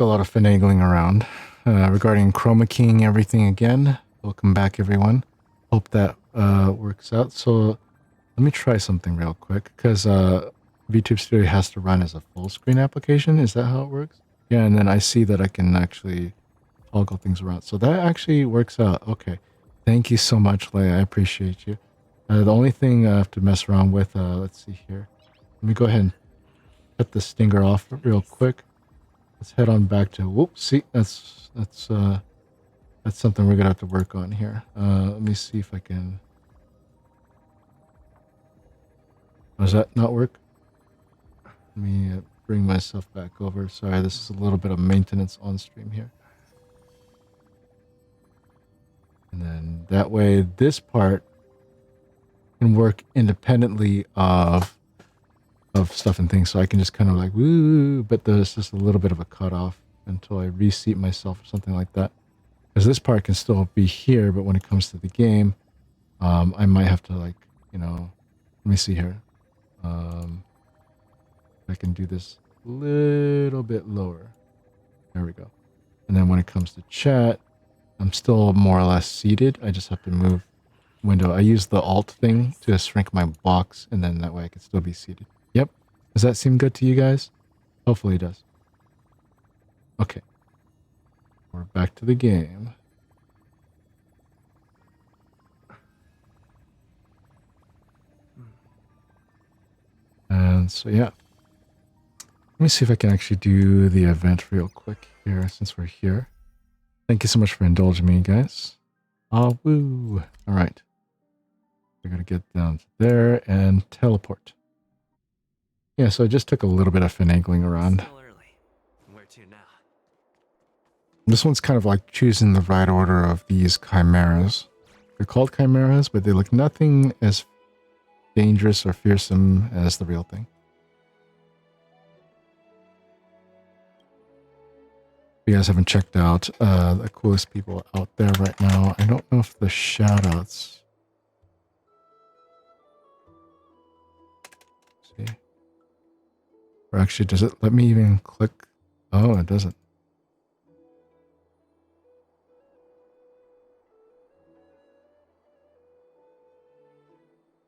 A lot of finagling around regarding chroma keying everything again. Welcome back, everyone. Hope that works out. So let me try something real quick because VTube Studio has to run as a full screen application. Is that how it works? Yeah, and then I see that I can actually toggle things around. So that actually works out. Okay. Thank you so much, Leia. I appreciate you. The only thing I have to mess around with, let's see here. Let me go ahead and cut the stinger off real quick. Let's head on back to, whoops, see, that's something we're gonna have to work on here. Let me see if I can, does that not work? Let me bring myself back over. Sorry, this is a little bit of maintenance on stream here. And then that way, this part can work independently of stuff and things, so I can just kind of like woo, but there's just a little bit of a cutoff until I reseat myself or something like that. Because this part can still be here, but when it comes to the game, I might have to, like, you know, let me see here. I can do this a little bit lower. There we go. And then when it comes to chat, I'm still more or less seated. I just have to move window. I use the Alt thing to shrink my box, and then that way I can still be seated. Yep. Does that seem good to you guys? Hopefully it does. Okay. We're back to the game. And so, yeah. Let me see if I can actually do the event real quick here since we're here. Thank you so much for indulging me, guys. Ah, woo. All right. We're going to get down to there and teleport. Yeah, so I just took a little bit of finagling around. Where to now? This one's kind of like choosing the right order of these chimeras. They're called chimeras, but they look nothing as dangerous or fearsome as the real thing. If you guys haven't checked out the coolest people out there right now, I don't know if the shoutouts. See, or actually, does it let me even click? Oh, it doesn't.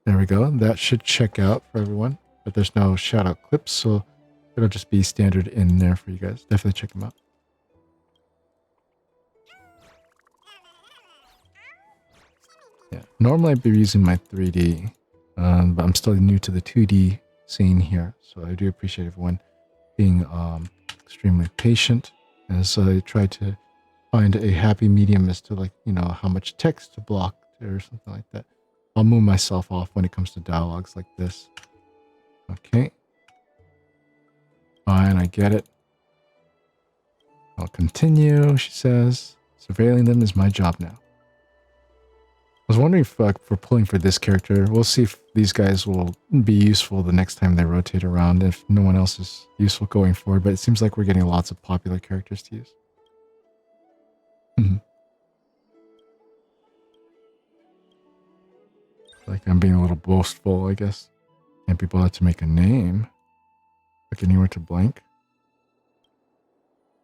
There we go. That should check out for everyone, but there's no shout out clips, so it'll just be standard in there for you guys. Definitely check them out. Yeah, normally I'd be using my 3D, but I'm still new to the 2D scene here, so I do appreciate everyone being extremely patient as I try to find a happy medium as to, like, you know, how much text to block or something like that. I'll move myself off when it comes to dialogues like this. Okay. Fine, I get it. I'll continue, she says. Surveilling them is my job now. I was wondering if for pulling for this character, we'll see if these guys will be useful the next time they rotate around, if no one else is useful going forward, but it seems like we're getting lots of popular characters to use. Like I'm being a little boastful, I guess. Can't be bothered to make a name. Click anywhere to blank.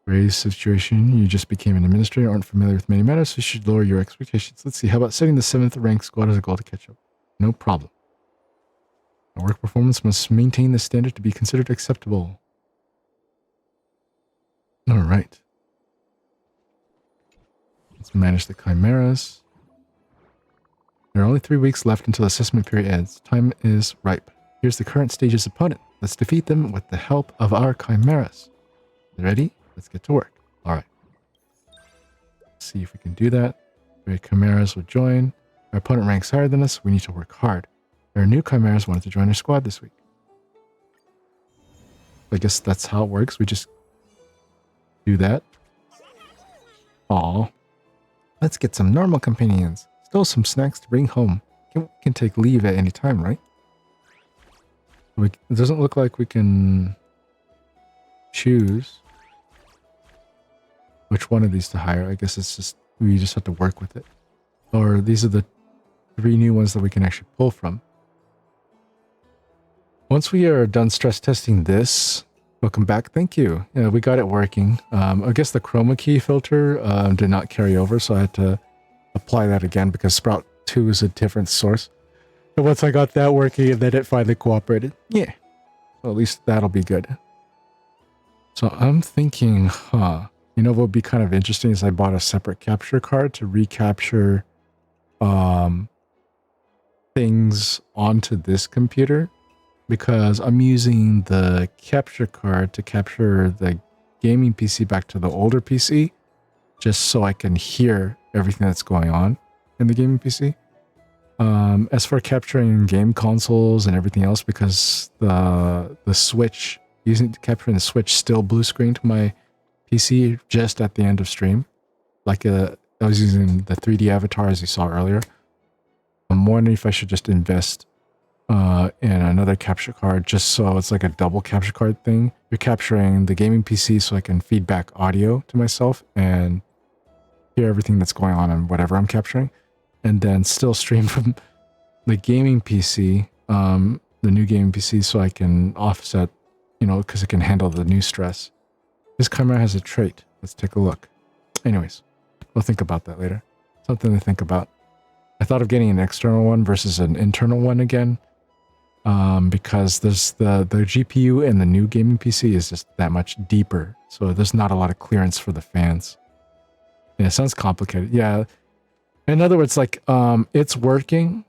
Raise situation. You just became an administrator, aren't familiar with many matters, so you should lower your expectations. Let's see, how about setting the 7th rank squad as a goal to catch up? No problem. Our work performance must maintain the standard to be considered acceptable. Alright. Let's manage the chimeras. There are only 3 weeks left until assessment period ends. Time is ripe. Here's the current stage's opponent. Let's defeat them with the help of our chimeras. Ready? Let's get to work. Alright. Let's see if we can do that. Great chimeras will join. Our opponent ranks higher than us. We need to work hard. There are new chimeras wanted to join our squad this week. I guess that's how it works. We just do that. Aw. Let's get some normal companions. Still some snacks to bring home. We can take leave at any time, right? It doesn't look like we can choose which one of these to hire. I guess it's just, we just have to work with it. Or these are the 3 new ones that we can actually pull from. Once we are done stress testing this, Welcome back. Thank you. Yeah, we got it working. I guess the chroma key filter did not carry over, so I had to apply that again because Sprout 2 is a different source. And once I got that working and then it finally cooperated, yeah. So at least that'll be good. So I'm thinking, you know what would be kind of interesting is I bought a separate capture card to recapture things onto this computer, because I'm using the capture card to capture the gaming PC back to the older PC, just so I can hear everything that's going on in the gaming PC. As for capturing game consoles and everything else, because the Switch, capturing the Switch still blue screen to my PC just at the end of stream. Like I was using the 3D avatar as you saw earlier. I'm wondering if I should just invest in another capture card, just so it's like a double capture card thing. You're capturing the gaming PC so I can feed back audio to myself and hear everything that's going on and whatever I'm capturing, and then still stream from the gaming PC, the new gaming PC, so I can offset, you know, because it can handle the new stress. This camera has a trait. Let's take a look. Anyways, we'll think about that later. Something to think about. I thought of getting an external one versus an internal one again, because there's the GPU and the new gaming PC is just that much deeper, so there's not a lot of clearance for the fans. Yeah, it sounds complicated. Yeah, in other words, like it's working,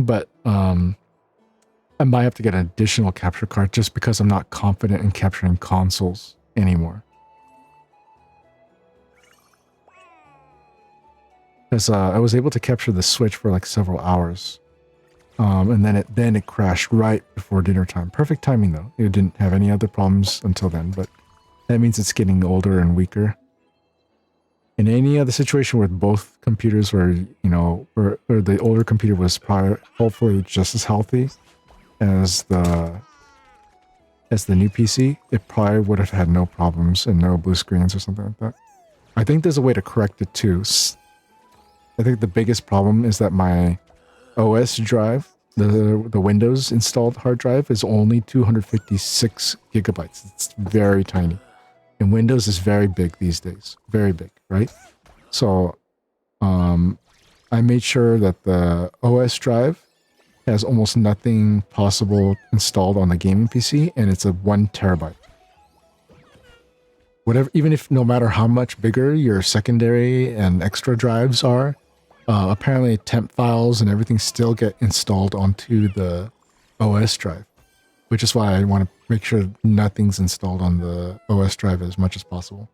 but I might have to get an additional capture card just because I'm not confident in capturing consoles anymore. Because I was able to capture the Switch for like several hours, and then it crashed right before dinner time. Perfect timing though. It didn't have any other problems until then, but that means it's getting older and weaker. In any other situation where both computers were, you know, or the older computer was probably hopefully just as healthy as the new PC, it probably would have had no problems and no blue screens or something like that. I think there's a way to correct it too. I think the biggest problem is that my OS drive, the Windows installed hard drive, is only 256 gigabytes. It's very tiny. And Windows is very big these days. Very big, right? So I made sure that the OS drive has almost nothing possible installed on the gaming PC, and it's a 1 terabyte. Whatever, even if no matter how much bigger your secondary and extra drives are, apparently temp files and everything still get installed onto the OS drive, which is why I want to make sure nothing's installed on the OS drive as much as possible.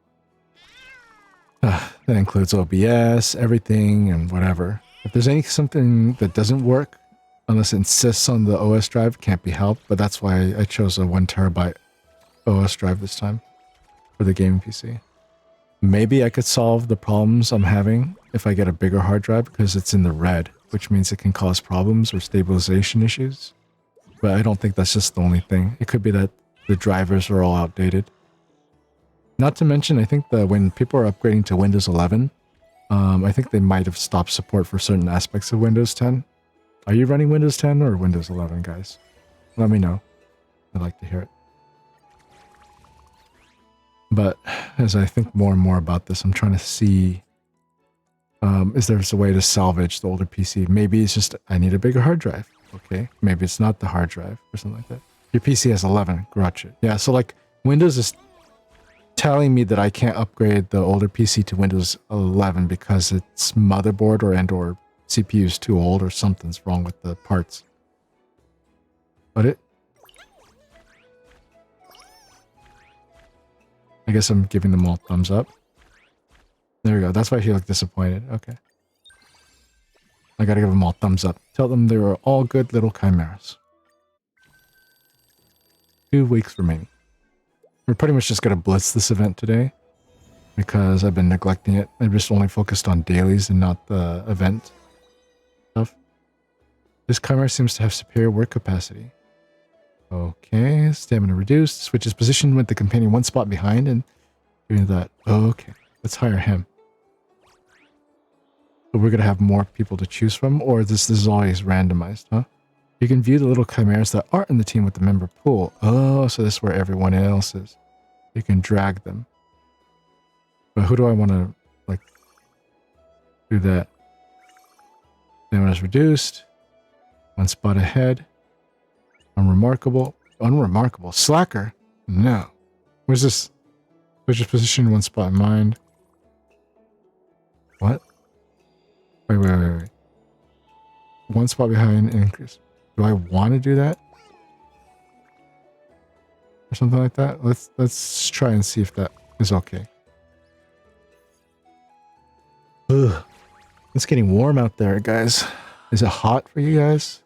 That includes OBS, everything, and whatever. If there's something that doesn't work, unless it insists on the OS drive, can't be helped, but that's why I chose a 1 terabyte OS drive this time for the gaming PC. Maybe I could solve the problems I'm having if I get a bigger hard drive, because it's in the red, which means it can cause problems or stabilization issues. But I don't think that's just the only thing. It could be that the drivers are all outdated. Not to mention, I think that when people are upgrading to Windows 11, I think they might have stopped support for certain aspects of Windows 10. Are you running Windows 10 or Windows 11, guys? Let me know. I'd like to hear it. But as I think more and more about this, I'm trying to see, is there a way to salvage the older PC? Maybe it's just, I need a bigger hard drive. Okay. Maybe it's not the hard drive or something like that. Your PC has 11. Gotcha. Yeah. So like Windows is telling me that I can't upgrade the older PC to Windows 11 because its motherboard or CPU is too old or something's wrong with the parts. But I guess I'm giving them all thumbs up. There we go. That's why he looked disappointed. Okay. I gotta give them all thumbs up. Tell them they were all good little chimeras. 2 weeks remaining. We're pretty much just gonna blitz this event today because I've been neglecting it. I've just only focused on dailies and not the event stuff. This chimera seems to have superior work capacity. Okay, stamina reduced. Switch is positioned with the companion 1 spot behind and doing that. Okay, let's hire him. So we're gonna have more people to choose from, or this is always randomized, huh? You can view the little chimeras that aren't in the team with the member pool. Oh, so this is where everyone else is. You can drag them. But who do I want to, like, do that? Damage is reduced. 1 spot ahead. Unremarkable. Unremarkable. Slacker? No. Where's this? Switch his position 1 spot in mind. What? Wait. 1 spot behind increase. Do I want to do that? Or something like that? Let's try and see if that is okay. Ugh. It's getting warm out there, guys. Is it hot for you guys?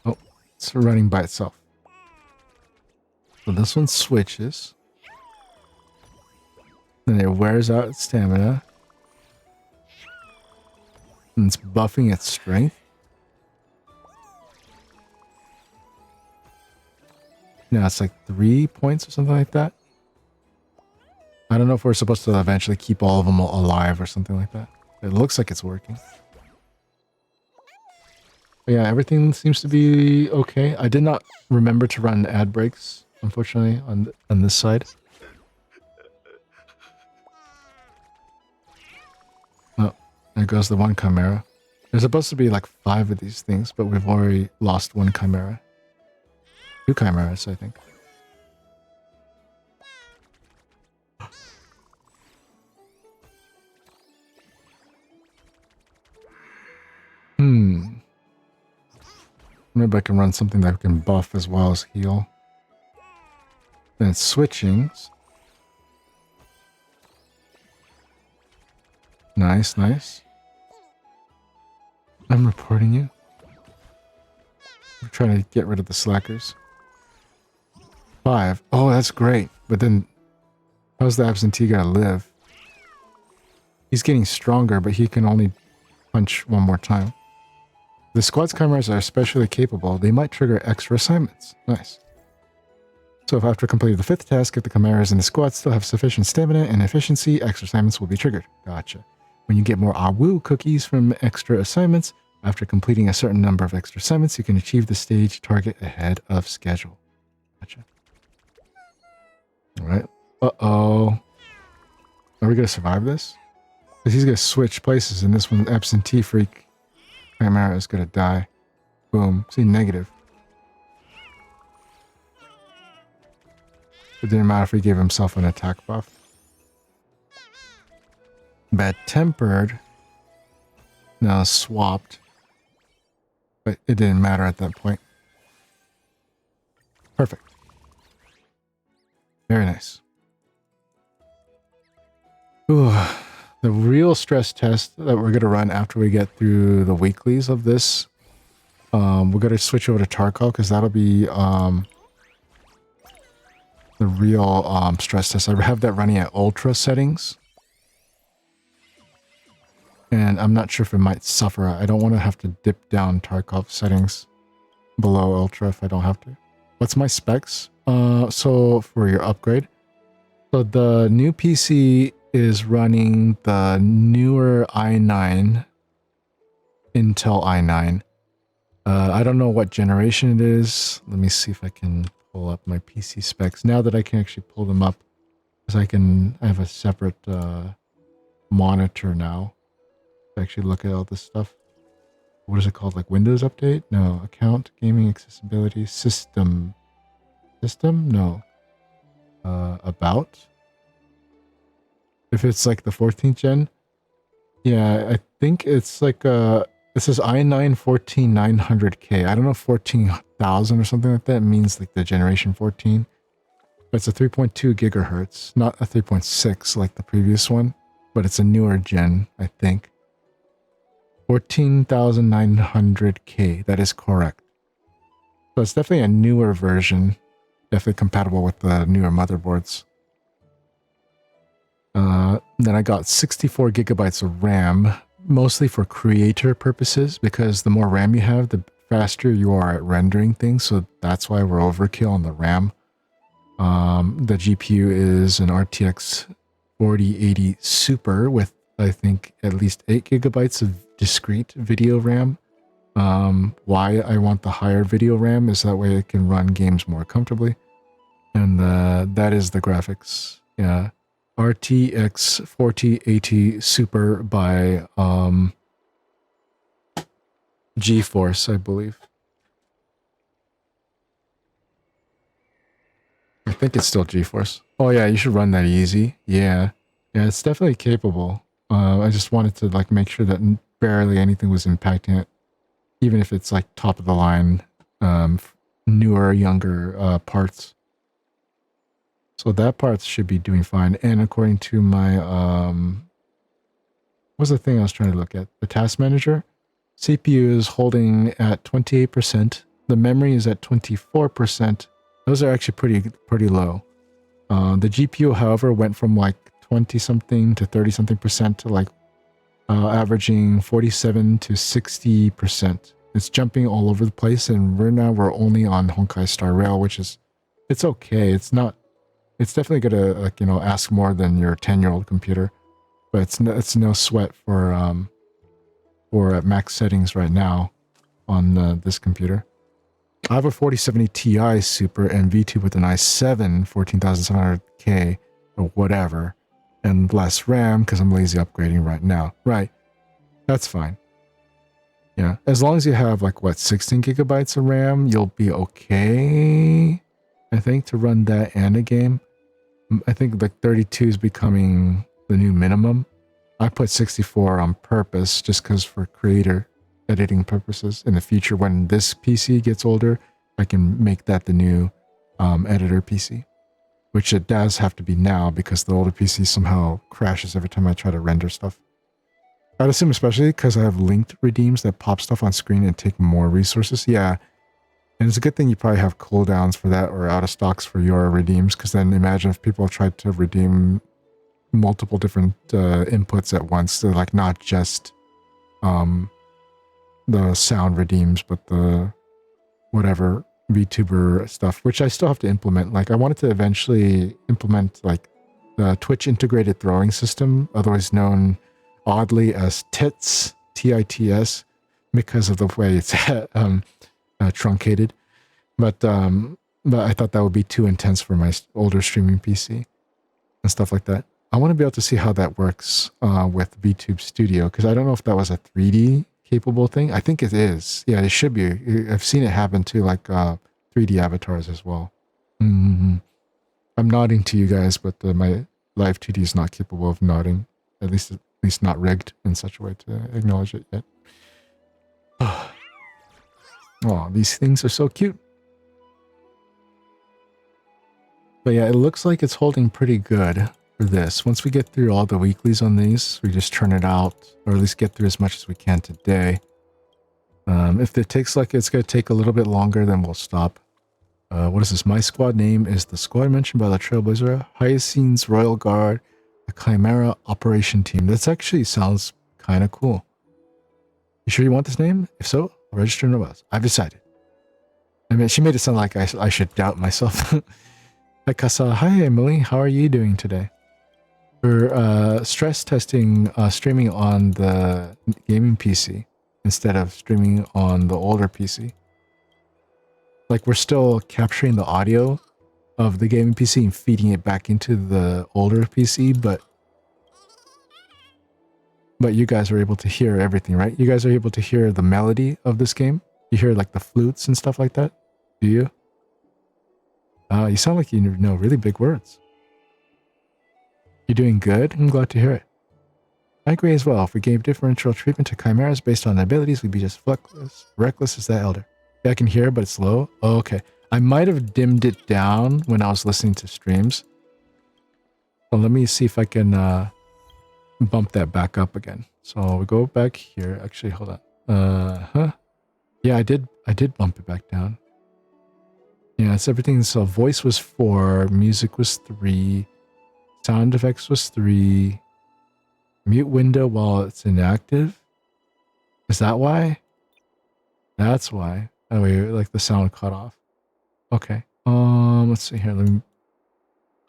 Oh, it's running by itself. So this one switches. Then it wears out its stamina. And it's buffing its strength. Now it's like 3 points or something like that. I don't know if we're supposed to eventually keep all of them alive or something like that. It looks like it's working. But yeah, everything seems to be okay. I did not remember to run ad breaks, unfortunately, on this side. Oh, there goes the 1 chimera. There's supposed to be like 5 of these things, but we've already lost 1 chimera. 2 chimeras, I think. Maybe I can run something that can buff as well as heal. Then it's switching. Nice, nice. I'm reporting you. I'm trying to get rid of the slackers. 5. Oh, that's great. But then, how's the absentee gonna live? He's getting stronger, but he can only punch 1 more time. The squad's chimeras are especially capable. They might trigger extra assignments. Nice. So if after completing the 5th task, if the chimeras in the squad still have sufficient stamina and efficiency, extra assignments will be triggered. Gotcha. When you get more Awoo cookies from extra assignments, after completing a certain number of extra assignments, you can achieve the stage target ahead of schedule. Gotcha. Alright. Uh-oh. Are we going to survive this? Because he's going to switch places, and this one, absentee freak chimera, is going to die. Boom. See, negative. It didn't matter if he gave himself an attack buff. Bad-tempered. Now swapped. But it didn't matter at that point. Perfect. Very nice. Ooh, the real stress test that we're going to run after we get through the weeklies of this, we're going to switch over to Tarkov because that'll be the real stress test. I have that running at ultra settings. And I'm not sure if it might suffer. I don't want to have to dip down Tarkov settings below ultra if I don't have to. What's my specs? So for your upgrade. So the new PC is running the newer i9, Intel i9. I don't know what generation it is. Let me see if I can pull up my PC specs now that I can actually pull them up, because I have a separate monitor now to actually look at all this stuff. What is it called? Like Windows Update? No. Account, gaming, accessibility, system. System? No. About? If it's like the 14th gen? Yeah, I think it's like it says i9 14900K. I don't know if 14,000 or something like that means like the generation 14. But it's a 3.2 gigahertz, not a 3.6 like the previous one, but it's a newer gen, I think. 14,900K, that is correct. So it's definitely a newer version, definitely compatible with the newer motherboards. Then I got 64 gigabytes of RAM, mostly for creator purposes, because the more RAM you have, the faster you are at rendering things, so that's why we're overkill on the RAM. The GPU is an RTX 4080 Super with, I think, at least 8 gigabytes of discrete video RAM. Why I want the higher video RAM is that way it can run games more comfortably. And that is the graphics. Yeah. RTX 4080 Super by GeForce, I believe. I think it's still GeForce. Oh yeah, you should run that easy. Yeah. Yeah, it's definitely capable. I just wanted to like make sure that barely anything was impacting it. Even if it's like top of the line, newer, younger parts. So that part should be doing fine. And according to my, what's the thing I was trying to look at? The task manager. CPU is holding at 28%. The memory is at 24%. Those are actually pretty low. The GPU, however, went from like 20 something to 30 something percent to like averaging 47 to 60%. It's jumping all over the place, and right now we're only on Honkai Star Rail, which is, it's okay. It's not, it's definitely gonna like, you know, ask more than your 10-year-old computer, but it's no sweat for at max settings right now on this computer. I have a 4070 Ti Super and V2 with an i7 14700K or whatever, and less RAM because I'm lazy upgrading right now. Right, that's fine. Yeah, as long as you have like what 16 gigabytes of RAM, you'll be okay. I think to run that and a game. I think like 32 is becoming the new minimum. I put 64 on purpose just because for creator editing purposes. In the future, when this PC gets older, I can make that the new editor PC, which it does have to be now because the older PC somehow crashes every time I try to render stuff. I'd assume especially because I have linked redeems that pop stuff on screen and take more resources. Yeah, and it's a good thing you probably have cooldowns for that or out of stocks for your redeems, because then imagine if people tried to redeem multiple different inputs at once. They're like not just the sound redeems, but the whatever VTuber stuff, which I still have to implement. Like I wanted to eventually implement like the Twitch integrated throwing system, otherwise known oddly as TITS, TITS, because of the way it's truncated. But I thought that would be too intense for my older streaming PC and stuff like that. I want to be able to see how that works with VTube Studio, because I don't know if that was a 3D capable thing. I think it is. Yeah, it should be. I've seen it happen to like 3D avatars as well. Mm-hmm. I'm nodding to you guys, but my live 2D is not capable of nodding. At least not rigged in such a way to acknowledge it yet. Oh, these things are so cute. But yeah, it looks like it's holding pretty good for this. Once we get through all the weeklies on these, we just turn it out, or at least get through as much as we can today. If it takes like it's going to take a little bit longer, then we'll stop. What is this? My squad name is the squad mentioned by the Trailblazer, Hyacinth's Royal Guard, the Chimera Operation Team. That actually sounds kind of cool. You sure you want this name? If so, register in us. I've decided. I mean, she made it sound like I should doubt myself. Hi, Kasa. Hi, Emily. How are you doing today? We're stress testing streaming on the gaming PC instead of streaming on the older PC. Like, we're still capturing the audio of the gaming PC and feeding it back into the older PC, but you guys are able to hear everything, right? You guys are able to hear the melody of this game? You hear, like, the flutes and stuff like that? Do you? You sound like you know really big words. You're doing good? I'm glad to hear it. I agree as well. If we gave differential treatment to chimeras based on abilities, we'd be just reckless as that elder. Yeah, I can hear, but it's low. Oh, okay. I might have dimmed it down when I was listening to streams. Well, let me see if I can bump that back up again. So we go back here. Actually, hold on. Yeah, I did bump it back down. Yeah, it's everything. So voice was 4, music was 3, sound effects was 3, mute window while it's inactive. Is that why? That's why. Oh wait, like the sound cut off. Okay. Let's see here. Let me.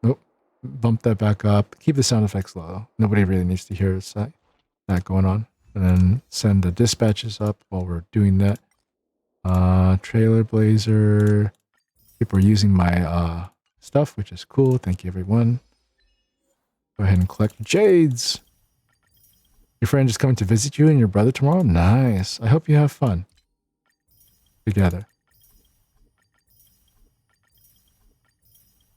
Nope. Bump that back up. Keep the sound effects low. Nobody really needs to hear that going on. and then send the dispatches up while we're doing that. Trailer Blazer. People are using my stuff, which is cool. Thank you, everyone. Go ahead and collect jades. Your friend is coming to visit you and your brother tomorrow? Nice. I hope you have fun together.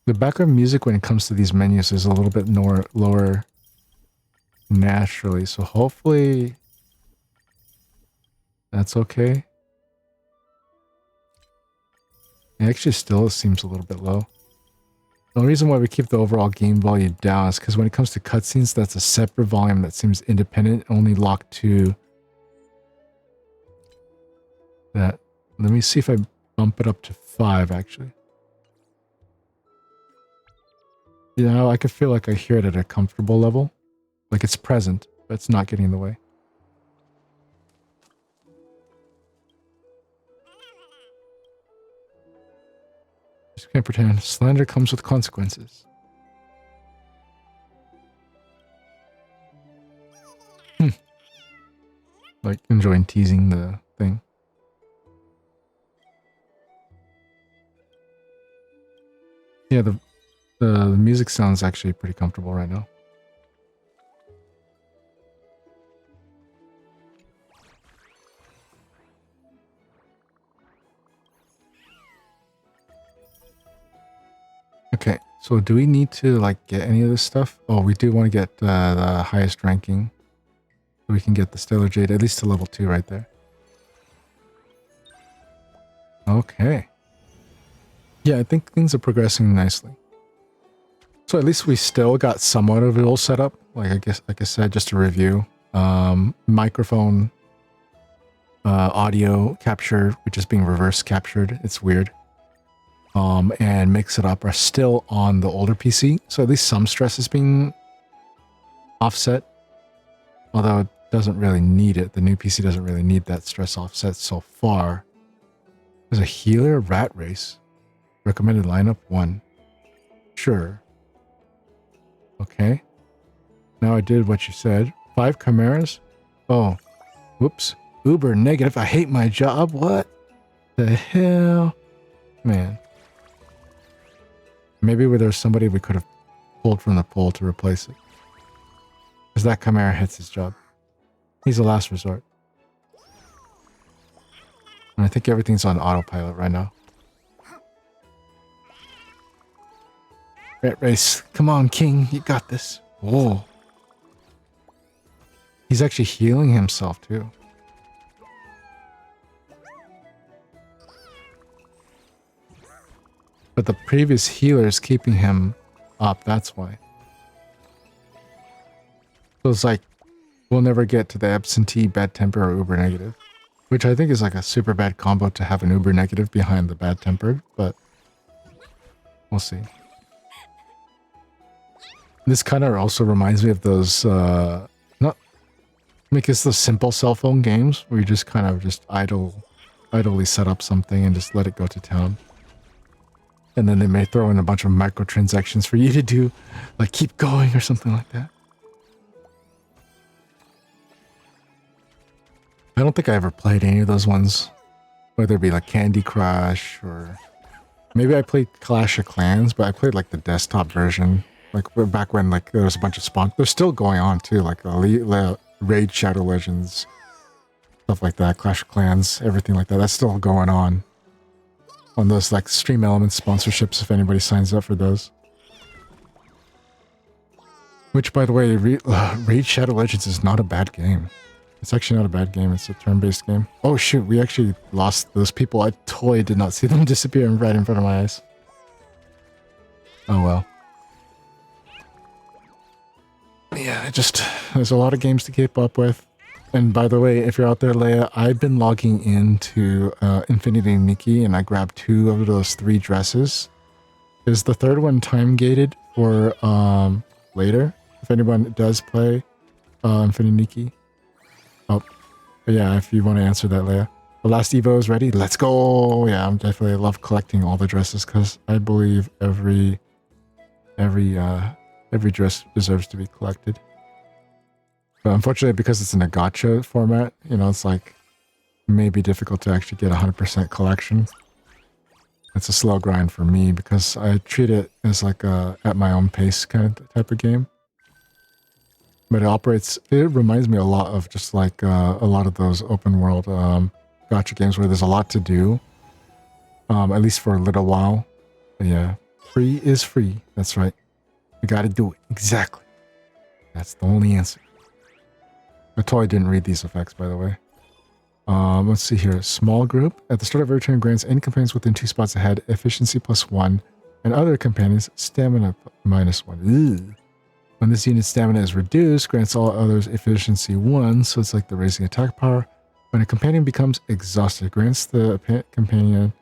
The background music when it comes to these menus is a little bit lower naturally, so hopefully that's okay. It actually still seems a little bit low. The only reason why we keep the overall game volume down is because when it comes to cutscenes, that's a separate volume that seems independent, only locked to that. Let me see if I bump it up to 5, actually. You know, I could feel like I hear it at a comfortable level. Like it's present, but it's not getting in the way. Just can't pretend. Slander comes with consequences. Like enjoying teasing the thing. Yeah, the music sounds actually pretty comfortable right now. Okay, so do we need to like get any of this stuff? Oh, we do want to get the highest ranking. So we can get the Stellar Jade, at least to level 2 right there. Okay. Yeah, I think things are progressing nicely. So at least we still got somewhat of it all set up. Like I guess, like I said, just to review. Microphone, audio capture, which is being reverse captured. It's weird. And Mix It Up are still on the older PC. So at least some stress is being offset. Although it doesn't really need it. The new PC doesn't really need that stress offset so far. There's a healer rat race. Recommended lineup 1. Sure. Okay. Now I did what you said. 5 chimeras? Oh. Whoops. Uber negative. I hate my job. What the hell? Man. Maybe there's somebody we could have pulled from the pool to replace it. Because that chimera hits his job. He's the last resort. And I think everything's on autopilot right now. Rat race. Come on, King. You got this. Whoa. He's actually healing himself, too. But the previous healer is keeping him up. That's why. So it's like, we'll never get to the absentee, bad temper, or uber negative. Which I think is like a super bad combo to have an uber negative behind the bad tempered. But we'll see. This kind of also reminds me of those, not, like it's those simple cell phone games where you just kind of just idly set up something and just let it go to town. And then they may throw in a bunch of microtransactions for you to do, like keep going or something like that. I don't think I ever played any of those ones, whether it be like Candy Crush or maybe I played Clash of Clans, but I played like the desktop version. Like back when like there was a bunch of spawn. They're still going on too, like Raid Shadow Legends, stuff like that, Clash of Clans, everything like that. That's still going on those like Stream Elements sponsorships if anybody signs up for those. Which, by the way, Raid Shadow Legends is not a bad game. It's actually not a bad game. It's a turn-based game. Oh shoot, we actually lost those people. I totally did not see them disappear right in front of my eyes. Oh well. Yeah, there's a lot of games to keep up with. And by the way, if you're out there, Leia, I've been logging into Infinity Nikki and I grabbed 2 of those 3 dresses. Is the 3rd one time gated for later? If anyone does play Infinity Nikki. Oh, yeah, if you want to answer that, Leia. The last Evo is ready. Let's go! Yeah, I'm definitely love collecting all the dresses because I believe every dress deserves to be collected. But unfortunately, because it's in a gacha format, you know, it's like maybe difficult to actually get 100% collection. It's a slow grind for me because I treat it as like a at my own pace kind of type of game. But it reminds me a lot of just like a lot of those open world gacha games where there's a lot to do. At least for a little while. But yeah, free is free. That's right. You gotta do it. Exactly. That's the only answer. I totally didn't read these effects, by the way. Let's see here. Small group. At the start of every turn, grants any companions within 2 spots ahead efficiency +1, and other companions stamina -1. Ugh. When this unit's stamina is reduced, grants all others efficiency 1, so it's like the raising attack power. When a companion becomes exhausted, grants the companion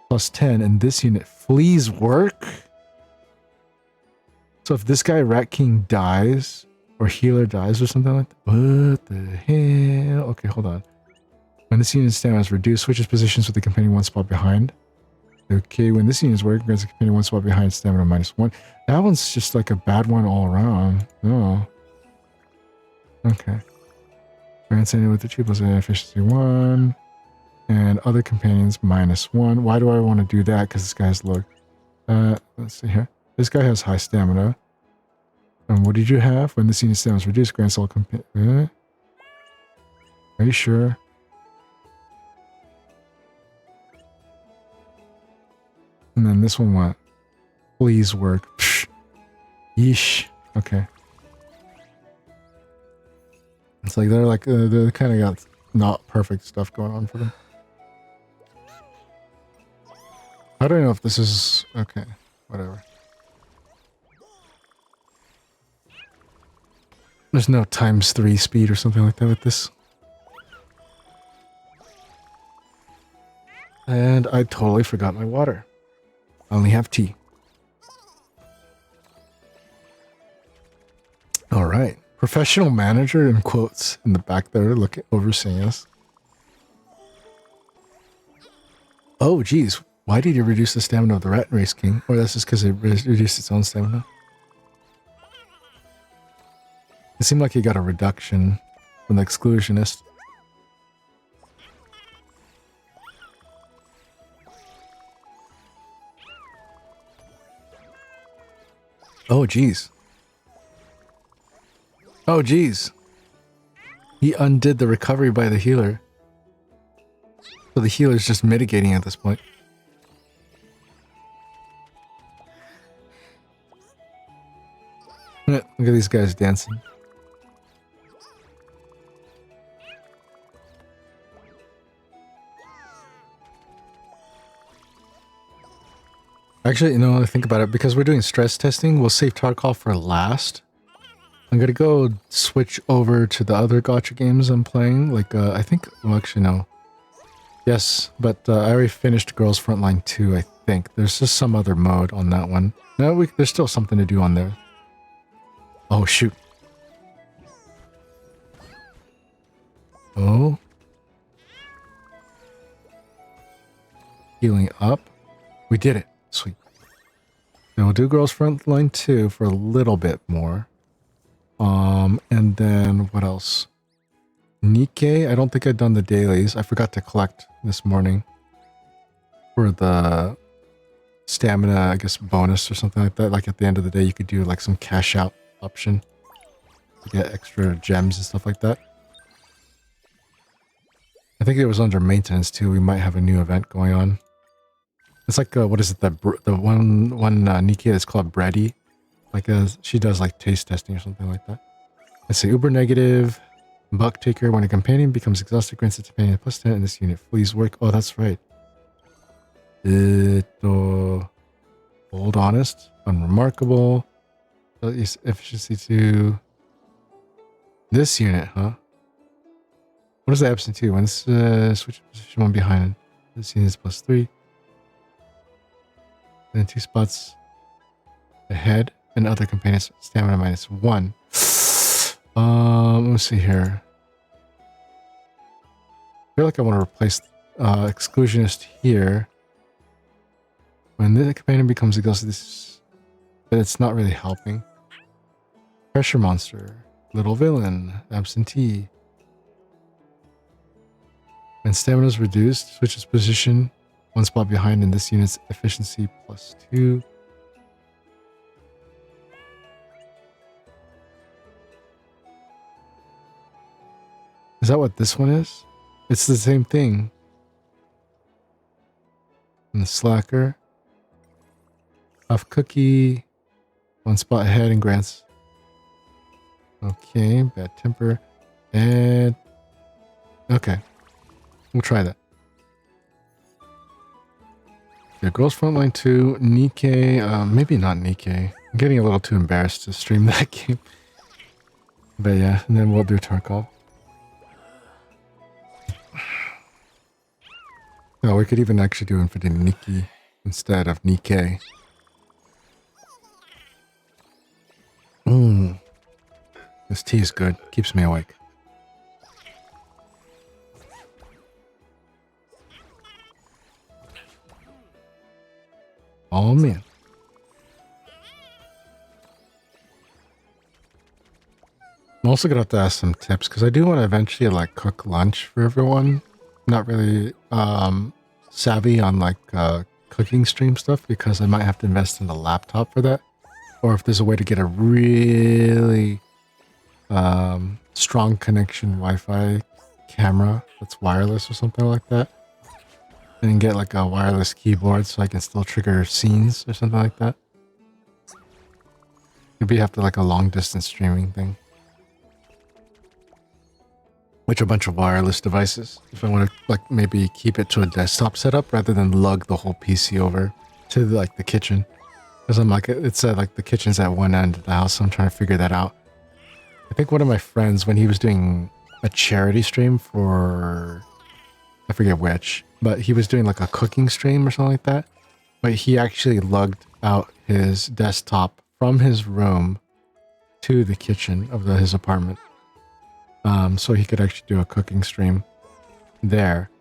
+10, and this unit flees work. So if this guy, Rat King, dies, or healer dies or something like that. What the hell? Okay, hold on. When this unit's stamina is reduced, switches positions with the companion 1 spot behind. Okay, when this unit's working, grants the companion 1 spot behind, stamina -1. That one's just like a bad one all around. No. Okay. Grants anyone with the 2 plus efficiency 1. And other companions -1. Why do I want to do that? Because this guy has low. Let's see here. This guy has high stamina. And what did you have? When this unit's stamina is reduced, grants all companions. Are you sure? And then this one what? Please work. Psh. Yeesh. Okay. It's like they're kind of got not perfect stuff going on for them. I don't know if this is okay. Whatever. There's no ×3 speed or something like that with this. And I totally forgot my water. I only have tea. All right. Professional manager in quotes in the back there looking overseeing us. Oh, geez. Why did you reduce the stamina of the Rat Race King? Or that's just because it reduced its own stamina? It seemed like he got a reduction from the exclusionist. Oh, geez. Oh, geez. He undid the recovery by the healer. So the healer's just mitigating at this point. Look at these guys dancing. Actually, you know, I think about it, because we're doing stress testing, we'll save Tarkov for last. I'm gonna go switch over to the other gacha games I'm playing. Like, I think, well, actually, no. Yes, but I already finished Girls Frontline 2, I think. There's just some other mode on that one. No, there's still something to do on there. Oh, shoot. Oh. Healing up. We did it. Sweet. Now we'll do Girls Frontline 2 for a little bit more. And then what else? Nikkei, I don't think I've done the dailies. I forgot to collect this morning for the stamina, I guess, bonus or something like that. Like at the end of the day, you could do like some cash out option to get extra gems and stuff like that. I think it was under maintenance too. We might have a new event going on. It's like, what is it? The one Nikkei that's called Bready. Like, she does like taste testing or something like that. Let's say Uber negative. Buck taker. When a companion becomes exhausted, grants its companion +10 and this unit flees work. Oh, that's right. Hold honest. Unremarkable. Efficiency 2. This unit, huh? What is the absent 2? When this switch position 1 behind. This unit is +3. Then 2 spots ahead. And other companions stamina -1. Let's see here. I feel like I want to replace exclusionist here. When the companion becomes exhausted, but it's not really helping. Pressure monster. Little villain. Absentee. When stamina is reduced, switch its position one spot behind in this unit's efficiency +2. Is that what this one is? It's the same thing. And the slacker. Off cookie. One spot ahead and grants. Okay, bad temper. And okay. We'll try that. Yeah, Girls Frontline 2, Nikkei, maybe not Nikkei. I'm getting a little too embarrassed to stream that game. But yeah, and then we'll do Tarkov. No, we could even actually do Infinite Nikki instead of Nikkei. This tea is good. Keeps me awake. Oh man. I'm also gonna have to ask some tips because I do want to eventually like cook lunch for everyone. Not really savvy on like cooking stream stuff because I might have to invest in a laptop for that. Or if there's a way to get a really strong connection Wi-Fi camera that's wireless or something like that. And get like a wireless keyboard so I can still trigger scenes or something like that. Maybe you have to like a long distance streaming thing. Which a bunch of wireless devices. If I want to like maybe keep it to a desktop setup rather than lug the whole PC over to like the kitchen. Because I'm like, it's like the kitchen's at one end of the house, so I'm trying to figure that out. I think one of my friends, when he was doing a charity stream for, I forget which, but he was doing like a cooking stream or something like that. But he actually lugged out his desktop from his room to the kitchen of his apartment. So he could actually do a cooking stream there.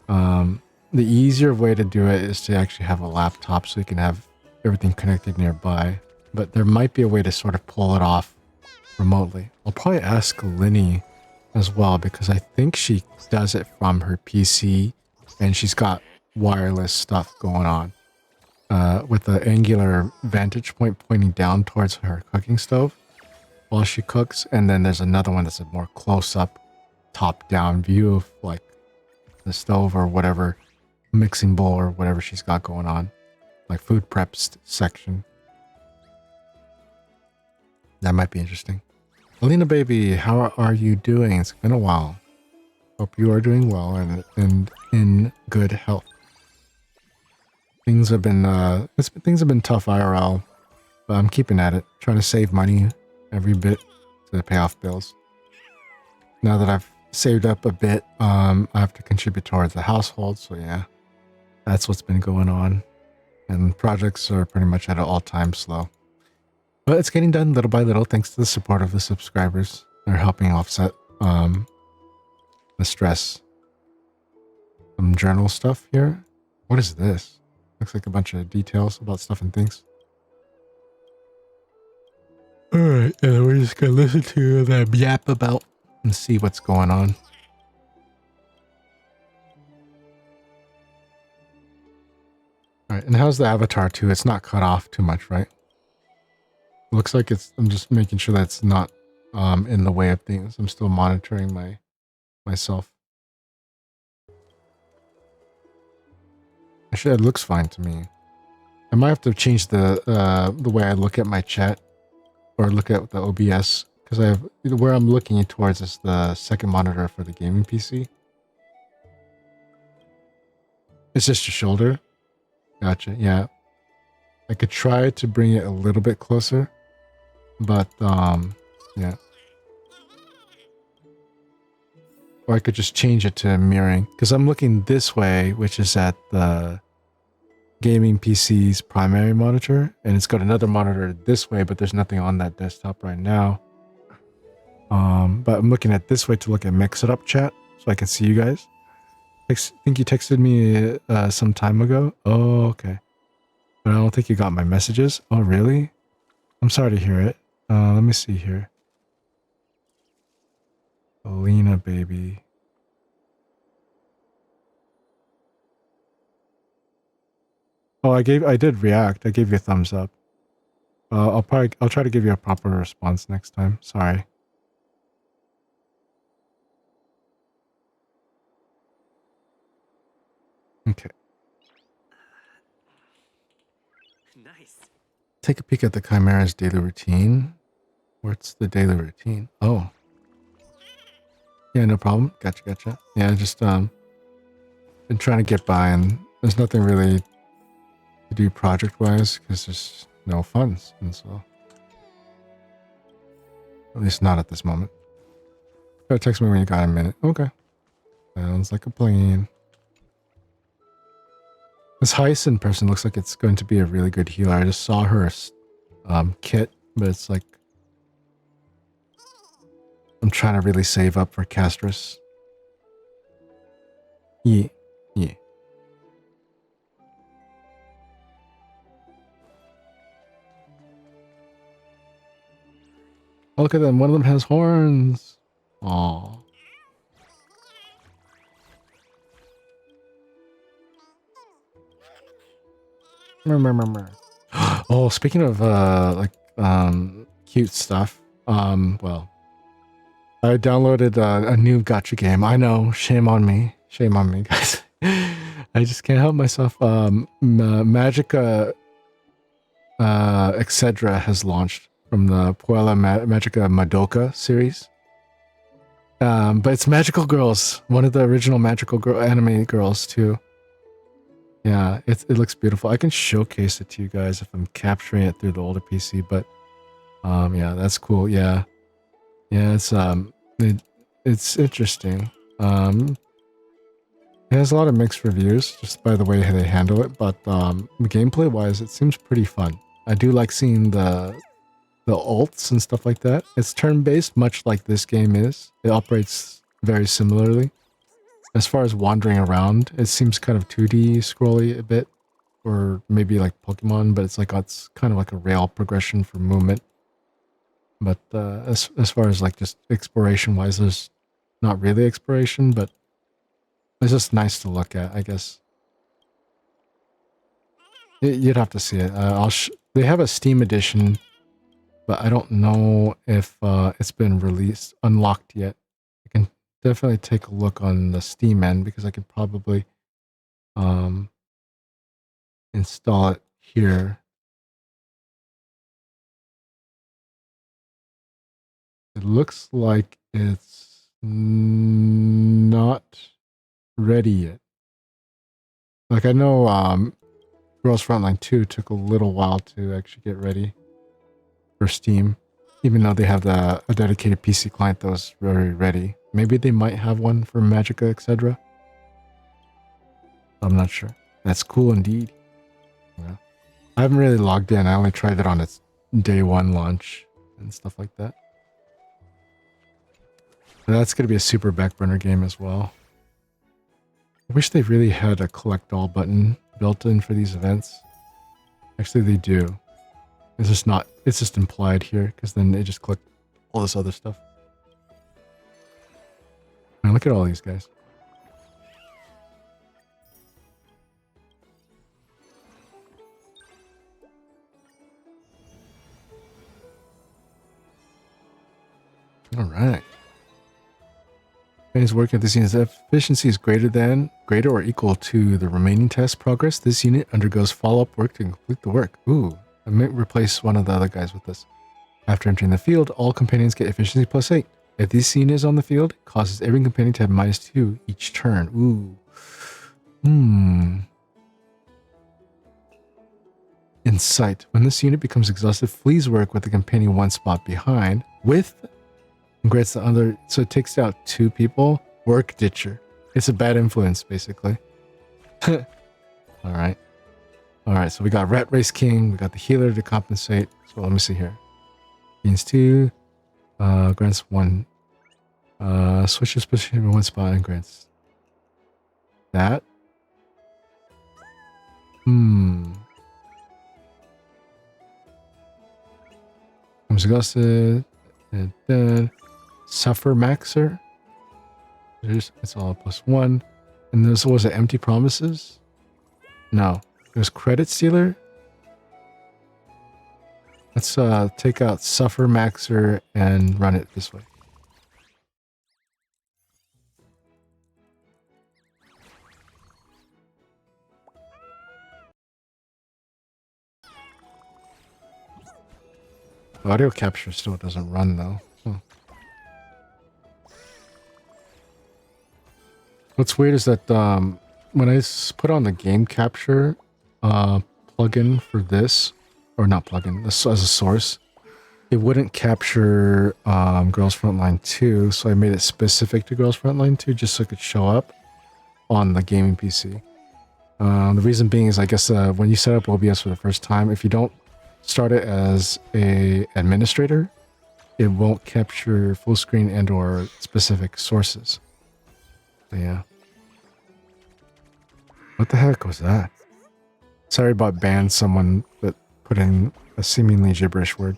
The easier way to do it is to actually have a laptop so you can have everything connected nearby. But there might be a way to sort of pull it off remotely. I'll probably ask Linny as well because I think she does it from her PC and she's got wireless stuff going on with the angular vantage point pointing down towards her cooking stove while she cooks, and then there's another one that's a more close-up top-down view of like the stove or whatever mixing bowl or whatever she's got going on, like food prep section. That might be interesting. Alina baby, how are you doing? It's been a while. Hope you are doing well and in good health. Things have been things have been tough IRL, but I'm keeping at it, trying to save money every bit to pay off bills. Now that I've saved up a bit, I have to contribute towards the household, so yeah, that's what's been going on. And projects are pretty much at an all-time slow. But it's getting done little by little thanks to the support of the subscribers. They're helping offset the stress. Some journal stuff here. What is this? Looks like a bunch of details about stuff and things. Alright, and we're just gonna listen to them yap about and see what's going on. Alright, and how's the avatar too? It's not cut off too much, right? Looks like it's, I'm just making sure that's not in the way of things. I'm still monitoring myself. Actually, it looks fine to me. I might have to change the way I look at my chat or look at the OBS because I have where I'm looking towards is the second monitor for the gaming PC. It's just your shoulder. Gotcha. Yeah, I could try to bring it a little bit closer, but yeah. Or I could just change it to mirroring because I'm looking this way, which is at the gaming PC's primary monitor, and it's got another monitor this way, but there's nothing on that desktop right now. But I'm looking at this way to look at Mix It Up chat so I can see you guys. I think you texted me some time ago. Oh, okay. But I don't think you got my messages. Oh, really? I'm sorry to hear it. Let me see here. Alina, baby. Oh, I did react. I gave you a thumbs up. I'll try to give you a proper response next time. Sorry. Okay. Nice. Take a peek at the Chimera's daily routine. What's the daily routine? Oh. Yeah, no problem. Gotcha. Yeah, just been trying to get by, and there's nothing really to do project-wise because there's no funds, and so at least not at this moment. Gotta text me when you got a minute. Okay. Sounds like a plan. This Hyacinth person looks like it's going to be a really good healer. I just saw her kit, but it's like I'm trying to really save up for Castress. Yeah. Oh, look at them. One of them has horns. Aww. Oh, speaking of cute stuff. Well, I downloaded a new gotcha game. I know, shame on me, guys. I just can't help myself. Magica, etc. has launched from the Puella Magica Madoka series. But it's Magical Girls, one of the original Magical Girl anime girls too. Yeah, it looks beautiful. I can showcase it to you guys if I'm capturing it through the older PC, but yeah, that's cool. Yeah. Yeah, it's interesting. It has a lot of mixed reviews just by the way they handle it, but gameplay wise it seems pretty fun. I do like seeing the ults and stuff like that. It's turn-based, much like this game is. It operates very similarly. As far as wandering around, it seems kind of 2D scrolly a bit, or maybe like Pokemon, but it's kind of like a rail progression for movement. But as far as like just exploration wise, there's not really exploration, but it's just nice to look at, I guess. You'd have to see it. They have a Steam edition, but I don't know if it's been released, unlocked yet. I can definitely take a look on the Steam end because I could probably install it here. It looks like it's not ready yet. Like I know Girls Frontline 2 took a little while to actually get ready for Steam, even though they have a dedicated PC client that was very ready. Maybe they might have one for Magica, etc. I'm not sure. That's cool indeed. Yeah. I haven't really logged in. I only tried it on its day one launch and stuff like that. But that's going to be a super backburner game as well. I wish they really had a collect all button built in for these events. Actually, they do. It's just implied here because then they just click all this other stuff. Man, look at all these guys. All right. When he's working at this unit's efficiency is greater or equal to the remaining test progress, this unit undergoes follow-up work to complete the work. Ooh, I might replace one of the other guys with this. After entering the field, all companions get efficiency +8. If this unit is on the field, it causes every companion to have -2 each turn. Ooh. Insight. When this unit becomes exhausted, flees work with the companion one spot behind. Grants the other, so it takes out 2 people. Work ditcher. It's a bad influence, basically. Alright. Alright, so we got Rat Race King, we got the healer to compensate. So let me see here. Gains 2, grants 1. Switches position in one spot and grants that. Comes Becomes exhausted. And then Suffer Maxer. It's all +1. And this was it empty promises? No. There's Credit Stealer. Let's take out Suffer Maxer and run it this way. Audio capture still doesn't run though. Huh. What's weird is that when I put on the game capture plugin for this, or not plugin, this as a source, it wouldn't capture Girls Frontline 2, so I made it specific to Girls Frontline 2 just so it could show up on the gaming PC. The reason being is I guess when you set up OBS for the first time, if you don't start it as a administrator, it won't capture full screen and or specific sources. So yeah. What the heck was that? Sorry about banned someone that put in a seemingly gibberish word.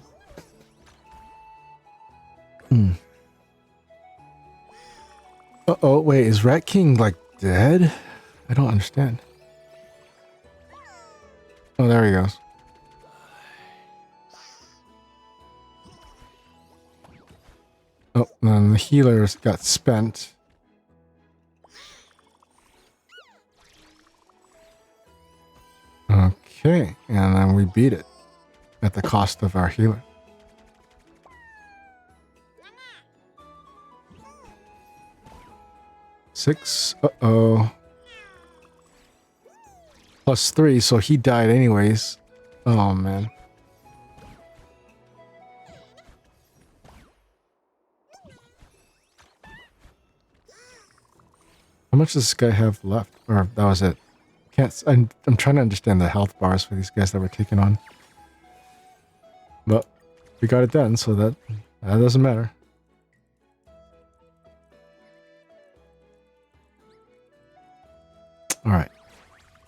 Uh-oh, wait, is Rat King like dead? I don't understand. Oh, there he goes. Oh, and the healers got spent. Okay, and then we beat it at the cost of our healer. Six. Uh-oh. +3, so he died anyways. Oh, man. How much does this guy have left? Or that was it. I'm trying to understand the health bars for these guys that we're taking on. But we got it done, so that doesn't matter. Alright.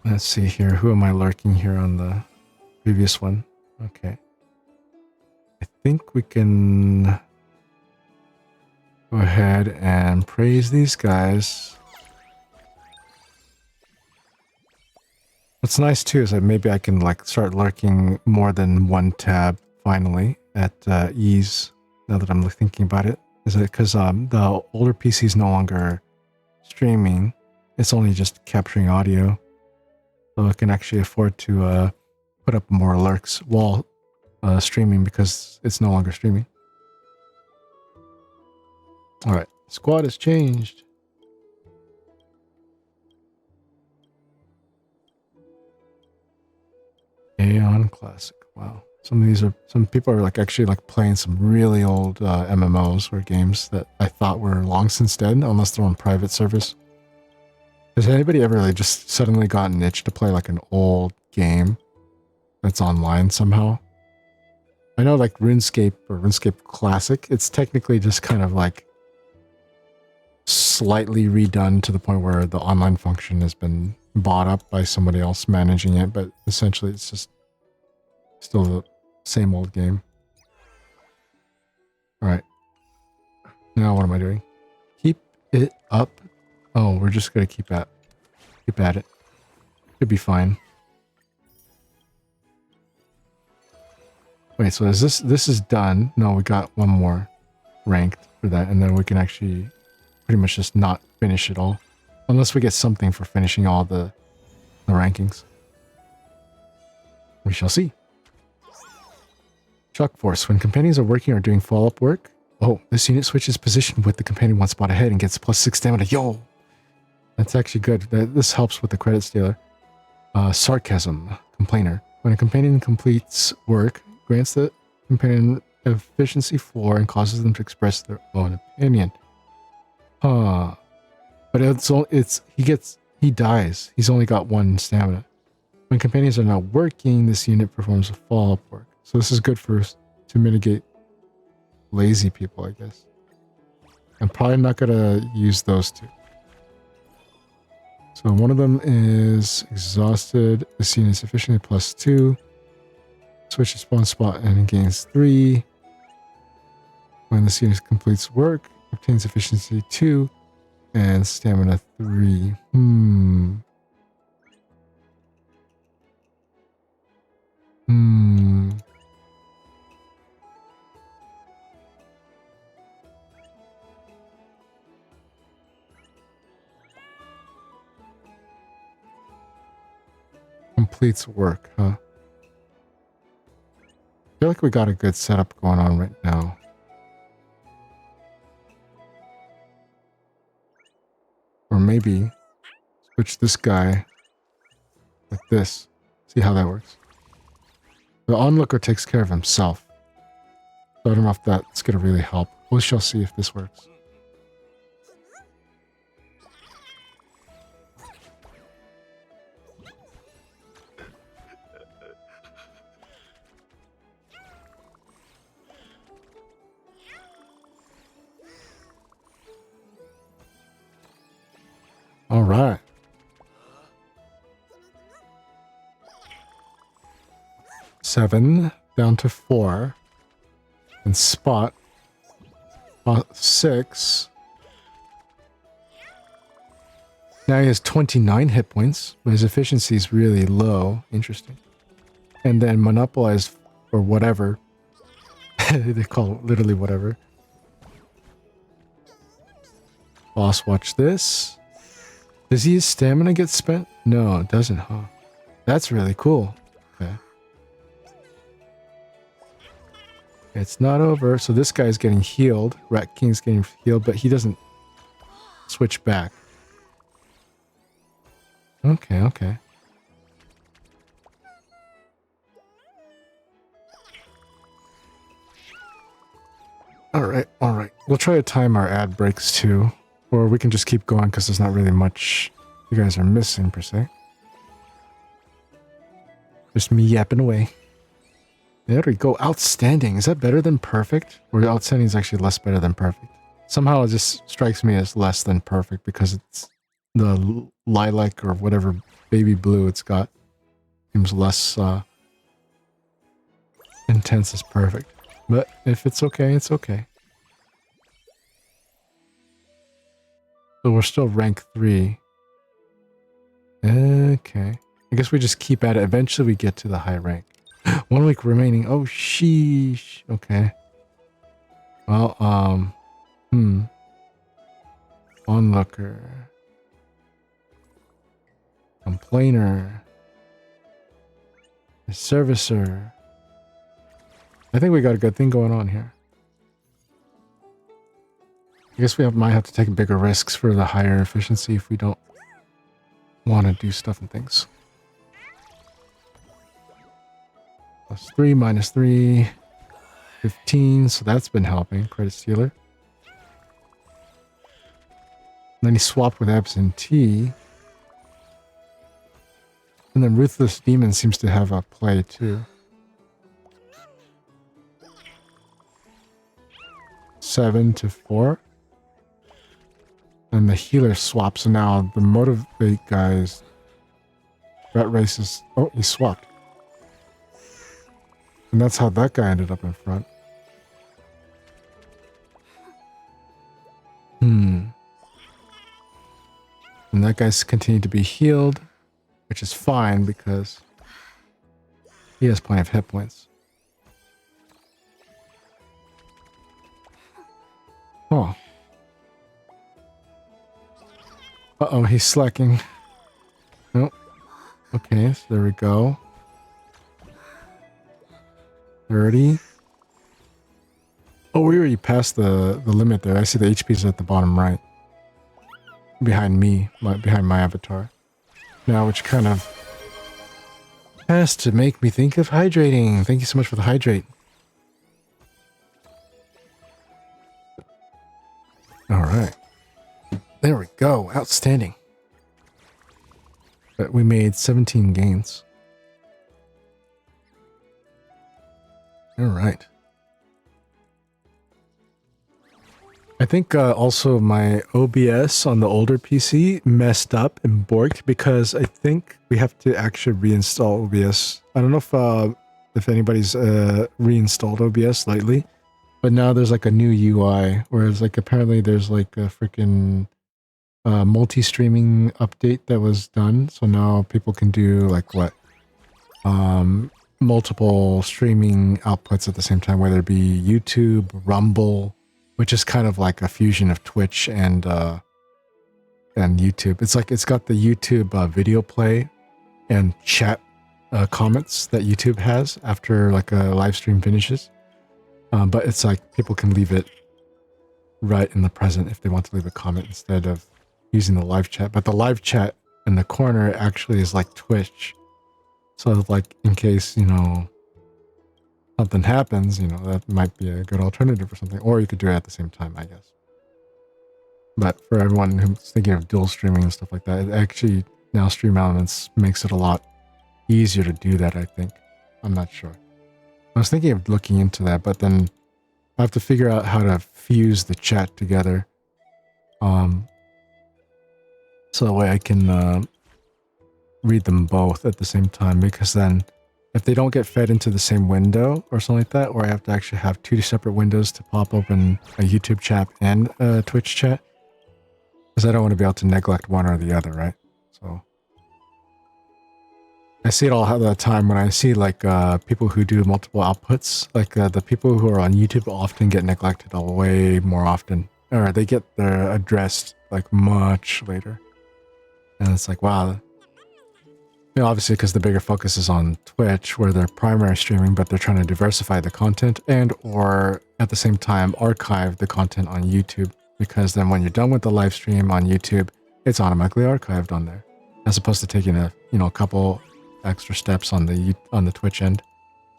Let's see here. Who am I lurking here on the previous one? Okay. I think we can go ahead and praise these guys. What's nice too is that maybe I can like start lurking more than one tab finally at ease. Now that I'm thinking about it, is it because the older PC is no longer streaming; it's only just capturing audio, so I can actually afford to put up more lurks while streaming because it's no longer streaming. All right, squad has changed. Aeon Classic. Wow. Some people are like actually like playing some really old MMOs or games that I thought were long since dead, unless they're on private service. Has anybody ever like just suddenly gotten an itch to play like an old game that's online somehow? I know like RuneScape or RuneScape Classic, it's technically just kind of like slightly redone to the point where the online function has been bought up by somebody else managing it, but essentially it's just still the same old game. All right. Now what am I doing? Keep it up. Oh, we're just gonna keep at it. Could be fine. Wait, so is this is done? No, we got one more ranked for that, and then we can actually pretty much just not finish it all. Unless we get something for finishing all the rankings. We shall see. Shock Force. When companions are working or doing follow-up work, oh, this unit switches position with the companion one spot ahead and gets +6 stamina. Yo! That's actually good. This helps with the credit stealer. Sarcasm. Complainer. When a companion completes work, grants the companion efficiency 4 and causes them to express their own opinion. Huh. But he dies. He's only got 1 stamina. When companions are not working, this unit performs a follow-up work. So this is good to mitigate lazy people, I guess. I'm probably not gonna use those two. So one of them is exhausted. This unit is efficiently +2. Switch to spawn spot and gains 3. When this unit completes work, obtains efficiency 2 and stamina 3. Completes work, huh? I feel like we got a good setup going on right now. Or maybe switch this guy with this. See how that works. The onlooker takes care of himself. So I don't know if that's going to really help. We shall see if this works. All right. Seven down to 4. And Spot 6. Now he has 29 hit points, but his efficiency is really low. Interesting. And then Monopolized or whatever. They call it literally whatever. Boss, watch this. Does his stamina get spent? No, it doesn't, huh? That's really cool. Okay. It's not over. So this guy's getting healed. Rat King's getting healed, but he doesn't switch back. Okay, okay. Alright, alright. We'll try to time our ad breaks too. Or we can just keep going because there's not really much you guys are missing per se. Just me yapping away. There we go. Outstanding. Is that better than perfect? Or outstanding is actually less better than perfect? Somehow it just strikes me as less than perfect because it's the lilac or whatever baby blue it's got. Seems less intense as perfect. But if it's okay, it's okay. So we're still rank 3. Okay. I guess we just keep at it. Eventually we get to the high rank. 1 week remaining. Oh, sheesh. Okay. Well, Onlooker. Complainer. The servicer. I think we got a good thing going on here. I guess we might have to take bigger risks for the higher efficiency if we don't want to do stuff and things. +3, -3, 15. So that's been helping. Credit stealer. And then he swapped with absentee. And then ruthless demon seems to have a play too. 7 to 4. And the healer swaps. So now the motivate guys. Rat races. Oh, he swapped. And that's how that guy ended up in front. And that guy's continued to be healed, which is fine because he has plenty of hit points. Oh. Uh-oh, he's slacking. Oh. Okay, so there we go. 30. Oh, we already passed the limit there. I see the HP's at the bottom right. Behind me, behind my avatar. Now, which kind of has to make me think of hydrating. Thank you so much for the hydrate. Alright. There we go. Outstanding. But we made 17 gains. Alright. I think also my OBS on the older PC messed up and borked because I think we have to actually reinstall OBS. I don't know if anybody's reinstalled OBS lately, But now there's like a new UI, whereas like apparently there's like a freaking multi-streaming update that was done. So now people can do like what? Multiple streaming outputs at the same time, whether it be YouTube, Rumble, which is kind of like a fusion of Twitch and YouTube. It's like it's got the YouTube video play and chat comments that YouTube has after like a live stream finishes. But it's like people can leave it right in the present if they want to leave a comment instead of using the live chat. But the live chat in the corner actually is like Twitch. So like in case, you know, something happens, you know, that might be a good alternative or something. Or you could do it at the same time, I guess. But for everyone who's thinking of dual streaming and stuff like that, it actually now Stream Elements makes it a lot easier to do that, I think. I'm not sure. I was thinking of looking into that, but then I have to figure out how to fuse the chat together. So that way I can read them both at the same time, because then if they don't get fed into the same window or something like that, or I have to actually have two separate windows to pop open a YouTube chat and a Twitch chat, because I don't want to be able to neglect one or the other, right? So I see it all the time when I see like people who do multiple outputs, like the people who are on YouTube often get neglected way more often, or they get addressed like much later. And it's like, wow. You know, obviously because the bigger focus is on Twitch where they're primary streaming, but they're trying to diversify the content and or at the same time archive the content on YouTube, because then when you're done with the live stream on YouTube, it's automatically archived on there, as opposed to taking a couple extra steps on the Twitch end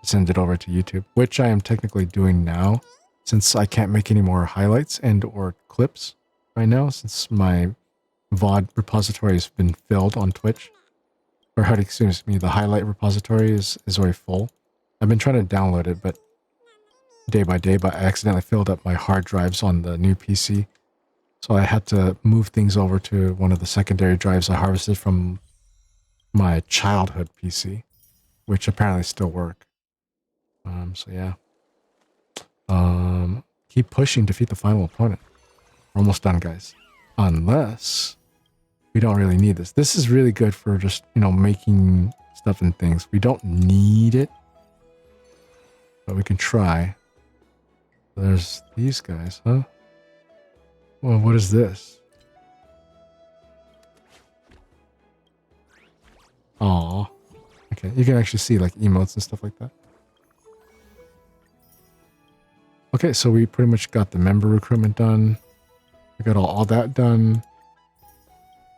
to send it over to YouTube, which I am technically doing now since I can't make any more highlights and or clips right now since my VOD repository has been filled on Twitch. Or excuse me, the highlight repository is already full. I've been trying to download it, but day by day, but I accidentally filled up my hard drives on the new PC. So I had to move things over to one of the secondary drives I harvested from my childhood PC, which apparently still work. So yeah. Keep pushing, defeat the final opponent. We're almost done, guys. Unless we don't really need this. This is really good for just, making stuff and things. We don't need it, but we can try. There's these guys, huh? Well, what is this? Aw. Okay, you can actually see like emotes and stuff like that. Okay, so we pretty much got the member recruitment done. We got all that done.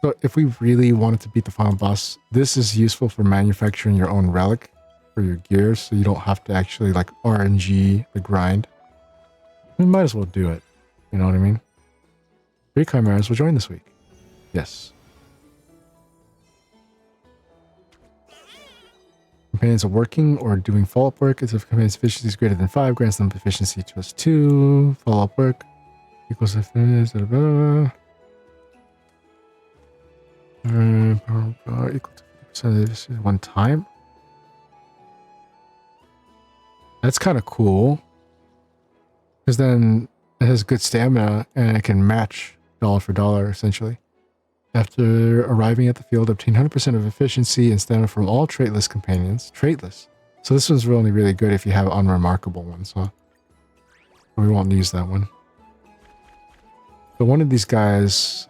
So if we really wanted to beat the final boss, this is useful for manufacturing your own relic for your gears, so you don't have to actually like RNG the grind. We might as well do it. You know what I mean? 3 chimeras will join this week. Yes. Companions are working or doing follow-up work. If companions' efficiency is greater than 5, grants them efficiency +2. Follow-up work equals equal to 50% of one time. That's kind of cool, because then it has good stamina and it can match dollar for dollar essentially. After arriving at the field, obtain 100% of efficiency and stamina from all traitless companions. Traitless. So this one's only really good if you have unremarkable ones, huh? We won't use that one. So one of these guys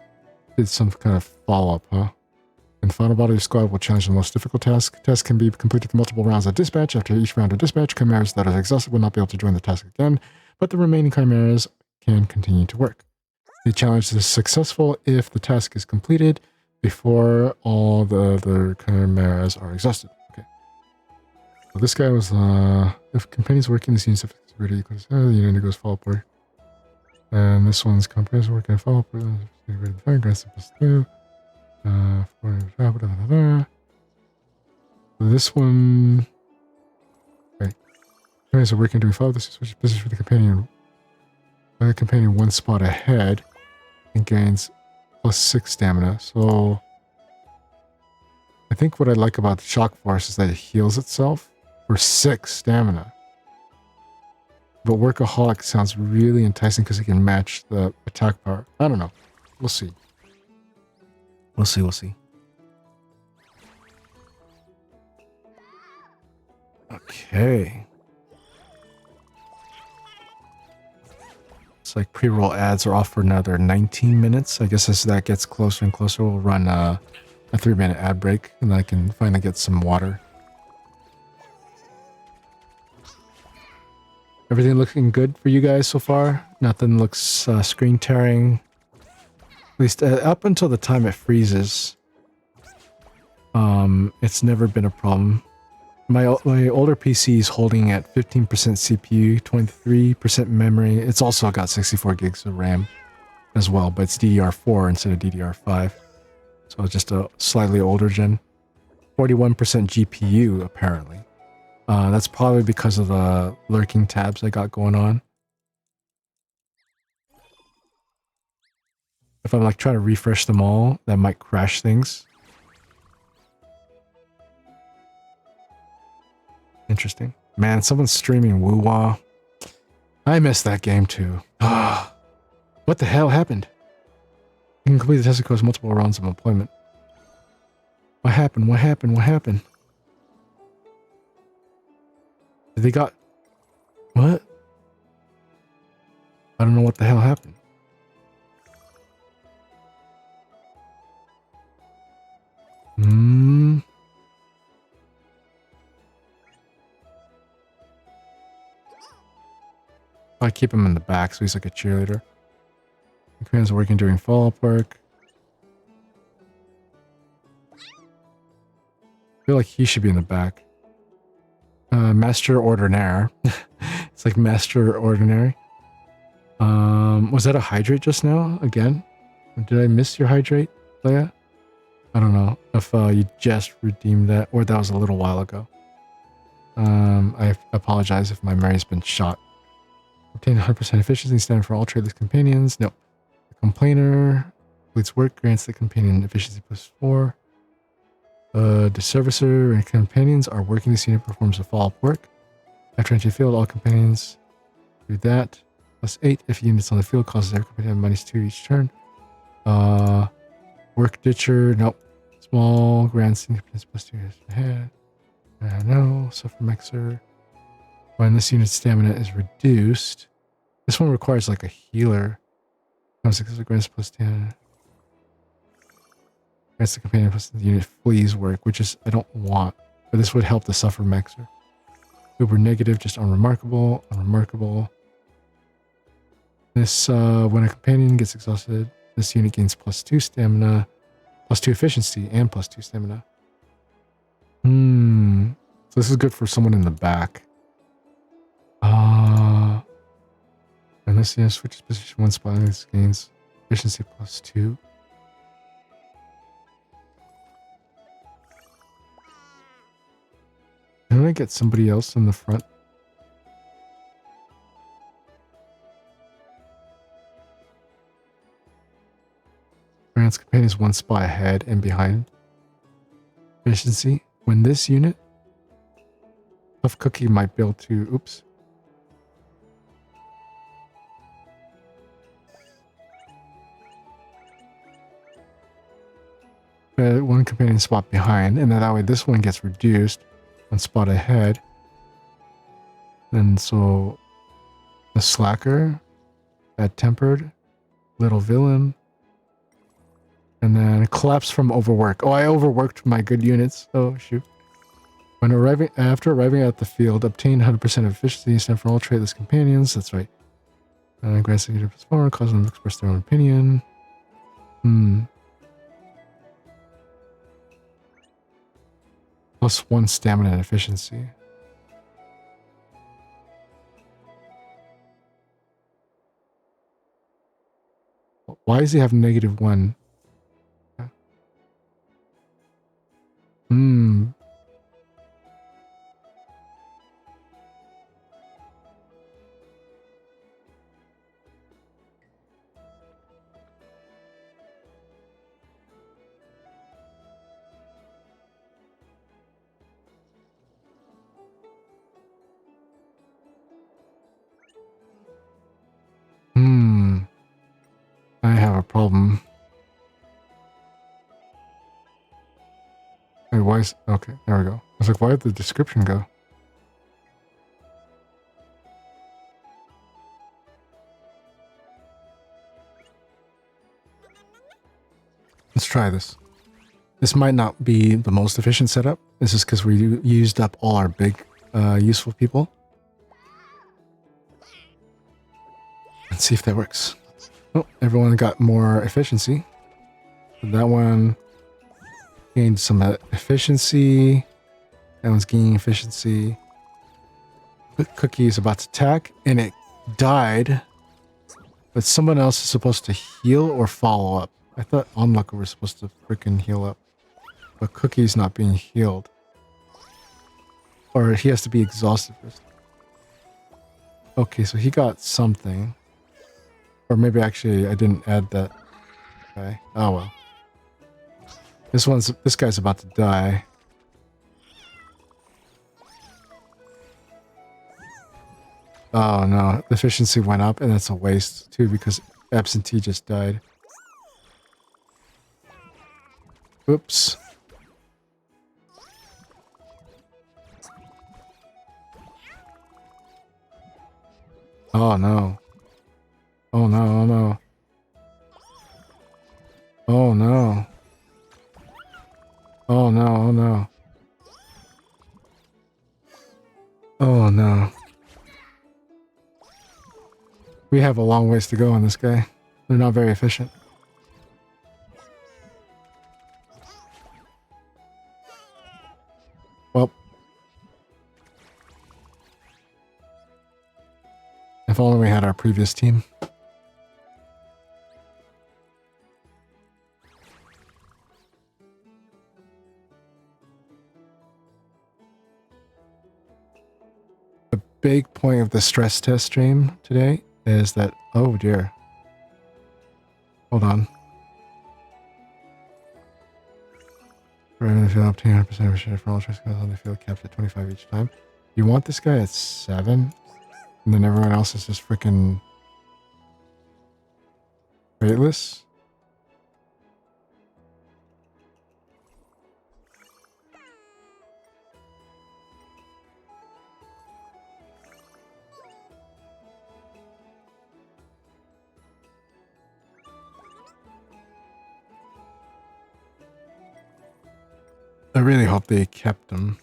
did some kind of follow-up, huh? In the final battle, your squad will challenge the most difficult task. Task can be completed through multiple rounds of dispatch. After each round of dispatch, chimeras that are exhausted will not be able to join the task again, but the remaining chimeras can continue to work. The challenge is successful if the task is completed before all the other chimeras are exhausted. Okay. So this guy was, if companions working the scenes of security equals, the unit goes follow-up work. And this one's companions working follow-up work. This one, okay. Companions are working doing follow. This is switch position for the companion. The companion 1 spot ahead and gains +6 stamina. So I think what I like about the shock force is that it heals itself for 6 stamina. But Workaholic sounds really enticing because it can match the attack power. I don't know. We'll see. We'll see, we'll see. Okay. It's like pre-roll ads are off for another 19 minutes. I guess as that gets closer and closer, we'll run a 3-minute ad break, and then I can finally get some water. Everything looking good for you guys so far? Nothing looks screen tearing. At least up until the time it freezes. It's never been a problem. My older PC is holding at 15% CPU, 23% memory. It's also got 64 gigs of RAM as well, but it's DDR4 instead of DDR5. So it's just a slightly older gen. 41% GPU, apparently. That's probably because of the lurking tabs I got going on. If I'm like trying to refresh them all, that might crash things. Interesting. Man, someone's streaming Woo-Wah. I missed that game too. What the hell happened? You can complete the test across multiple rounds of employment. What happened? What happened? What happened? They got... What? I don't know what the hell happened. I keep him in the back so he's like a cheerleader. Korean's working during follow-up work. I feel like he should be in the back. Master Ordinaire. It's like Master Ordinary. Was that a hydrate just now? Again? Did I miss your hydrate, Leia? I don't know if you just redeemed that or that was a little while ago. I apologize if my memory's been shot. Obtain 100% efficiency standard for all tradeless companions. Nope. The complainer completes work, grants the companion efficiency +4. The servicer and companions are working. This unit performs a follow-up work. After entry field, all companions do that. +8 if units on the field causes every companion -2 each turn. Work ditcher, nope. Small, grand senior +2 ahead. No, suffer mexer. When this unit's stamina is reduced, this one requires like a healer. Grants +10. Grants the companion plus the unit flees work, which is I don't want, but this would help the suffer mexer. Uber negative, just unremarkable, unremarkable. This when a companion gets exhausted, this unit gains +2 stamina, +2 efficiency, and +2 stamina. So this is good for someone in the back. And this unit switches position 1 spot and this gains efficiency +2. Can I get somebody else in the front? Grants companions 1 spot ahead and behind. Efficiency. When this unit, Puff Cookie might be able to. Oops. One companion spot behind, and then that way this one gets reduced 1 spot ahead. And so the slacker, bad tempered, little villain, and then collapse from overwork. Oh, I overworked my good units. Oh shoot. After arriving at the field, obtain 100% efficiency stand for all tradeless companions. That's right. Grants the unit +4, cause them to express their own opinion. +1 stamina and efficiency. Why does he have -1? problem. Wait, why is... Okay, there we go. I was like, why did the description go? Let's try this. This might not be the most efficient setup. This is because we used up all our big useful people. Let's see if that works. Oh, everyone got more efficiency. That one gained some efficiency. That one's gaining efficiency. Cookie is about to attack, and it died. But someone else is supposed to heal or follow up. I thought Onlooker was supposed to freaking heal up. But Cookie's not being healed. Or he has to be exhausted first. Okay, so he got something. Or maybe actually I didn't add that. Okay. Oh well. This guy's about to die. Oh no, the efficiency went up and that's a waste too because Absentee just died. Oops. Oh no. Oh no, oh no. Oh no. Oh no, oh no. Oh no. We have a long ways to go on this guy. They're not very efficient. Well. If only we had our previous team. The big point of the stress test stream today is that, oh dear. Hold on. Right, the field up to 100% of a share for all stress goes on the field capped at 25 each time. You want this guy at 7? And then everyone else is just freaking weightless? I really hope they kept him.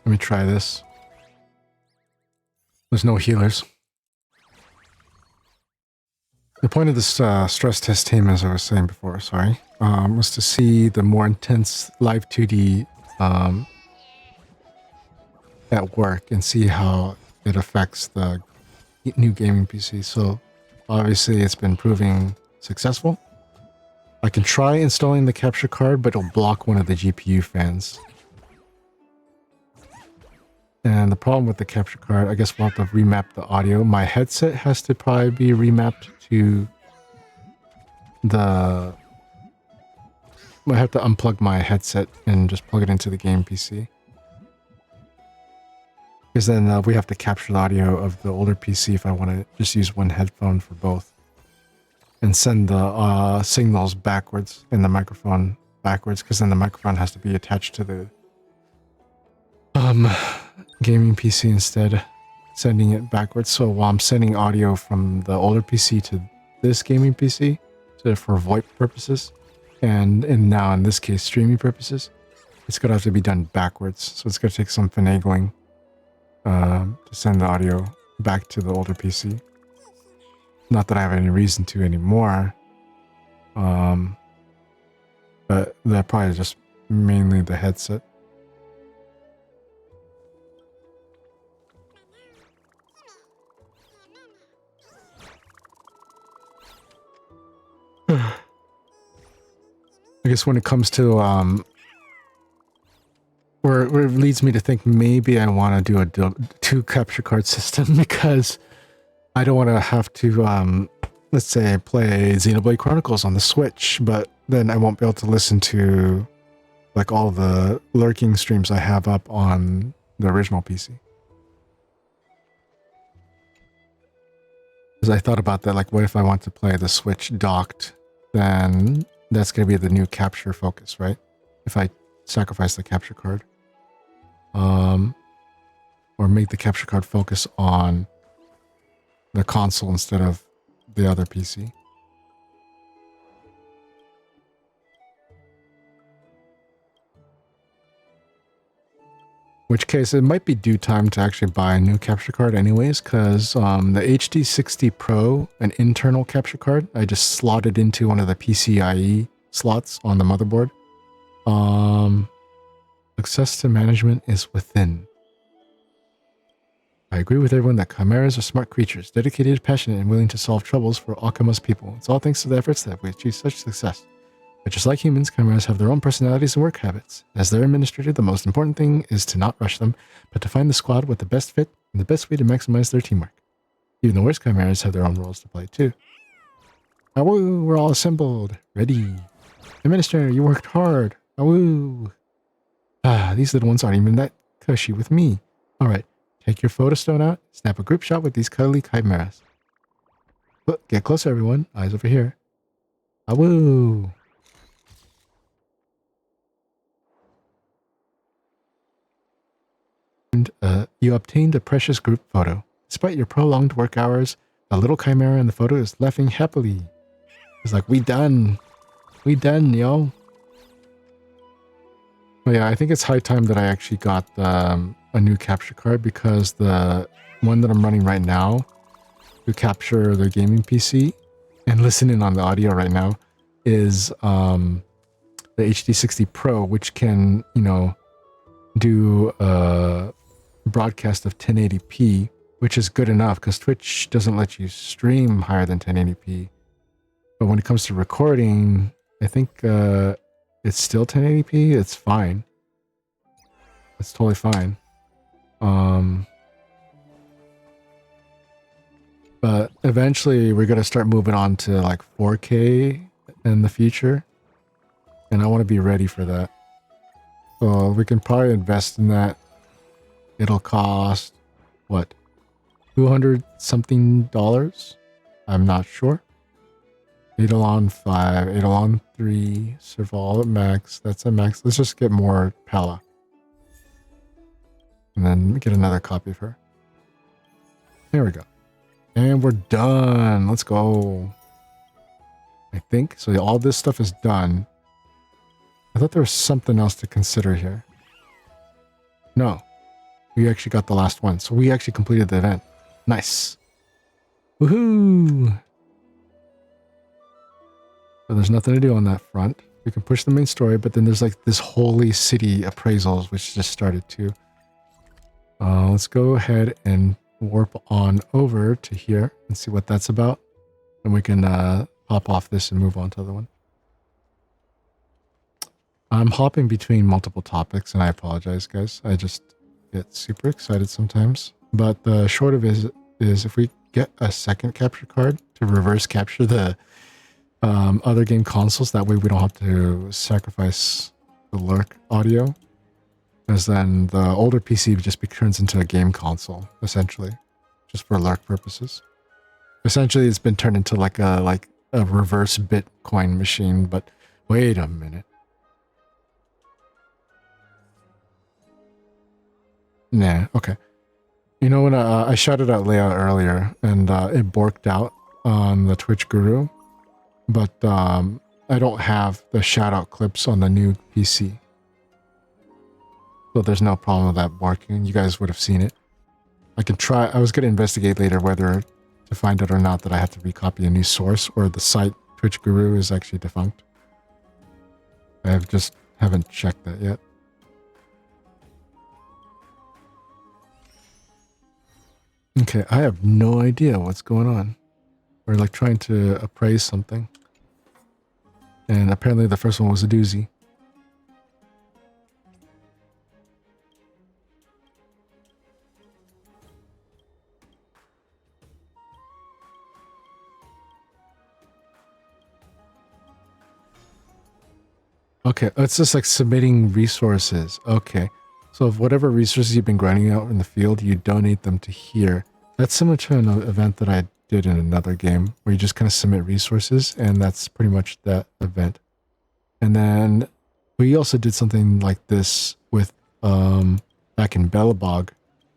Let me try this. There's no healers. The point of this stress test team, as I was saying before, sorry, was to see the more intense live 2D at work and see how it affects the new gaming PC. So obviously it's been proving successful. I can try installing the capture card, but it'll block one of the GPU fans. And the problem with the capture card, I guess we'll have to remap the audio. My headset has to probably be remapped to the... I have to unplug my headset and just plug it into the game PC. Because then we have to capture the audio of the older PC if I want to just use one headphone for both. And send the signals backwards and the microphone backwards, because then the microphone has to be attached to the gaming PC instead, sending it backwards. So while I'm sending audio from the older PC to this gaming PC, so for VoIP purposes, and now in this case streaming purposes, it's gonna have to be done backwards. So it's gonna take some finagling to send the audio back to the older PC. Not that I have any reason to anymore, but that probably just mainly the headset. I guess when it comes to where it leads me to think maybe I want to do a two capture card system because I don't want to have to let's say play Xenoblade Chronicles on the Switch, but then I won't be able to listen to like all the lurking streams I have up on the original PC. Because I thought about that, like, what if I want to play the Switch docked? Then that's going to be the new capture focus, right? If I sacrifice the capture card. Or make the capture card focus on the console instead of the other PC. Which case, it might be due time to actually buy a new capture card anyways, because the HD60 Pro, an internal capture card, I just slotted into one of the PCIe slots on the motherboard. Access to management is within. I agree with everyone that chimeras are smart creatures, dedicated, passionate, and willing to solve troubles for Akama's people. It's all thanks to the efforts that we achieved such success. But just like humans, chimeras have their own personalities and work habits. As their administrator, the most important thing is to not rush them, but to find the squad with the best fit and the best way to maximize their teamwork. Even the worst chimeras have their own roles to play too. Awoo, we're all assembled. Ready. Administrator, you worked hard. Awoo. Ah, these little ones aren't even that cushy with me. Alright. Take your photo stone out, snap a group shot with these cuddly chimeras. Look, get closer, everyone. Eyes over here. Awoo! And, you obtained a precious group photo. Despite your prolonged work hours, the little chimera in the photo is laughing happily. It's like, we done. We done, yo. But yeah, I think it's high time that I actually got a new capture card, because the one that I'm running right now to capture the gaming PC and listen in on the audio right now is the HD60 Pro, which can, you know, do a broadcast of 1080p, which is good enough because Twitch doesn't let you stream higher than 1080p. But when it comes to recording, I think it's still 1080p. It's fine. It's totally fine. But eventually we're going to start moving on to like 4K in the future. And I want to be ready for that. So we can probably invest in that. It'll cost, what, $200 something? I'm not sure. Eidolon 5, Eidolon 3, Serval at max. That's a max. Let's just get more Pella. And then get another copy of her. There we go. And we're done. Let's go. I think. So all this stuff is done. I thought there was something else to consider here. No. We actually got the last one. So we actually completed the event. Nice. Woohoo! So there's nothing to do on that front. We can push the main story, but then there's like this holy city appraisals, which just started too. Let's go ahead and warp on over to here and see what that's about. And we can pop off this and move on to the other one. I'm hopping between multiple topics, and I apologize, guys. I just get super excited sometimes. But the short of it is if we get a second capture card to reverse capture the other game consoles, that way we don't have to sacrifice the lurk audio. Because then the older PC just turns into a game console, essentially. Just for lurk purposes. Essentially, it's been turned into like a reverse Bitcoin machine, but wait a minute. Nah, okay. You know, when I shouted out Leia earlier, and it borked out on the Twitch Guru, but I don't have the shout out clips on the new PC. So there's no problem with that barking. You guys would have seen it. I can try. I was going to investigate later whether to find out or not that I have to recopy a new source, or the site Twitch Guru is actually defunct. I just haven't checked that yet. Okay, I have no idea what's going on. We're like trying to appraise something. And apparently the first one was a doozy. Okay, it's just like submitting resources. Okay, so if whatever resources you've been grinding out in the field, you donate them to here. That's similar to an event that I did in another game where you just kind of submit resources, and that's pretty much that event. And then we also did something like this with back in Belobog,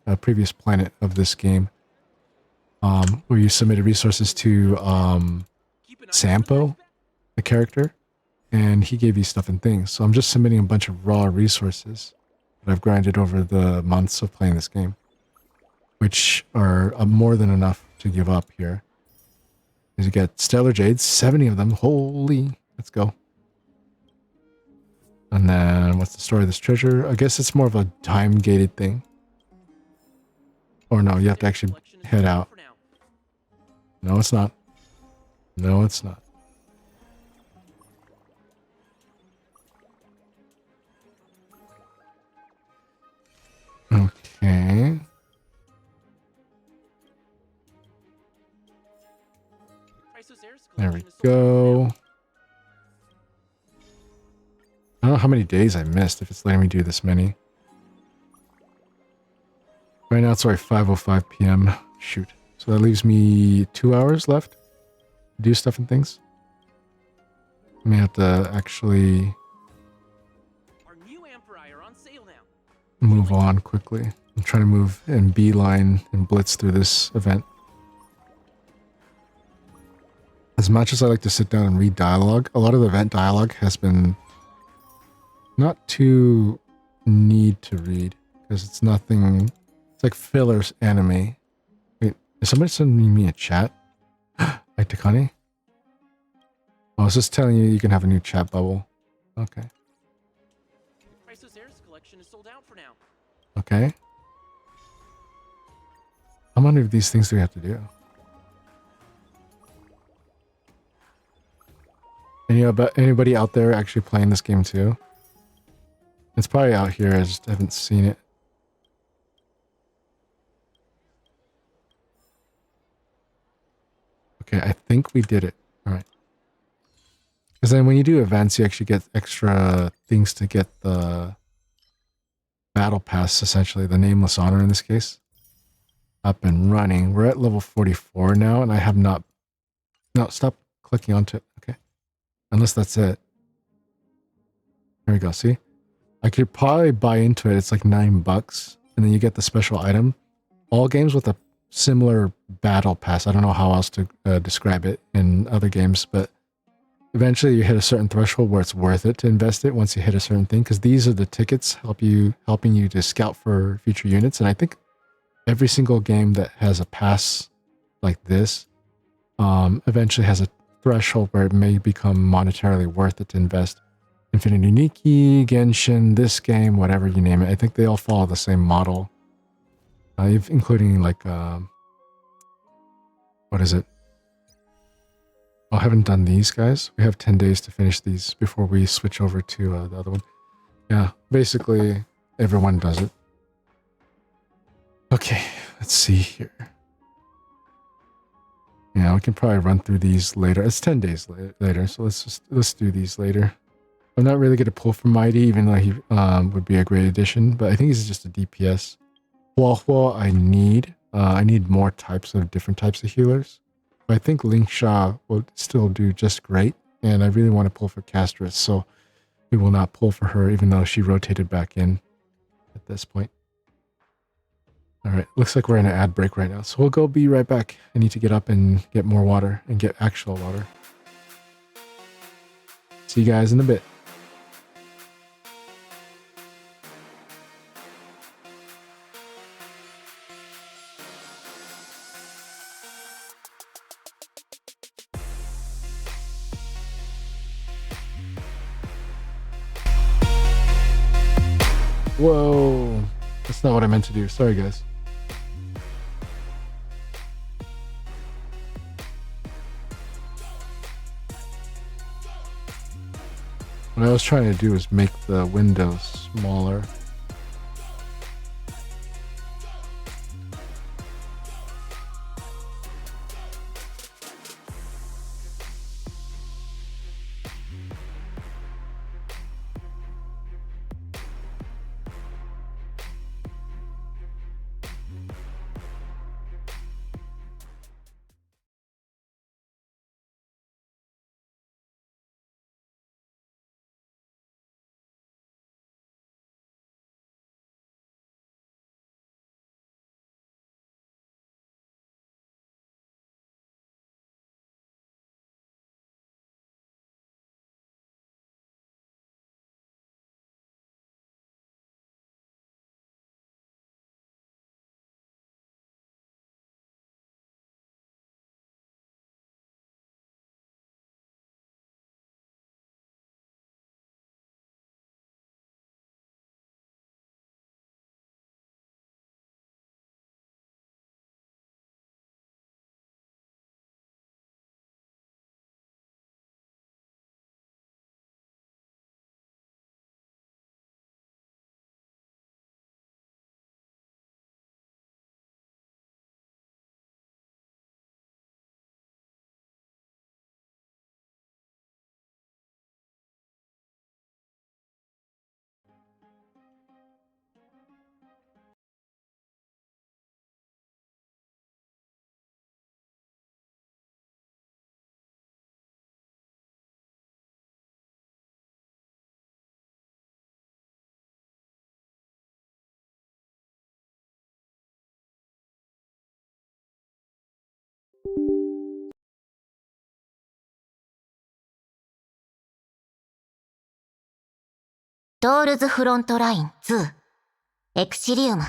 a previous planet of this game, where you submitted resources to Sampo, the character, and he gave you stuff and things. So I'm just submitting a bunch of raw resources that I've grinded over the months of playing this game, which are more than enough to give up here. As you get Stellar Jades, 70 of them. Holy, let's go. And then what's the story of this treasure? I guess it's more of a time-gated thing. Or no, you have to actually head out. No, it's not. No, it's not. Okay. There we go. I don't know how many days I missed if it's letting me do this many. Right now it's already 5:05 p.m. Shoot. So that leaves me 2 hours left to do stuff and things. I may have to actually move on quickly. I'm trying to move and beeline and blitz through this event. As much as I like to sit down and read dialogue, a lot of the event dialogue has been not too need to read because it's nothing. It's like fillers anime. Wait, is somebody sending me a chat? Hi, Takani. Oh, I was just telling you can have a new chat bubble. Okay. Collection is sold out for now. Okay. How many of these things do we have to do? Anybody out there actually playing this game too? It's probably out here, I just haven't seen it. Okay, I think we did it. Alright. Because then when you do events, you actually get extra things to get the battle pass, essentially, the nameless honor in this case. Up and running. We're at level 44 now, and I have not... No, stop clicking onto it. Okay. Unless that's it. There we go, see? I could probably buy into it. It's like $9, and then you get the special item. All games with a similar battle pass. I don't know how else to describe it in other games, but eventually you hit a certain threshold where it's worth it to invest it once you hit a certain thing, because these are the tickets helping you to scout for future units. And I think every single game that has a pass like this eventually has a threshold where it may become monetarily worth it to invest. Infinity Nikki, Genshin, this game, whatever you name it. I think they all follow the same model. Including like, what is it? Oh, I haven't done these guys. We have 10 days to finish these before we switch over to the other one. Yeah, basically everyone does it. Okay, let's see here. Yeah, we can probably run through these later. It's 10 days later, so let's do these later. I'm not really going to pull for Mighty, even though he would be a great addition, but I think he's just a DPS. Huahua I need more different types of healers. But I think Lingsha will still do just great, and I really want to pull for Castris, so we will not pull for her, even though she rotated back in at this point. Alright, looks like we're in an ad break right now, so we'll be right back. I need to get up and get more water, and get actual water. See you guys in a bit. Whoa, that's not what I meant to do. Sorry, guys. What I was trying to do is make the windows smaller. トールズフロントライン2エクシリウム。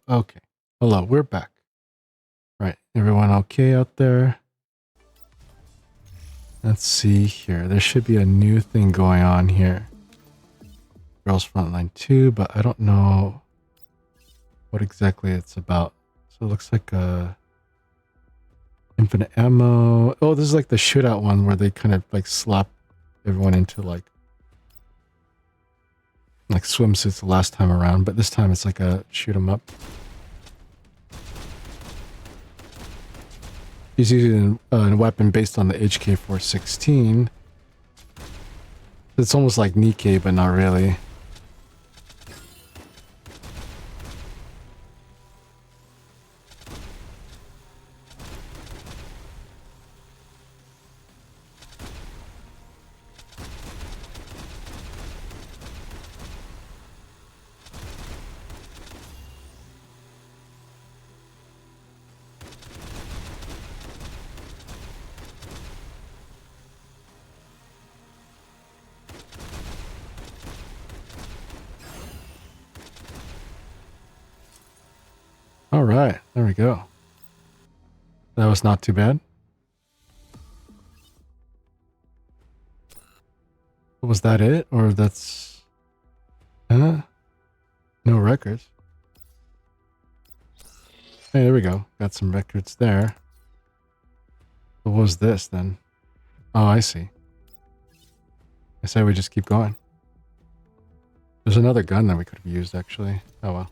Okay. Hello, we're back. Right. Everyone okay out there? Let's see here. There should be a new thing going on here. Girls Frontline 2, but I don't know what exactly it's about. So it looks like a infinite ammo. Oh, this is like the shootout one where they kind of like slap everyone into like swimsuits the last time around, but this time it's like a shoot 'em up. He's using a weapon based on the HK416. It's almost like Nikkei, but not really. All right, there we go. That was not too bad. Was that it? Or that's... Huh? No records. Hey, there we go. Got some records there. What was this then? Oh, I see. I say we just keep going. There's another gun that we could have used, actually. Oh, well.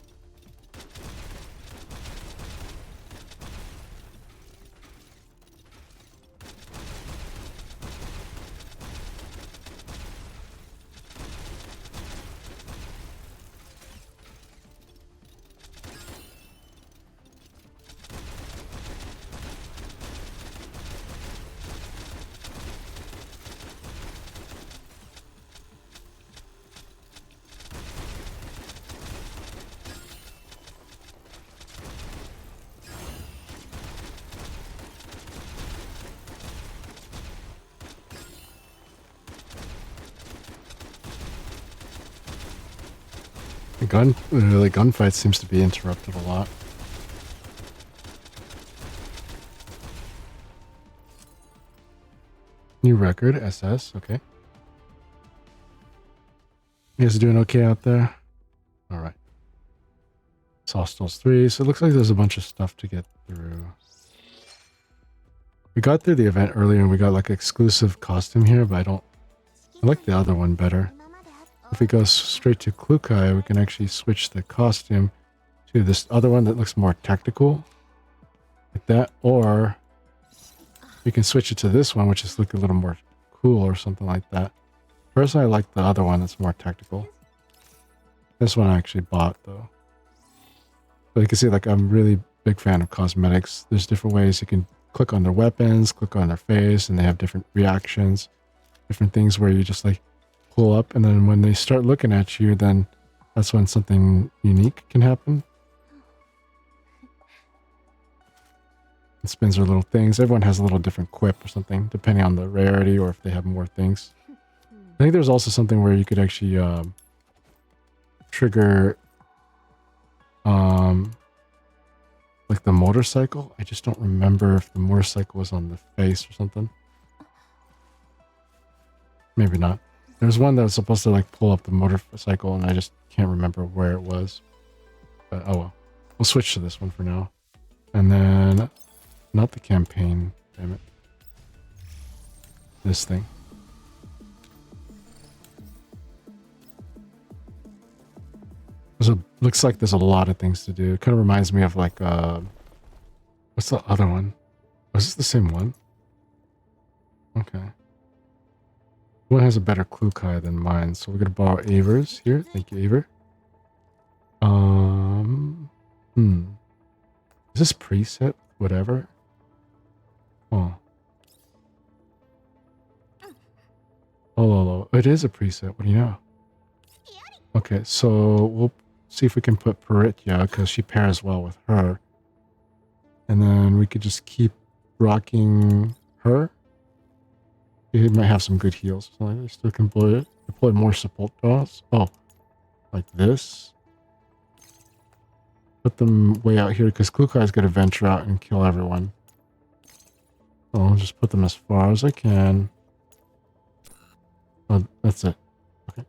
The gunfight seems to be interrupted a lot. New record, SS, okay. You guys doing okay out there? Alright. Hostiles 3, so it looks like there's a bunch of stuff to get through. We got through the event earlier and we got like exclusive costume here, but I like the other one better. If we go straight to Klukai, we can actually switch the costume to this other one that looks more tactical. Like that. Or we can switch it to this one, which is look a little more cool or something like that. Personally, I like the other one that's more tactical. This one I actually bought, though. But you can see, like, I'm really big fan of cosmetics. There's different ways you can click on their weapons, click on their face, and they have different reactions. Different things where you just, like, pull up, and then when they start looking at you, then that's when something unique can happen. It spins their little things. Everyone has a little different quip or something, depending on the rarity or if they have more things. I think there's also something where you could actually trigger like the motorcycle. I just don't remember if the motorcycle was on the face or something. Maybe not. There's one that was supposed to like pull up the motorcycle and I just can't remember where it was. But oh well. We'll switch to this one for now. And then not the campaign, damn it. This thing. Looks like there's a lot of things to do. It kind of reminds me of like what's the other one? Was this the same one? Okay. One has a better Klukai than mine, so we're gonna borrow Aver's here. Thank you, Aver. Is this preset? Whatever. Oh. Oh, it is a preset. What do you know? Okay, so we'll see if we can put Paritya because she pairs well with her, and then we could just keep rocking her. He might have some good heals. So I still can deploy more support dots. Oh, like this. Put them way out here because Klukai's going to venture out and kill everyone. So I'll just put them as far as I can. Oh, that's it. Okay.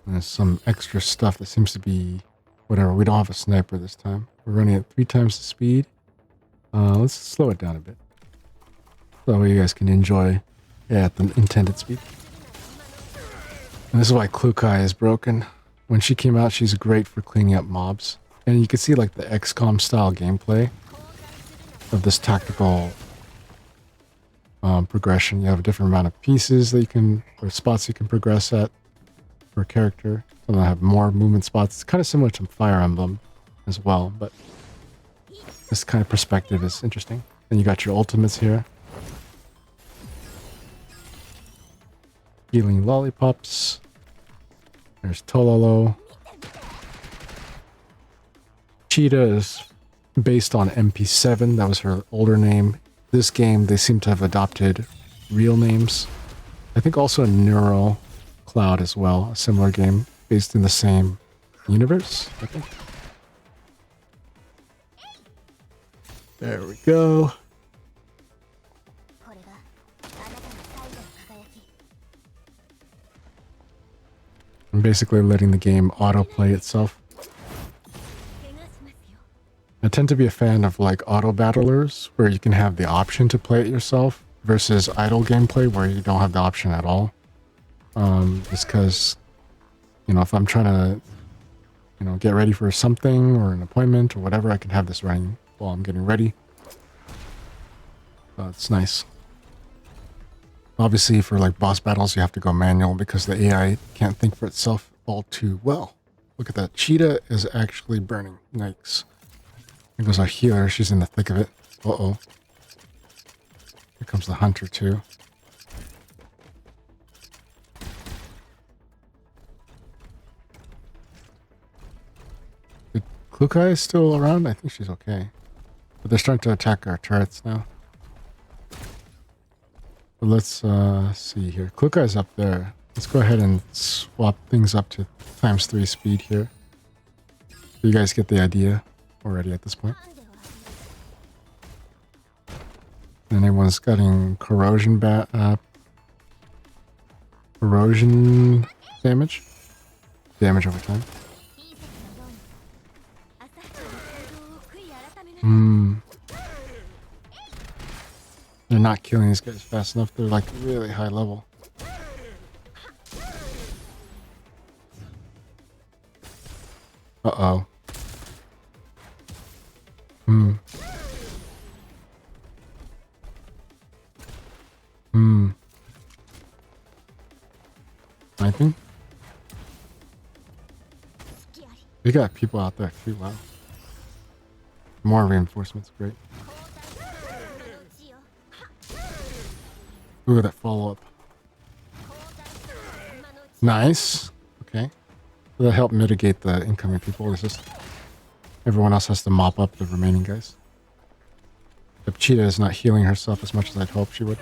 And there's some extra stuff that seems to be whatever. We don't have a sniper this time. We're running at 3 times the speed. Let's slow it down a bit. So that way you guys can enjoy at the intended speed. And this is why Klukai is broken. When she came out, she's great for cleaning up mobs. And you can see like the XCOM style gameplay of this tactical progression. You have a different amount of pieces that you can, or spots you can progress at per character. Some have more movement spots. It's kind of similar to Fire Emblem as well, but this kind of perspective is interesting. Then you got your ultimates here. Healing lollipops. There's Tololo. Cheetah is based on MP7. That was her older name. This game, they seem to have adopted real names. I think also in Neural Cloud as well, a similar game based in the same universe, I think. There we go. これがあなたの最後の輝き。 I'm basically letting the game autoplay itself. 怪我しますよ。 I tend to be a fan of like auto battlers where you can have the option to play it yourself versus idle gameplay where you don't have the option at all. Just because, you know, if I'm trying to, you know, get ready for something or an appointment or whatever, I can have this running while I'm getting ready. It's nice. Obviously, for like boss battles, you have to go manual because the AI can't think for itself all too well. Look at that. Cheetah is actually burning. Yikes. Here goes our healer. She's in the thick of it. Uh-oh. Here comes the hunter, too. Is Klukai still around? I think she's okay. But they're starting to attack our turrets now. But let's see here. Klukai's up there. Let's go ahead and swap things up to ×3 speed here. You guys get the idea already at this point. And everyone's getting corrosion corrosion damage. Damage over time. They're not killing these guys fast enough. They're like really high level. Uh-oh. Sniping? They got people out there too, wow. More reinforcements, great. Ooh, that follow-up. Nice. Okay. So that helped mitigate the incoming people. It's just everyone else has to mop up the remaining guys. The Cheetah is not healing herself as much as I'd hoped she would.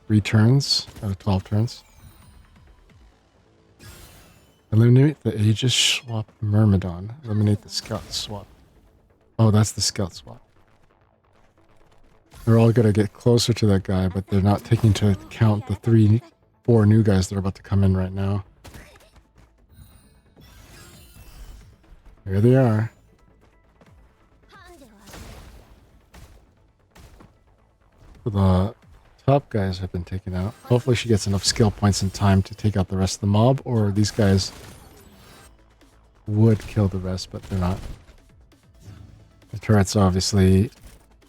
3 turns out of 12 turns. Eliminate the Aegis swap Myrmidon. Eliminate the Scout swap. Oh, that's the Scout swap. They're all gonna get closer to that guy, but they're not taking into account the 4 new guys that are about to come in right now. Here they are. The top guys have been taken out. Hopefully she gets enough skill points in time to take out the rest of the mob, or these guys would kill the rest, but they're not. The turret's obviously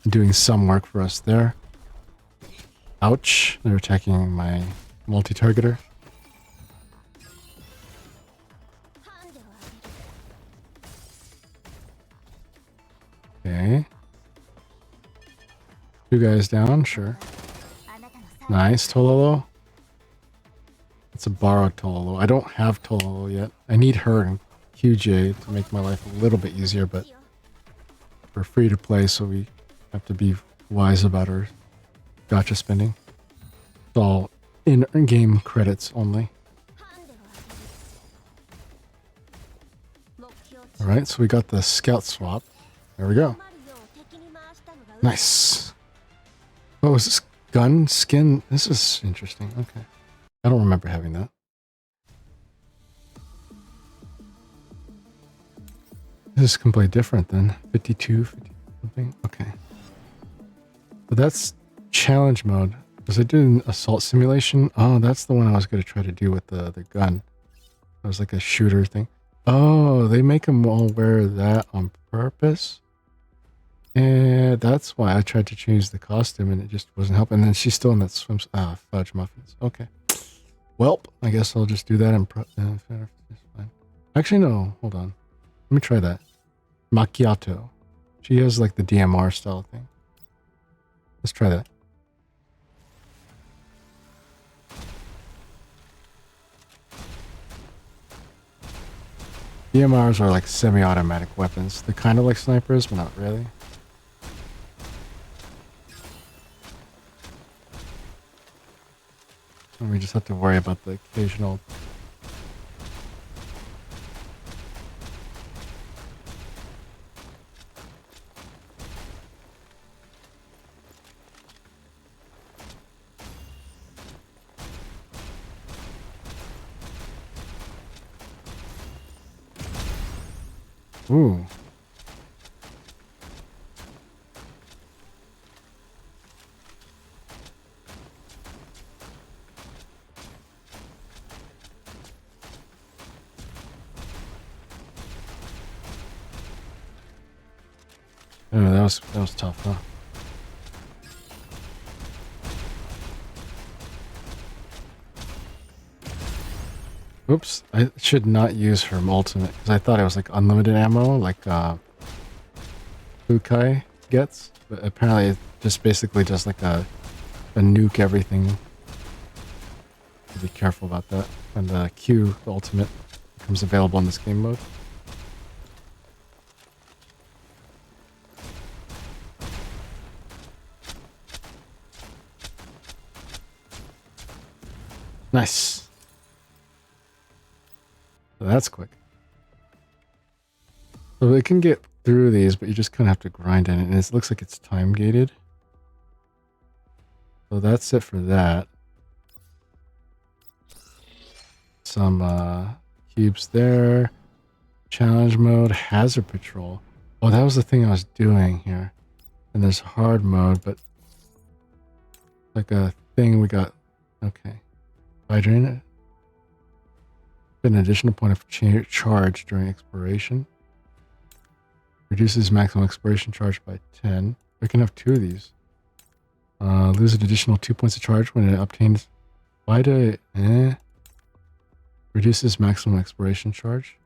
doing some work for us there. Ouch. They're attacking my multi-targeter. Okay. 2 guys down, sure. Nice, Tololo. It's a borrowed Tololo. I don't have Tololo yet. I need her and QJ to make my life a little bit easier, but we're free to play, so we have to be wise about our gacha spending. It's all in-game credits only. Alright, so we got the scout swap. There we go. Nice. Oh, is this gun skin? This is interesting. Okay. I don't remember having that. This is completely different then. 52, 50 something. Okay. But that's challenge mode. Was I doing assault simulation? Oh, that's the one I was going to try to do with the gun. It was like a shooter thing. Oh, they make them all wear that on purpose? And that's why I tried to change the costume and it just wasn't helping. And then she's still in that swimsuit. Ah, fudge muffins. Okay. Welp, I guess I'll just do that and fine. Actually, no. Hold on. Let me try that. Macchiato. She has like the DMR style thing. Let's try that. DMRs are like semi-automatic weapons. They're kind of like snipers, but not really. just have to worry about the occasional. Ooh. Oh, that was tough, huh? Oops, I should not use her ultimate because I thought it was like unlimited ammo, like Fukai gets, but apparently it just basically does like a nuke everything. Be careful about that. And the Q, the ultimate, becomes available in this game mode. Nice. So that's quick. So it can get through these, but you just kind of have to grind in it. And it looks like it's time gated. So that's it for that. Some cubes there. Challenge mode, hazard patrol. Oh, that was the thing I was doing here. And there's hard mode, but like a thing we got. Okay. Hydrate it. An additional point of charge during exploration. Reduces maximum exploration charge by 10. We can have 2 of these. Lose an additional 2 points of charge when it obtains. Why do I... Reduces maximum exploration charge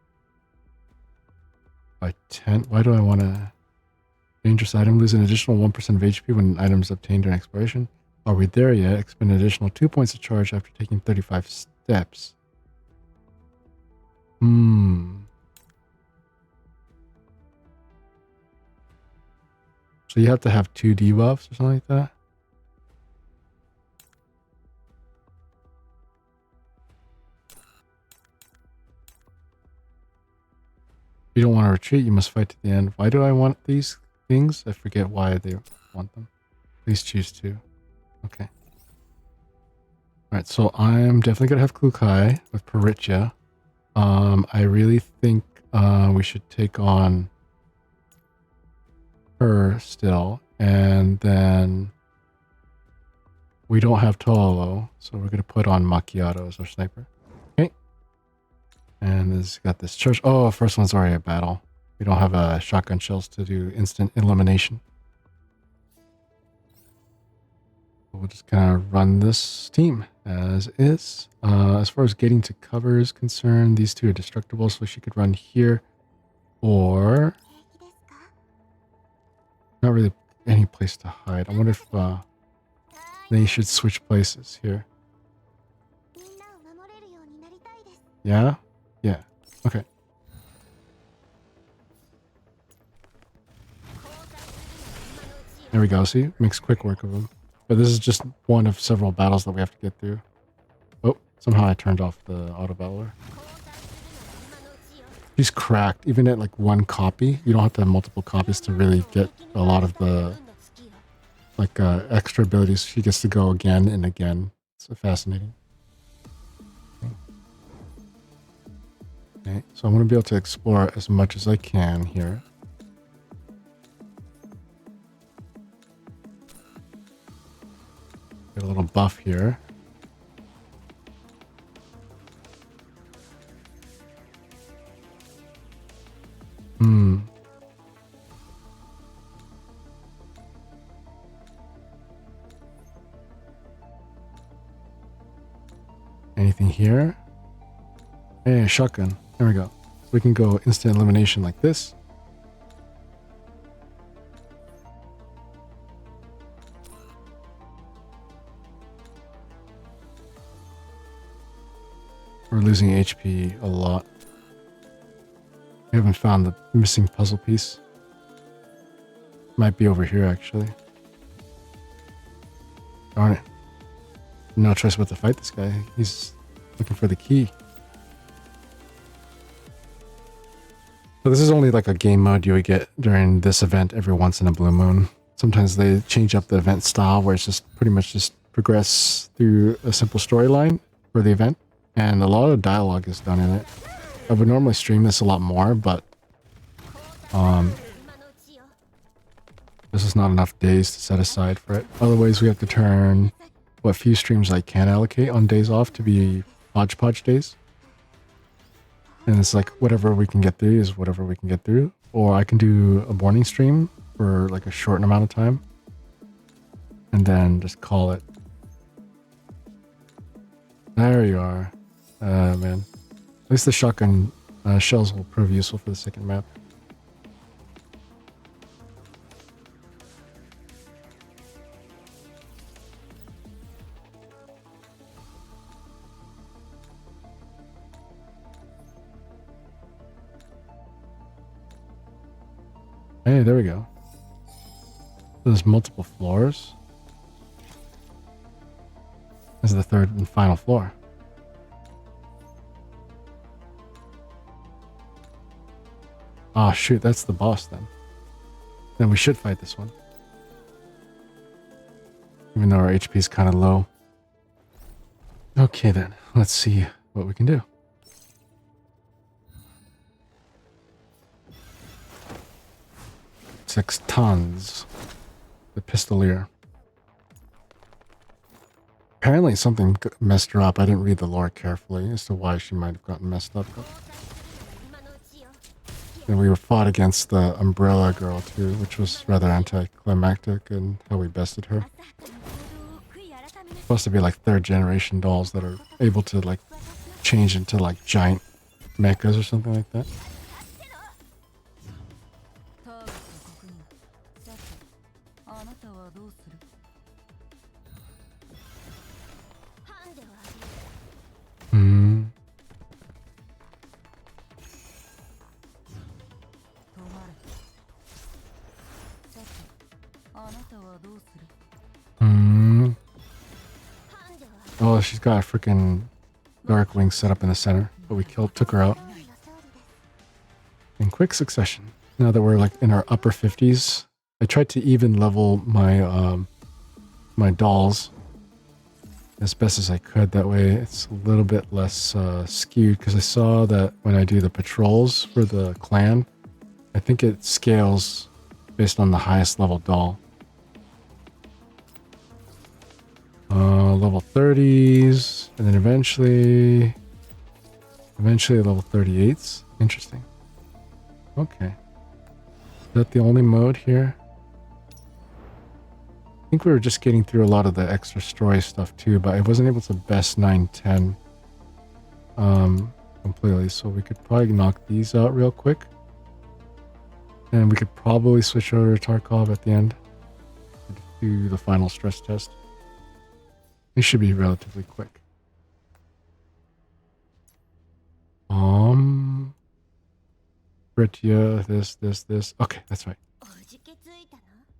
by 10. Why do I want to... Dangerous item. Lose an additional 1% of HP when an item is obtained during exploration. Are we there yet? Expend an additional 2 points of charge after taking 35 steps. So you have to have 2 debuffs or something like that? If you don't want to retreat, you must fight to the end. Why do I want these things? I forget why they want them. Please choose 2. Okay. Alright, so I'm definitely going to have Klukai with Paritya. I really think we should take on her still. And then we don't have Tolo, so we're going to put on Macchiato as our sniper. Okay. And it's got this church. Oh, first one's already a battle. We don't have shotgun shells to do instant elimination. We'll just kind of run this team as is. As far as getting to cover is concerned, these 2 are destructible, so she could run here. Or... not really any place to hide. I wonder if they should switch places here. Yeah? Yeah. Okay. There we go. See? Makes quick work of them. But this is just one of several battles that we have to get through. Oh, somehow I turned off the auto battler. She's cracked. Even at like 1 copy, you don't have to have multiple copies to really get a lot of the like extra abilities. She gets to go again and again. It's fascinating. Okay, so I'm going to be able to explore as much as I can here. Get a little buff here. Anything here? Hey, shotgun. There we go. We can go instant elimination like this. We're losing HP a lot. We haven't found the missing puzzle piece. Might be over here, actually. Darn it. no choice but to fight this guy. He's looking for the key. So this is only like a game mode you would get during this event every once in a blue moon. Sometimes they change up the event style where it's just pretty much just progress through a simple storyline for the event. And a lot of dialogue is done in it. I would normally stream this a lot more, but this is not enough days to set aside for it. Otherwise, we have to turn what few streams I can allocate on days off to be Hodge Podge days. And it's like whatever we can get through is whatever we can get through. Or I can do a morning stream for like a short amount of time. And then just call it. There you are. Man. At least the shotgun shells will prove useful for the second map. Hey, there we go. There's multiple floors. This is the third and final floor. Oh shoot, that's the boss then. Then we should fight this one. Even though our HP is kind of low. Okay then, let's see what we can do. 6 tons. The pistolier. Apparently something messed her up. I didn't read the lore carefully as to why she might have gotten messed up. And we were fought against the umbrella girl too, which was rather anticlimactic in how we bested her. Supposed to be like 3rd generation dolls that are able to like change into like giant mechas or something like that. Hmm. Hmm. Oh, she's got a freaking dark wing set up in the center, but we took her out in quick succession. Now that we're like in our upper 50s, I tried to even level my my dolls as best as I could. That way it's a little bit less skewed, because I saw that when I do the patrols for the clan, I think it scales based on the highest level doll. Level 30s, and then eventually level 38s. Interesting. Okay. Is that the only mode here? I think we were just getting through a lot of the extra story stuff too, but I wasn't able to best 9-10 completely, so we could probably knock these out real quick. And we could probably switch over to Tarkov at the end to do the final stress test. These should be relatively quick. Britia, this. Okay, that's right.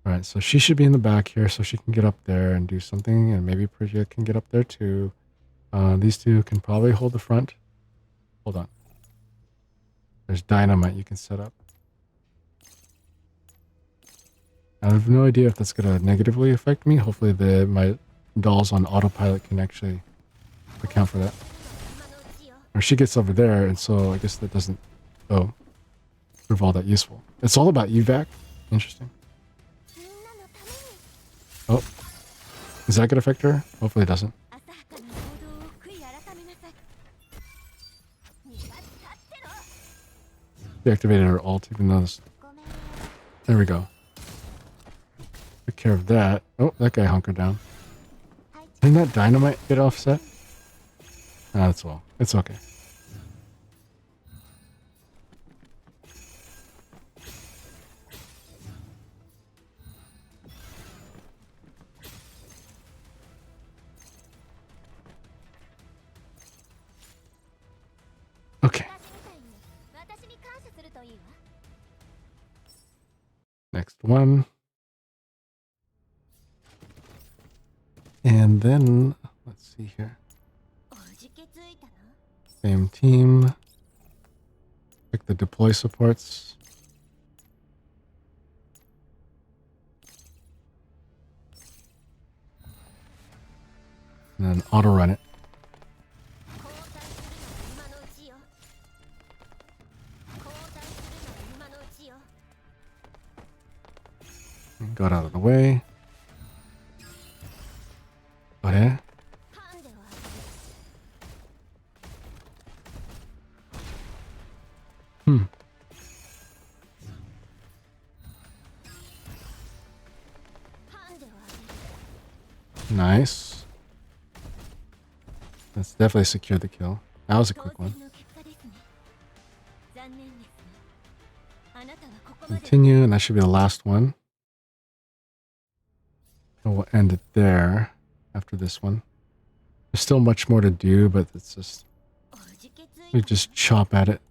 Alright, so she should be in the back here, so she can get up there and do something, and maybe Britia can get up there too. These two can probably hold the front. Hold on. There's dynamite you can set up. I have no idea if that's going to negatively affect me. Hopefully my dolls on autopilot can actually account for that. Or she gets over there, and so I guess that doesn't prove all that useful. It's all about UVAC. Interesting. Oh. Is that going to affect her? Hopefully it doesn't. She activated her ult, even though this... There we go. Took care of that. Oh, that guy hunkered down. Didn't that dynamite get offset? Ah, that's well. It's okay. Okay. Next one. And then, let's let's see here. おじけついたの Same team. Pick the deploy supports. And then auto run it. 交代するのは今のうちよ交代するのは今のうちよ And got out of the way. What? ハンデをあげる Hmm. ハンデをあげる Nice. That's definitely secured the kill. That was a 当 quick 選 one. の結果ですね残念ですがあなたはここまで Continue, and that should be the last one. So we'll end it there after this one. There's still much more to do, but it's just おじけつい we た just chop at it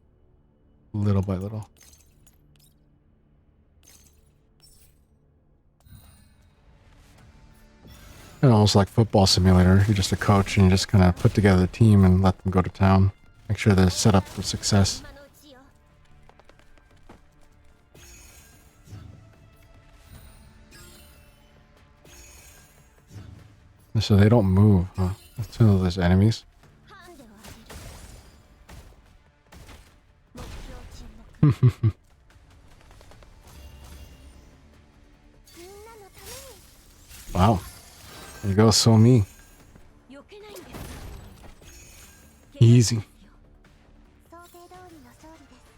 little by little. And almost like football simulator. You're just a coach and you just kind of put together a team and let them go to town. Make sure they're set up for success. 今のうちよ So they don't move, huh? That's one of those enemies. ハンデをあげる目標沈黙みんなのために Wow. There you go, so me. 避けないんです Easy. 想定通りの勝利です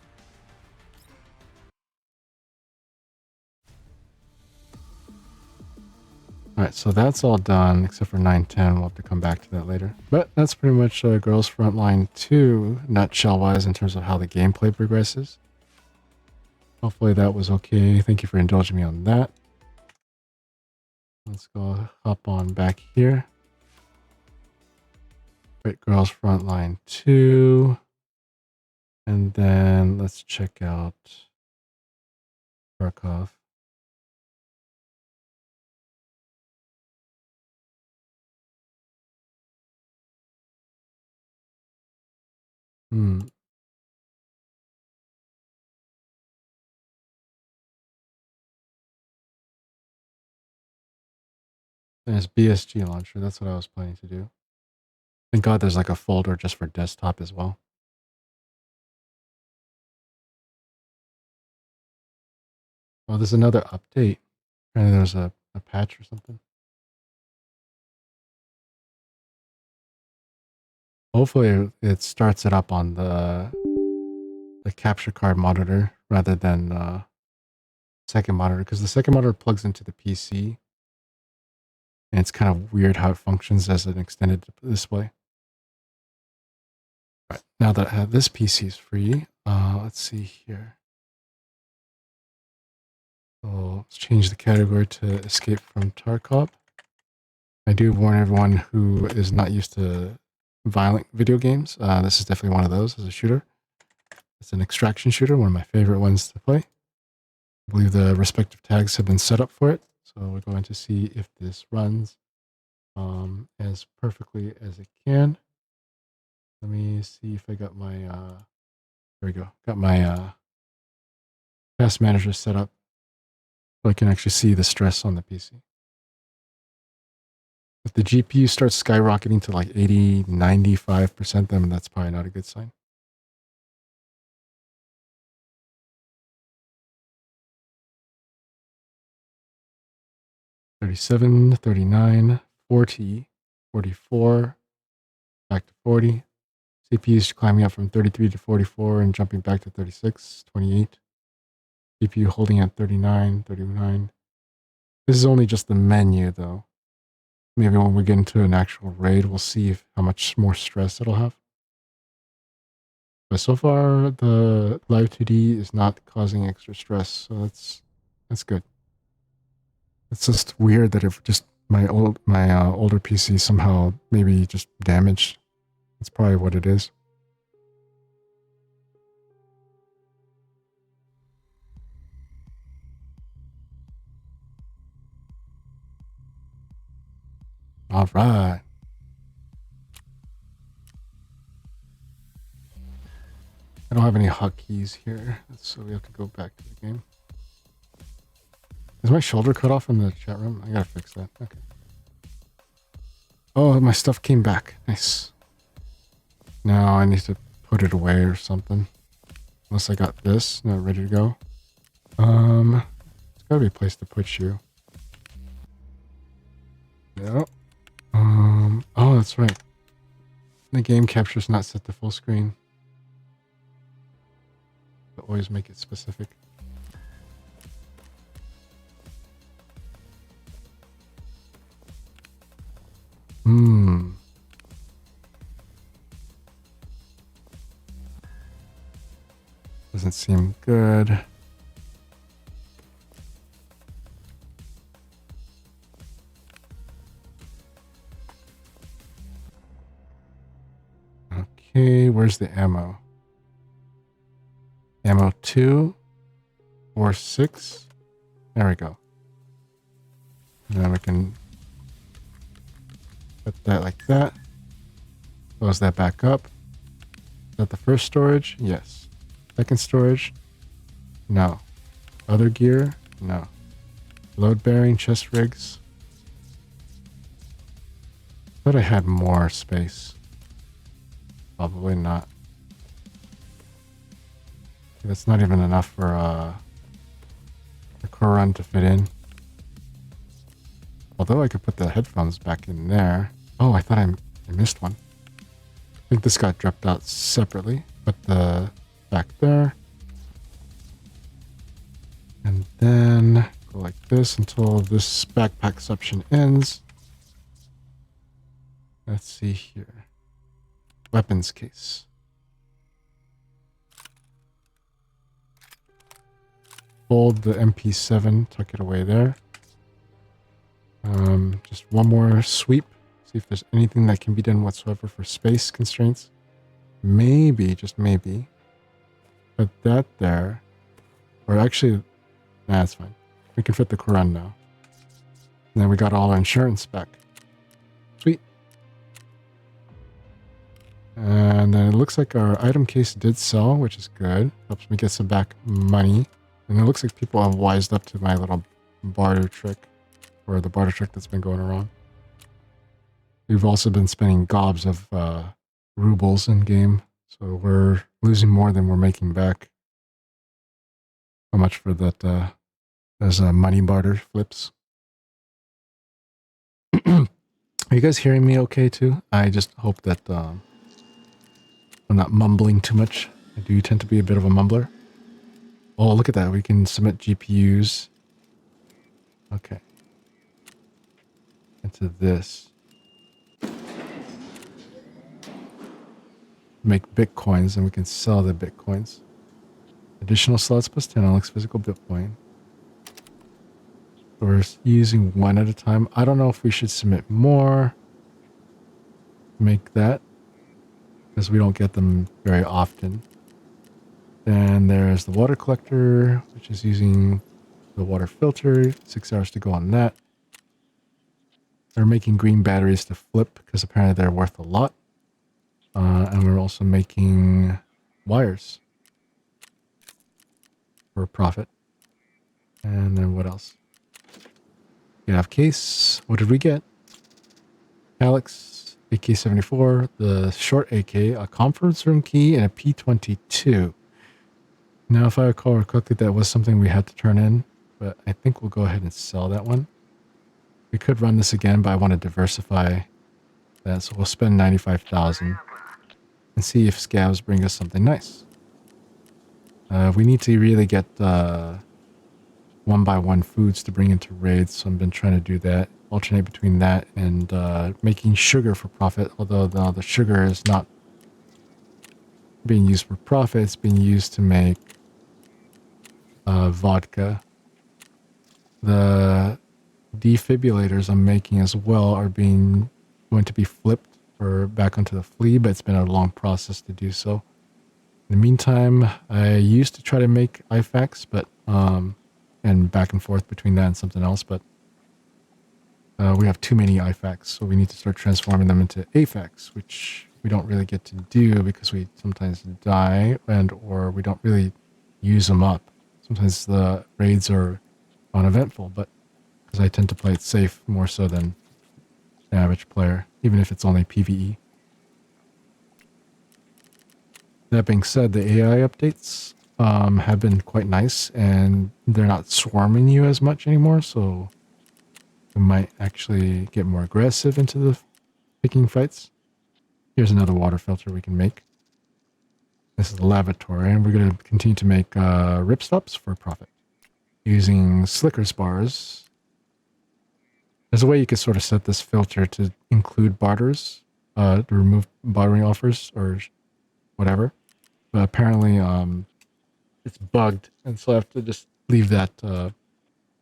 Alright, so that's all done except for 910. We'll have to come back to that later. But that's pretty much Girls Frontline 2, nutshell-wise, in terms of how the gameplay progresses. Hopefully that was okay. Thank you for indulging me on that. Let's go hop on back here. Right, Girls Frontline 2. And then let's check out Tarkov. There's BSG launcher. That's what I was planning to do. Thank God there's like a folder just for desktop as well. Oh, there's another update. Apparently there's a patch or something. Hopefully it starts it up on the capture card monitor rather than second monitor, because the second monitor plugs into the PC and it's kind of weird how it functions as an extended display. All right, now that this PC is free, let's see here. So let's change the category to Escape from Tarkov. I do warn everyone who is not used to violent video games. This is definitely one of those as a shooter. It's an extraction shooter, one of my favorite ones to play. I believe the respective tags have been set up for it. So we're going to see if this runs as perfectly as it can. Let me see if I got my, there we go. Got my task manager set up so I can actually see the stress on the PC. If the GPU starts skyrocketing to like 80, 95%, then that's probably not a good sign. $37, $39, $40, $44, back to $40. CPU is climbing up from 33 to 44 and jumping back to 36, 28. CPU holding at 39, 39. This is only just the menu though. Maybe when we get into an actual raid, we'll see how much more stress it'll have. But so far, the Live 2D is not causing extra stress, so that's good. It's just weird that if just my older PC somehow maybe just damaged. That's probably what it is. All right. don't have any hotkeys here, so we have to go back to the game. Is my shoulder cut off in the chat room? I gotta fix that. Okay. Oh, my stuff came back. Nice. Now I need to put it away or something. Unless I got this, not ready to go. It's gotta be a place to put you. No. Oh, that's right. The game capture's not set to full screen. But always make it specific. Doesn't seem good. Okay, where's the ammo? Ammo 2, 4, 6. There we go. And then we can put that like that. Close that back up. Is that the first storage? Yes. Second storage? No. Other gear? No. Load bearing, chest rigs. Thought I had more space. Probably not. That's not even enough for the core run to fit in. Although I could put the headphones back in there. Oh, I thought I missed one. I think this got dropped out separately. Put the back there. And then go like this until this backpack section ends. Let's see here. Weapons case. Fold the MP7, tuck it away there. Just one more sweep. See if there's anything that can be done whatsoever for space constraints. Maybe, just maybe. Put that there. Or actually, nah, it's fine. We can fit the Quran now. And then we got all our insurance back. Sweet. And then it looks like our item case did sell, which is good. Helps me get some back money. And it looks like people have wised up to my little barter trick. Or the barter trick that's been going around. We've also been spending gobs of rubles in game. So we're losing more than we're making back. How much for that those money barter flips? Are you guys hearing me okay too? I just hope that I'm not mumbling too much. I do tend to be a bit of a mumbler. Oh, look at that. We can submit GPUs. Okay. Into this. Make bitcoins and we can sell the bitcoins. Additional slots plus 10 unlocks physical bitcoin. We're using one at a time. I don't know if we should submit more. Make that. Because we don't get them very often. Then there's the water collector, which is using the water filter. 6 hours to go on that. They're making green batteries to flip because apparently they're worth a lot. And we're also making wires for profit. And then what else? Get off case. What did we get? Alex, AK-74, the short AK, a conference room key, and a P-22. Now, if I recall correctly, that was something we had to turn in, but I think we'll go ahead and sell that one. We could run this again, but I want to diversify that, so we'll spend 95,000 and see if scavs bring us something nice. We need to really get 1x1 foods to bring into raids, so I've been trying to do that. Alternate between that and making sugar for profit, although the sugar is not being used for profit, it's being used to make vodka. The defibrillators I'm making as well are going to be flipped or back onto the flea, but it's been a long process to do so. In the meantime, I used to try to make IFACs, but and back and forth between that and something else, but we have too many IFACs, so we need to start transforming them into AFACs, which we don't really get to do because we sometimes die and or we don't really use them up. Sometimes the raids are uneventful, but because I tend to play it safe more so than the average player, even if it's only PvE. That being said, the AI updates have been quite nice, and they're not swarming you as much anymore, so we might actually get more aggressive into the picking fights. Here's another water filter we can make. This is the lavatory, and we're going to continue to make ripstops for profit using Slicker's bars. There's a way you could sort of set this filter to include barters, to remove bartering offers or whatever. But apparently it's bugged, and so I have to just leave that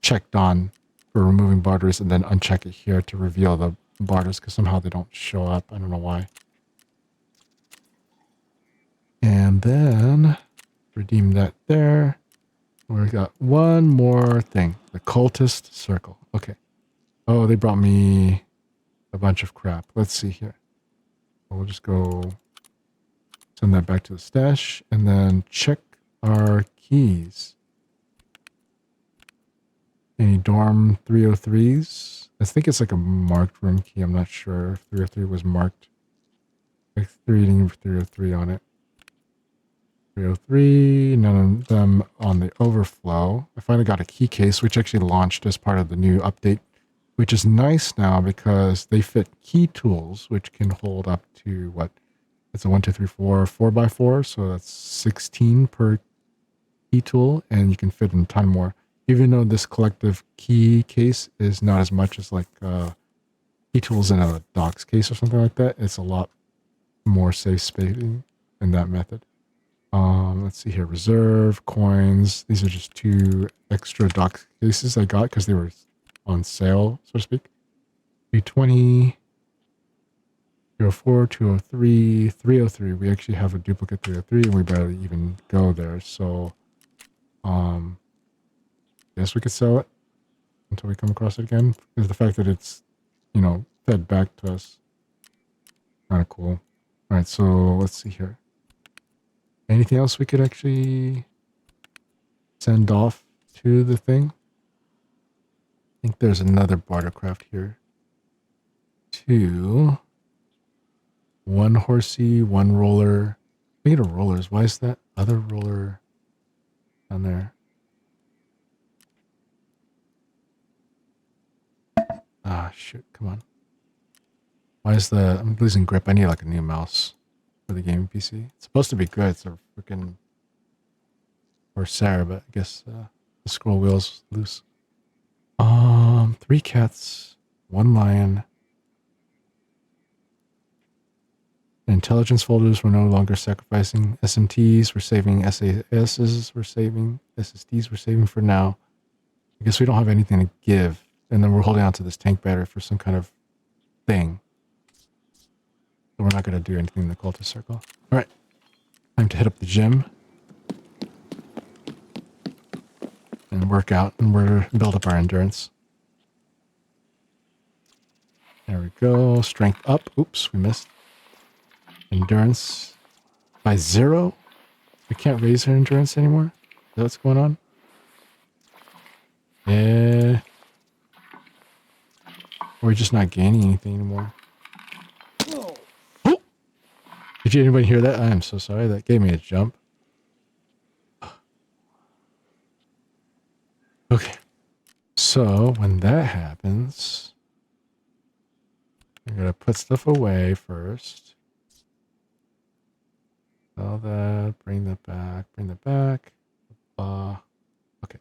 checked on for removing barters and then uncheck it here to reveal the barters because somehow they don't show up. I don't know why. And then redeem that there. We got one more thing. The cultist circle. Okay. Oh, they brought me a bunch of crap. Let's see here. We'll just go send that back to the stash and then check our keys. Any dorm 303s? I think it's like a marked room key. I'm not sure if 303 was marked. Like reading 303 on it. 303, none of them on the overflow. I finally got a key case, which actually launched as part of the new update, which is nice now because they fit key tools, which can hold up to what? It's a 1, 2, 3, 4, 4x4. So that's 16 per key tool, and you can fit in a ton more. Even though this collective key case is not as much as like key tools in a docs case or something like that, it's a lot more safe spacing in that method. Let's see here. Reserve, coins. These are just 2 extra doc cases I got because they were on sale, so to speak. 320, 204, 203, 303. We actually have a duplicate 303 and we barely even go there. So, guess we could sell it until we come across it again. Because the fact that it's, you know, fed back to us, kind of cool. All right, so let's see here. Anything else we could actually send off to the thing? I think there's another bartercraft here. 2. 1 horsey, 1 roller. Speaking of rollers, why is that other roller down there? Ah, shoot, come on. Why is I'm losing grip. I need like a new mouse for the gaming PC. It's supposed to be good. It's a freaking Corsair, but I guess the scroll wheel's loose. 3 cats, 1 lion. Intelligence folders were no longer sacrificing. SMTs, we're saving. SASs, we're saving. SSDs, we're saving for now. I guess we don't have anything to give. And then we're holding on to this tank battery for some kind of thing. So we're not going to do anything in the cultist circle. All right. Time to hit up the gym. And work out and build up our endurance. There we go. Strength up. Oops, we missed. Endurance by 0. We can't raise our endurance anymore. Is that what's going on? Yeah. We're just not gaining anything anymore. Oh! Did anybody hear that? I am so sorry. That gave me a jump. Okay. So when that happens, I'm going to put stuff away first. Sell that. Bring that back. Bring that back. Okay.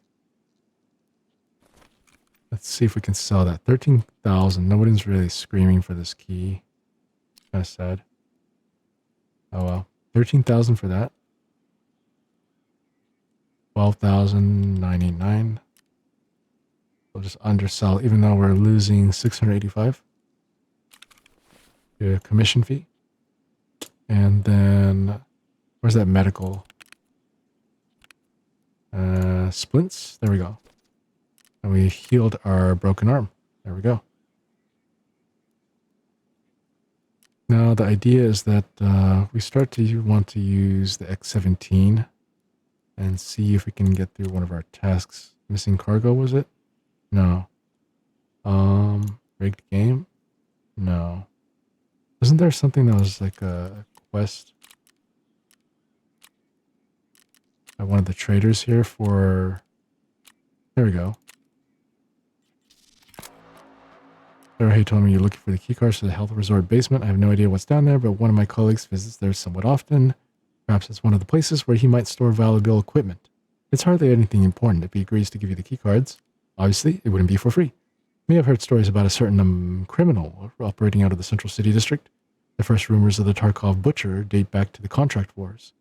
Let's see if we can sell that. 13,000. Nobody's really screaming for this key. Kind of sad. Oh well. 13,000 for that. 12,099. We'll just undersell even though we're losing 685. Do a commission fee. And then where's that medical? Splints. There we go. And we healed our broken arm. There we go. Now, the idea is that we start to want to use the X-17 and see if we can get through one of our tasks. Missing cargo, was it? No. Rigged game? No. Wasn't there something that was like a quest by one of the traders here for... There we go. Hey told me you're looking for the keycards to the health resort basement. I have no idea what's down there, but one of my colleagues visits there somewhat often. Perhaps it's one of the places where he might store valuable equipment. It's hardly anything important if he agrees to give you the keycards. Obviously, it wouldn't be for free. You may have heard stories about a certain criminal operating out of the Central City District. The first rumors of the Tarkov Butcher date back to the contract wars.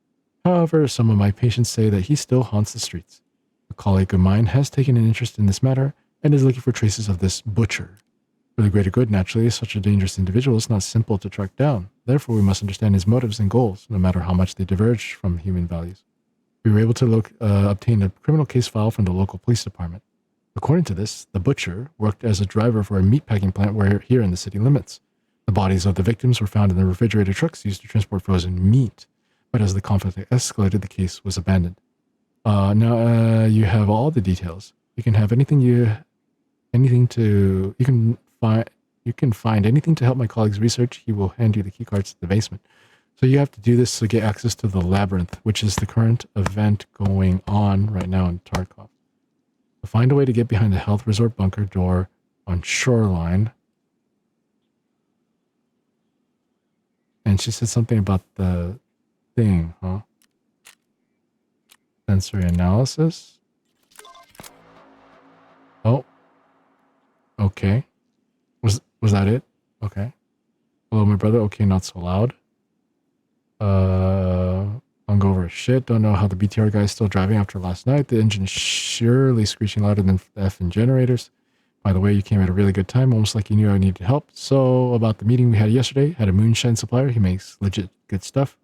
However, some of my patients say that he still haunts the streets. A colleague of mine has taken an interest in this matter and is looking for traces of this Butcher. For the greater good, naturally, such a dangerous individual is not simple to track down. Therefore, we must understand his motives and goals, no matter how much they diverge from human values. We were able to obtain a criminal case file from the local police department. According to this, the Butcher worked as a driver for a meatpacking plant here in the city limits. The bodies of the victims were found in the refrigerated trucks used to transport frozen meat. But as the conflict escalated, the case was abandoned. Now you have all the details. You can have you can find anything to help my colleagues research. He will hand you the keycards to the basement. So you have to do this to get access to the labyrinth, which is the current event going on right now in Tarkov. So find a way to get behind the health resort bunker door on Shoreline. And she said something about the thing, huh? Sensory analysis. Oh. Okay. Was that it? Okay. Hello, my brother. Okay, not so loud. Hungover as shit. Don't know how the BTR guy is still driving after last night. The engine is surely screeching louder than the effing generators. By the way, you came at a really good time, almost like you knew I needed help. So, about the meeting we had yesterday, had a moonshine supplier. He makes legit good stuff.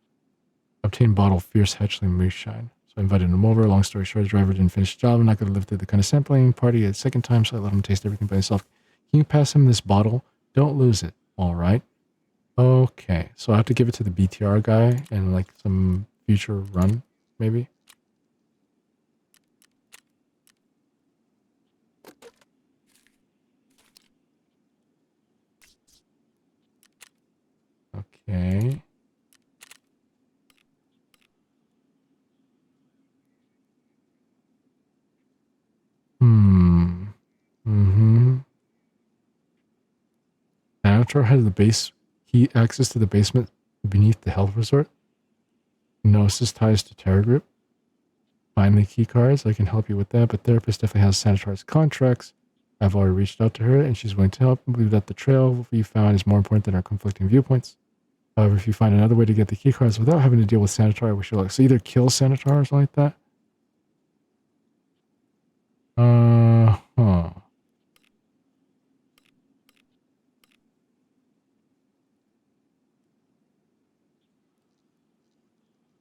Obtained bottle of fierce hatchling moonshine. So I invited him over. Long story short, the driver didn't finish the job. I'm not going to live through the kind of sampling party a second time, so I let him taste everything by himself. Can you pass him this bottle? Don't lose it. All right. Okay. So I have to give it to the BTR guy and like some future run, maybe. Okay. Avatar has the base key access to the basement beneath the health resort. Gnosis ties to Terra Group. Find the key cards. I can help you with that, but therapist definitely has Sanitar's contracts. I've already reached out to her and she's willing to help. I believe that the trail we found is more important than our conflicting viewpoints. However, if you find another way to get the key cards without having to deal with Sanitar, we should look. So either kill Sanitar or something like that. Huh.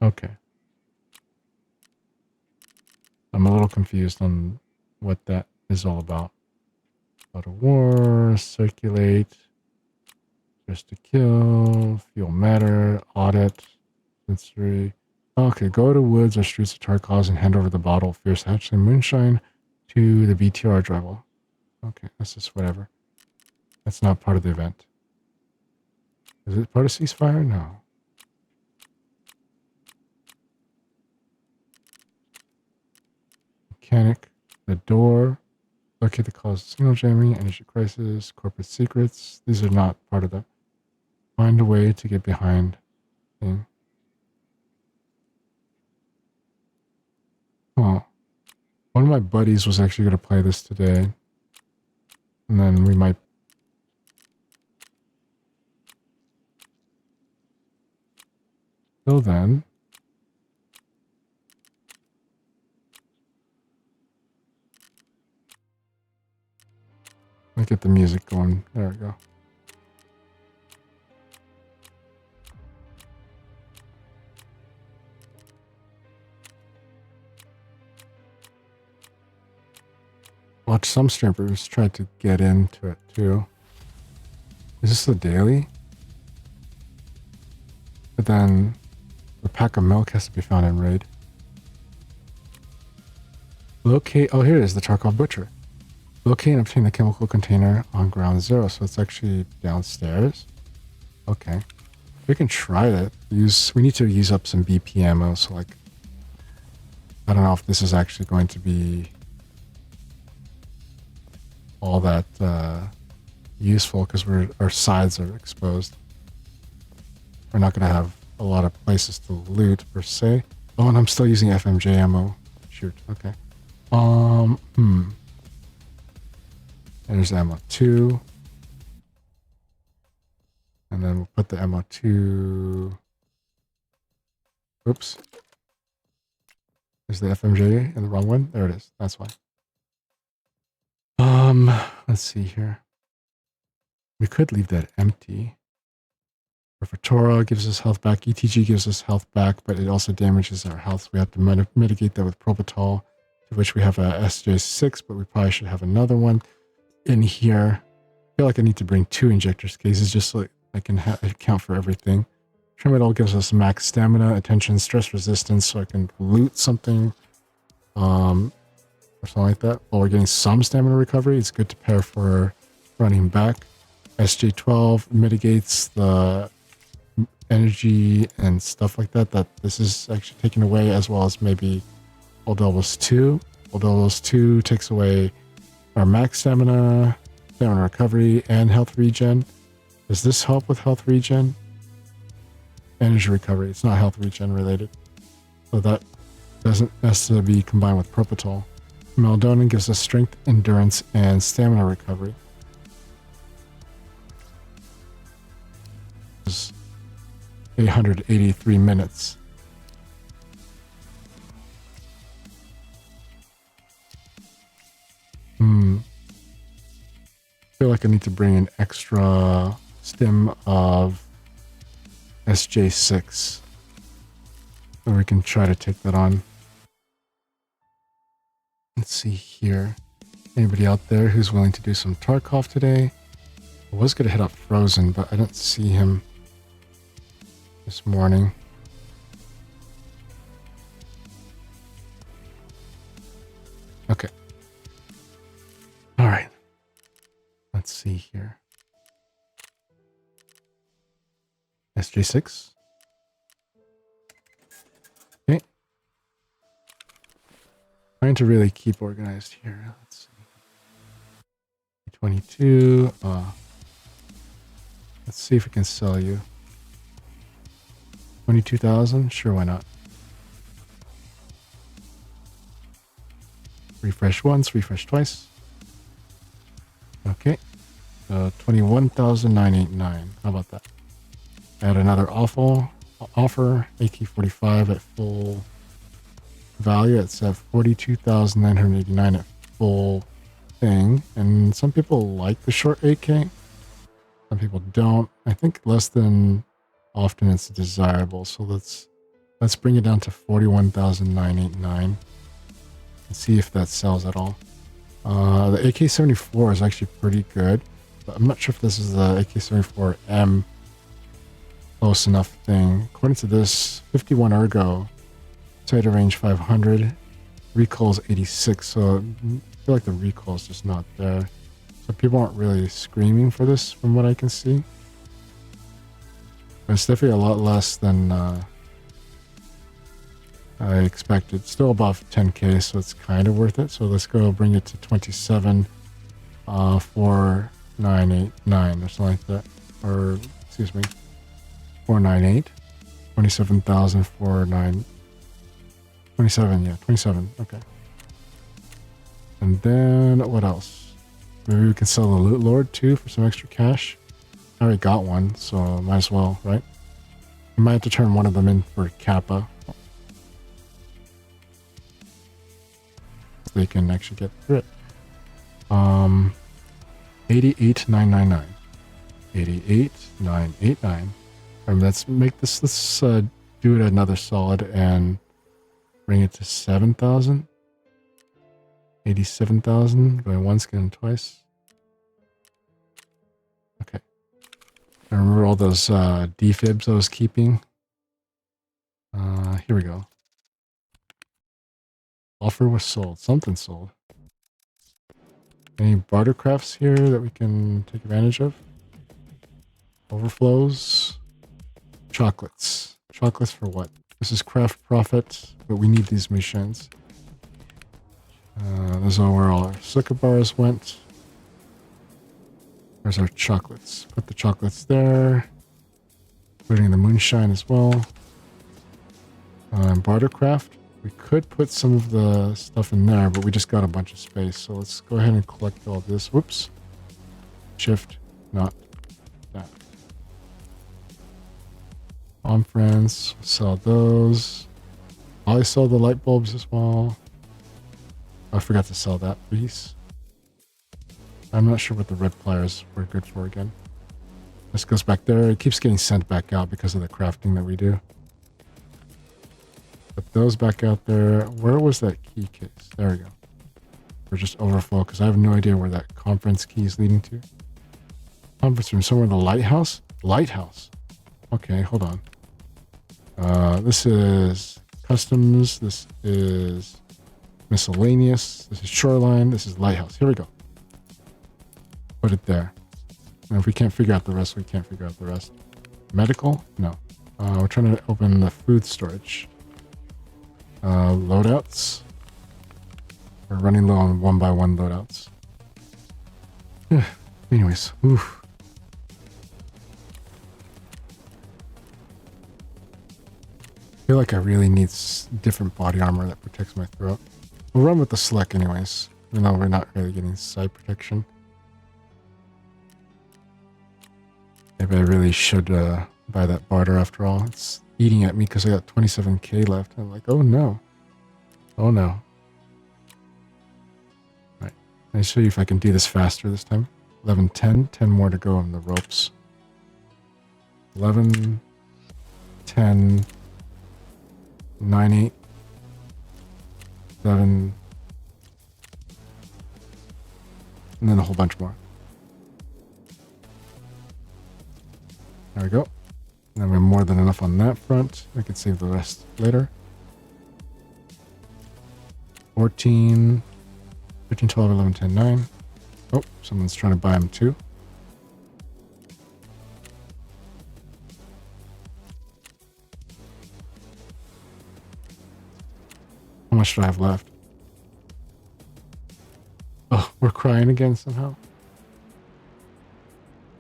Okay. I'm a little confused on what that is all about. Out of war, circulate, just to kill, feel matter, audit, sensory. Okay, go to woods or streets of Tarkov and hand over the bottle of fierce hatchling moonshine to the BTR driver. Okay, that's just whatever. That's not part of the event. Is it part of ceasefire? No. Mechanic, the door, locate the cause of signal jamming, energy crisis, corporate secrets. These are not part of the find a way to get behind thing. Oh, one of my buddies was actually going to play this today. And then we might... Till then... Let's get the music going. There we go. Watch some streamers try to get into it too. Is this the daily? then the pack of milk has to be found in raid. Locate, oh, here it is, the charcoal butcher. Locate and obtain the chemical container on ground 0. So it's actually downstairs. Okay. We can try that. We need to use up some BP ammo, so like, I don't know if this is actually going to be all that useful because our sides are exposed. We're not going to have a lot of places to loot per se. Oh, and I'm still using FMJ ammo. Shoot. Okay. There's ammo 2. And then we'll put the ammo 2. Oops. Is the FMJ in the wrong one? There it is. That's why. Let's see here. We could leave that empty. Refertora gives us health back. ETG gives us health back, but it also damages our health. So we have to mitigate that with Propital, to which we have a SJ6, but we probably should have another one in here. I feel like I need to bring 2 injectors cases just so I can account for everything. Tramadol gives us max stamina, attention, stress resistance, so I can loot something, or something like that. While we're getting some stamina recovery, it's good to pair for running back. SJ12 mitigates the energy and stuff like that this is actually taken away, as well as maybe Old Elbows 2. Old Elbows 2 takes away our max stamina recovery, and health regen. Does this help with health regen? Energy recovery. It's not health regen related. So that doesn't necessarily be combined with Propital. Melatonin gives us strength, endurance, and stamina recovery. 883 minutes. I feel like I need to bring an extra stim of SJ6 so we can try to take that on. Let's see here. Anybody out there who's willing to do some Tarkov today? I was going to hit up Frozen, but I don't see him this morning. Okay. All right. Let's see here. SJ6. Okay. Trying to really keep organized here. Let's see. 22. Let's see if we can sell you. 22,000? Sure, why not? Refresh once, refresh twice. Okay. 21,989. How about that? Add another offer. AK-45 at full value. It's at 42,989 at full thing. And some people like the short AK. Some people don't. I think less than often it's desirable. So let's bring it down to 41,989 and see if that sells at all. The AK-74 is actually pretty good, but I'm not sure if this is the AK-74M close enough thing. According to this, 51 ergo, tighter range 500, recoil is 86, so I feel like the recoil is just not there. So people aren't really screaming for this from what I can see. But it's definitely a lot less than I expected. Still above 10k, so it's kind of worth it. So let's go bring it to 27,499 or something like that. Or, excuse me, 498. 27,049. 27, yeah, 27. Okay. And then what else? Maybe we can sell the Loot Lord too for some extra cash. I already got one, so might as well, right? We might have to turn one of them in for Kappa. So they can actually get through it. 88,999. 88,989. Let's make this, let's do it another solid and bring it to 7,000. 87,000, going once, going twice. Okay. I remember all those defibs I was keeping. Here we go. Offer was sold. Something sold. Any barter crafts here that we can take advantage of? Overflows. Chocolates. Chocolates for what? This is craft profit, but we need these machines. This is where all our sugar bars went. There's our chocolates. Put the chocolates there. Putting the moonshine as well. Bartercraft. We could put some of the stuff in there, but we just got a bunch of space. So let's go ahead and collect all this. Whoops. Shift. Not that. On friends. Sell those. I sell the light bulbs as well. I forgot to sell that piece. I'm not sure what the red pliers were good for again. This goes back there. It keeps getting sent back out because of the crafting that we do. Put those back out there. Where was that key case? There we go. Or just overflow, because I have no idea where that conference key is leading to. Conference room, somewhere in the lighthouse? Lighthouse. Okay, hold on. This is customs. This is miscellaneous. This is shoreline. This is lighthouse. Here we go. Put it there. And if we can't figure out the rest, we can't figure out the rest. Medical? No. We're trying to open the food storage. Loadouts. We're running low on 1x1 loadouts. Anyways. Oof. I feel like I really need different body armor that protects my throat. We'll run with the Slick anyways. Even though we're not really getting side protection. Maybe I really should buy that barter after all. It's eating at me because I got 27k left. I'm like, oh no. Oh no. Alright. Let me show you if I can do this faster this time. 11, 10. 10 more to go on the ropes. 11, 10, 9, 8, 7, and then a whole bunch more. There we go. Then we have more than enough on that front. I can save the rest later. 14, 13, 12, 11, 10, 9. Oh, someone's trying to buy them too. How much do I have left? Oh, we're crying again somehow.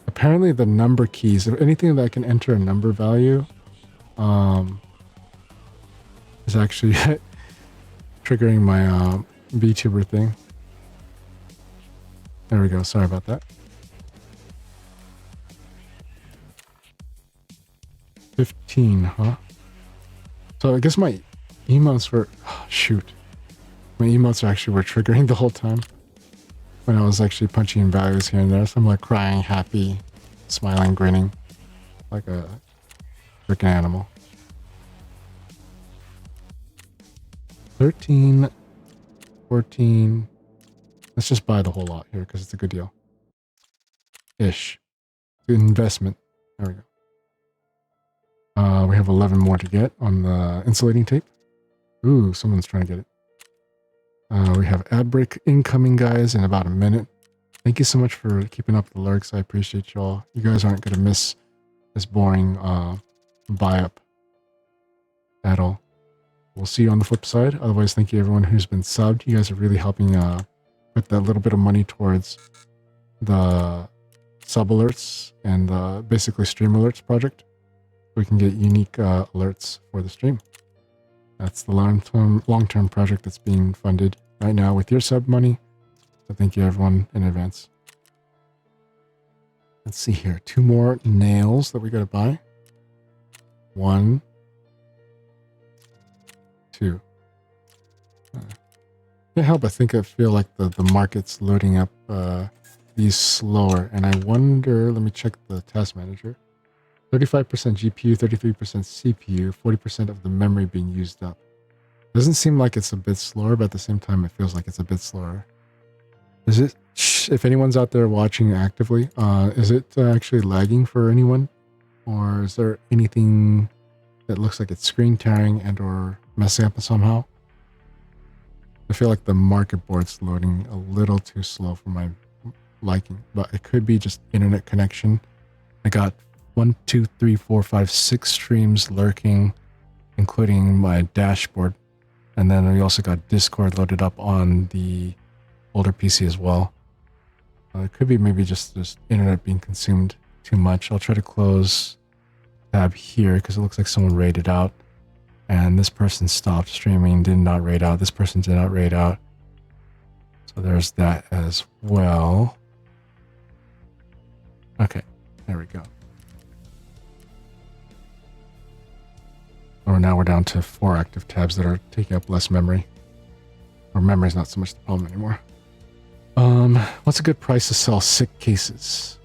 Apparently the number keys, if anything that can enter a number value, is actually triggering my VTuber thing. There we go. Sorry about that. 15, huh? So I guess my emotes were... Oh, shoot. My emotes actually were triggering the whole time. When I was actually punching in values here and there. So I'm like crying, happy, smiling, grinning. Like a freaking animal. 13, 14. Let's just buy the whole lot here because it's a good deal. Ish. Good investment. There we go. We have 11 more to get on the insulating tape. Ooh, someone's trying to get it. We have ad break incoming, guys, in about a minute. Thank you so much for keeping up the lurks. I appreciate y'all. You guys aren't going to miss this boring buy-up at all. We'll see you on the flip side. Otherwise, thank you everyone who's been subbed. You guys are really helping put that little bit of money towards the sub alerts and basically stream alerts project. We can get unique alerts for the stream. That's the long-term project that's being funded right now with your sub money. So thank you everyone in advance. Let's see here. 2 more nails that we got to buy. 1, 2. Can't help but I feel like the market's loading up these slower. And I wonder, let me check the task manager. 35% GPU, 33% CPU, 40% of the memory being used up. Doesn't seem like it's a bit slower, but at the same time, it feels like it's a bit slower. Is it, if anyone's out there watching actively, is it actually lagging for anyone? Or is there anything that looks like it's screen tearing and or messing up somehow. I feel like the market board's loading a little too slow for my liking, but it could be just internet connection. I got 1, 2, 3, 4, 5, 6 streams lurking, including my dashboard. And then we also got Discord loaded up on the older PC as well. It could be maybe just this internet being consumed too much. I'll try to close tab here because it looks like someone raided out. And this person stopped streaming, did not raid out. This person did not raid out. So there's that as well. Okay, there we go. Or now we're down to 4 active tabs that are taking up less memory. Or memory is not so much the problem anymore. What's a good price to sell sick cases?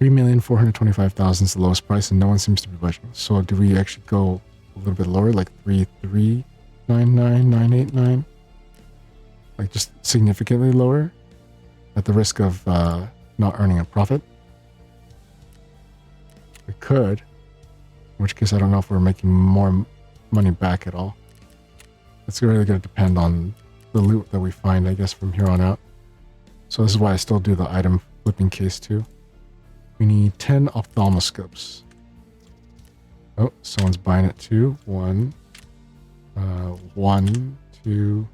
3,425,000 is the lowest price, and no one seems to be budging. So do we actually go a little bit lower, like 3,399,989? Like just significantly lower, at the risk of not earning a profit? We could, in which case I don't know if we're making more money back at all. It's really going to depend on the loot that we find, I guess, from here on out. So this is why I still do the item flipping case too. We need 10 ophthalmoscopes. Oh, someone's buying it too. 1, 2,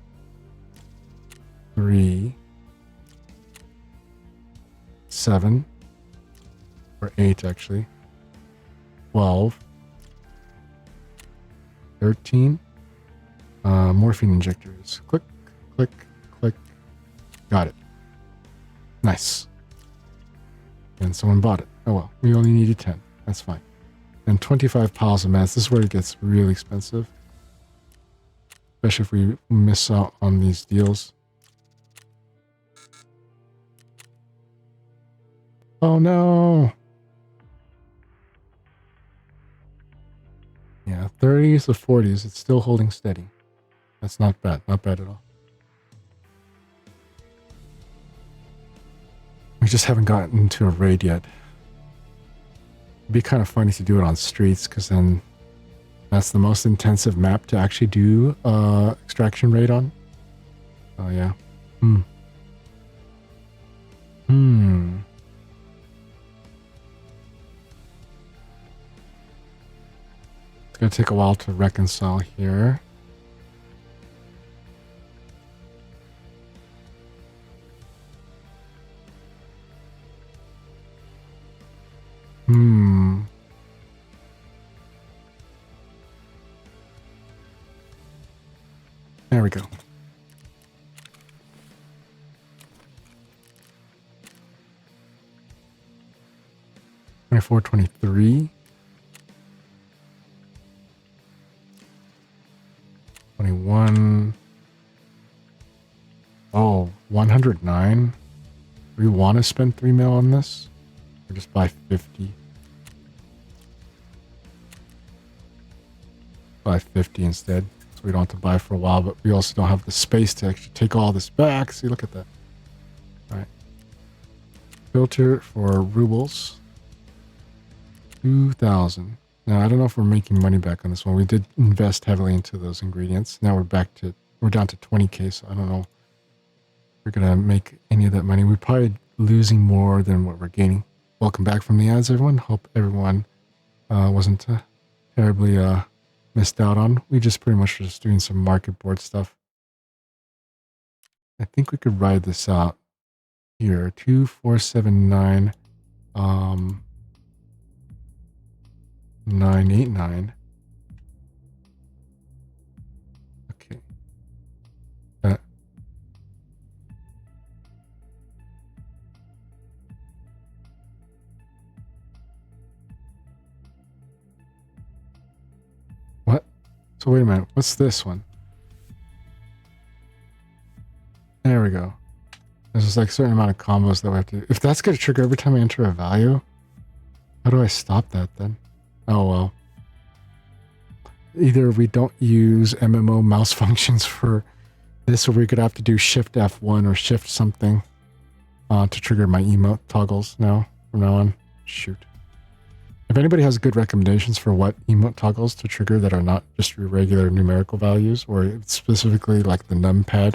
3, 7, or 8 actually. 12, 13. Morphine injectors. Click, click, click. Got it. Nice. And someone bought it. Oh well, we only needed 10. That's fine. And 25 piles of meds. This is where it gets really expensive. Especially if we miss out on these deals. Oh no! Yeah, 30s to 40s. It's still holding steady. That's not bad. Not bad at all. We just haven't gotten into a raid yet. It'd be kind of funny to do it on streets, because then that's the most intensive map to actually do extraction raid on. Oh yeah. It's gonna take a while to reconcile here. There we go. $24.23. 21. Oh, 109. Do we want to spend 3 mil on this? Or just buy 50? Buy 50 instead. So we don't have to buy for a while, but we also don't have the space to actually take all this back. See, look at that. All right. Filter for rubles. 2,000. Now, I don't know if we're making money back on this one. We did invest heavily into those ingredients. Now we're down to 20k, so I don't know if we're going to make any of that money. We're probably losing more than what we're gaining. Welcome back from the ads, everyone. Hope everyone wasn't terribly missed out on. We just pretty much were just doing some market board stuff. I think we could ride this out here. 2479 989. Okay. What? So wait a minute. What's this one? There we go. There's just like a certain amount of combos that we have to do. If that's going to trigger every time I enter a value, how do I stop that then? Oh well. Either we don't use MMO mouse functions for this, or we could have to do Shift F1 or Shift something to trigger my emote toggles now from now on. Shoot. If anybody has good recommendations for what emote toggles to trigger that are not just your regular numerical values, or specifically like the numpad,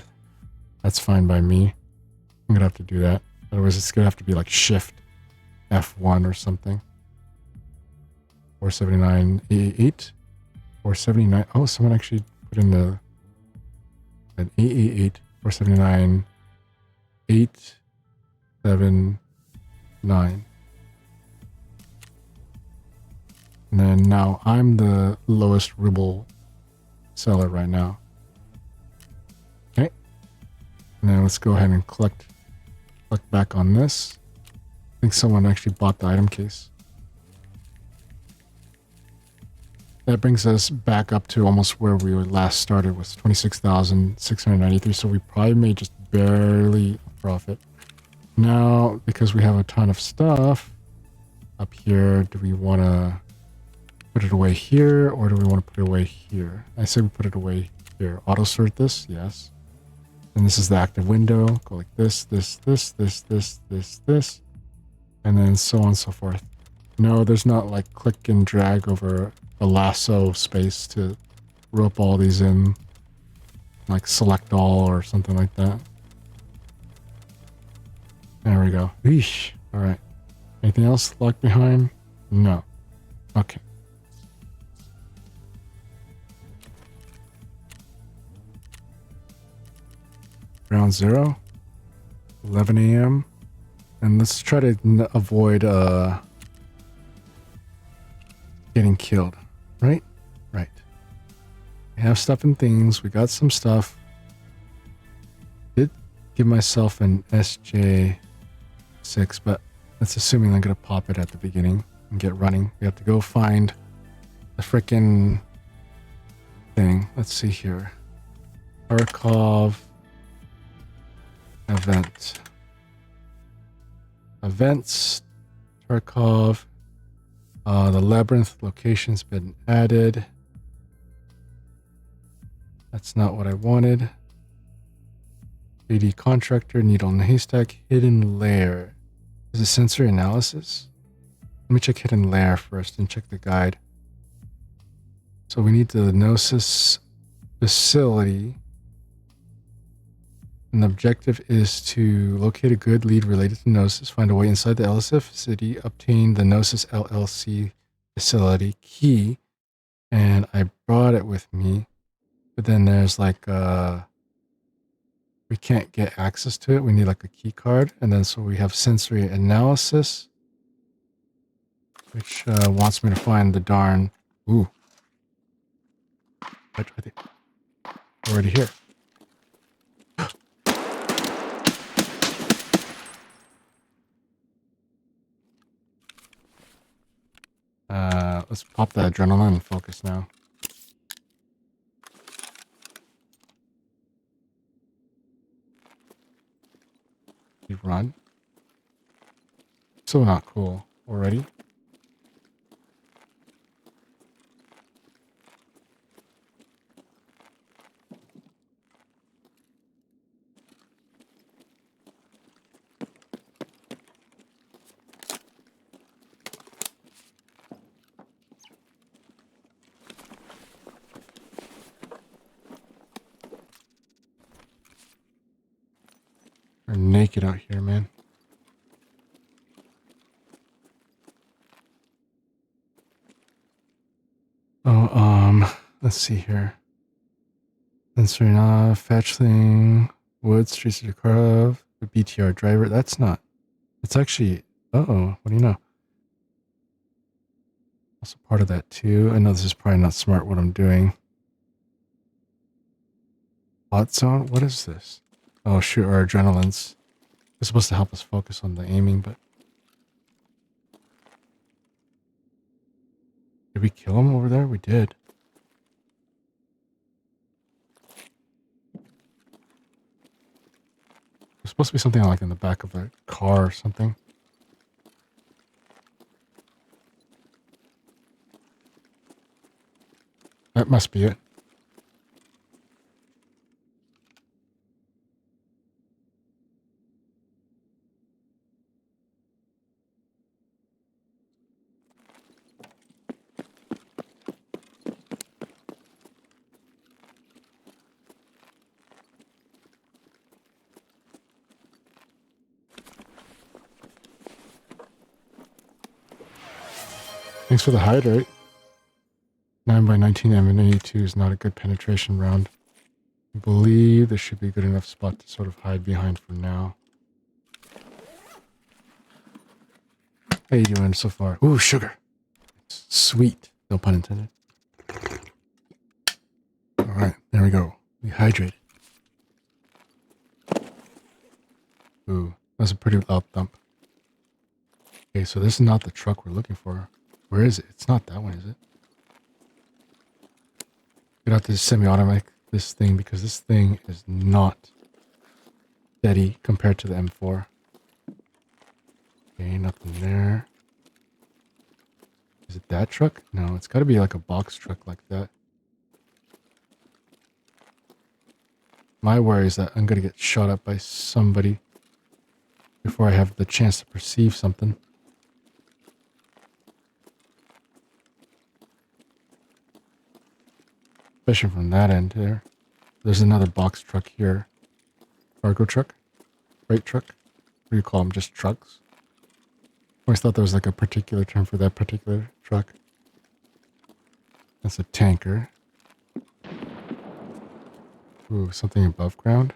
that's fine by me. I'm gonna have to do that. Otherwise, it's gonna have to be like Shift F1 or something. 479 479. Oh, someone actually put in the an 888 479 879. And then now I'm the lowest ruble seller right now. Okay. And then let's go ahead and collect back on this. I think someone actually bought the item case. That brings us back up to almost where we last started, was 26,693. So we probably made just barely a profit. Now, because we have a ton of stuff up here, do we want to put it away here, or do we want to put it away here? I say we put it away here. Auto sort this, yes. And this is the active window. Go like this, this, and then so on and so forth. No, there's not like click and drag over a lasso space to rope all these in, like select all or something like that. There we go. Eesh. All right. Anything else locked behind? No. Okay. Ground zero. 11 a.m. And let's try to avoid getting killed. Right? Right. We have stuff and things. We got some stuff. Did give myself an SJ6, but that's assuming I'm going to pop it at the beginning and get running. We have to go find the frickin' thing. Let's see here. Tarkov event. Events. Tarkov. The labyrinth location's been added. That's not what I wanted. 3D contractor, needle in the haystack, hidden layer. Is it sensory analysis? Let me check hidden layer first and check the guide. So we need the Gnosis facility. And the objective is to locate a good lead related to Gnosis, find a way inside the LSF city, obtain the Gnosis LLC facility key. And I brought it with me. But then there's like we can't get access to it. We need like a key card. And then so we have sensory analysis, which wants me to find the darn. Ooh. Right there. Already here. Let's pop the adrenaline and focus now. You run. So not cool already. We're naked out here, man. Oh, let's see here. Sensory enough, fetch thing, wood, streets of Jakarta, the BTR driver. That's not. It's actually. Uh-oh, what do you know? Also part of that too. I know this is probably not smart what I'm doing. Hot zone? What is this? Oh shoot, our adrenalines. It's supposed to help us focus on the aiming, but did we kill him over there? We did. There's supposed to be something like in the back of a car or something. That must be it. Thanks for the hydrate. 9 by 19 M82 is not a good penetration round. I believe this should be a good enough spot to sort of hide behind for now. How you doing so far? Ooh, sugar. Sweet. No pun intended. Alright, there we go. We hydrated. Ooh, that's a pretty loud thump. Okay, so this is not the truck we're looking for. Where is it? It's not that one, is it? Get out this semi-automatic, this thing, because this thing is not steady compared to the M4. Okay, nothing there. Is it that truck? No, it's got to be like a box truck like that. My worry is that I'm going to get shot up by somebody before I have the chance to perceive something. Especially from that end there. There's another box truck here. Cargo truck? Freight truck? What do you call them? Just trucks? I always thought there was like a particular term for that particular truck. That's a tanker. Ooh, something above ground.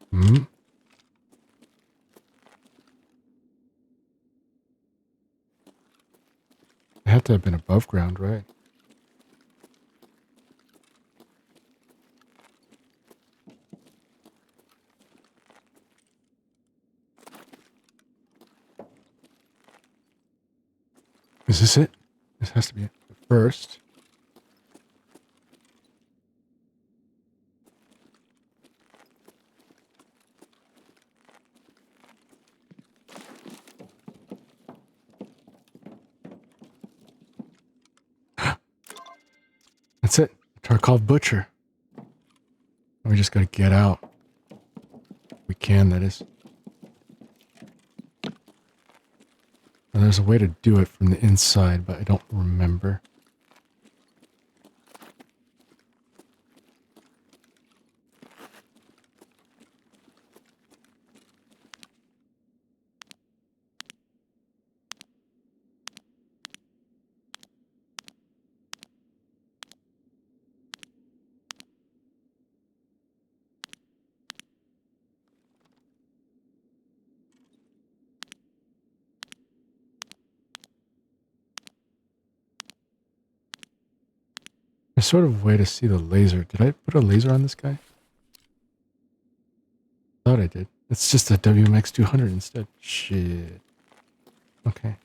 Hmm. It had to have been above ground, right? Is this it? This has to be it. But first. That's it. Tarkov Butcher. We just gotta get out. We can, that is. Now, there's a way to do it from the inside, but I don't remember. There's sort of a way to see the laser. Did I put a laser on this guy? Thought I did. It's just a WMX 200 instead. Shit. Okay.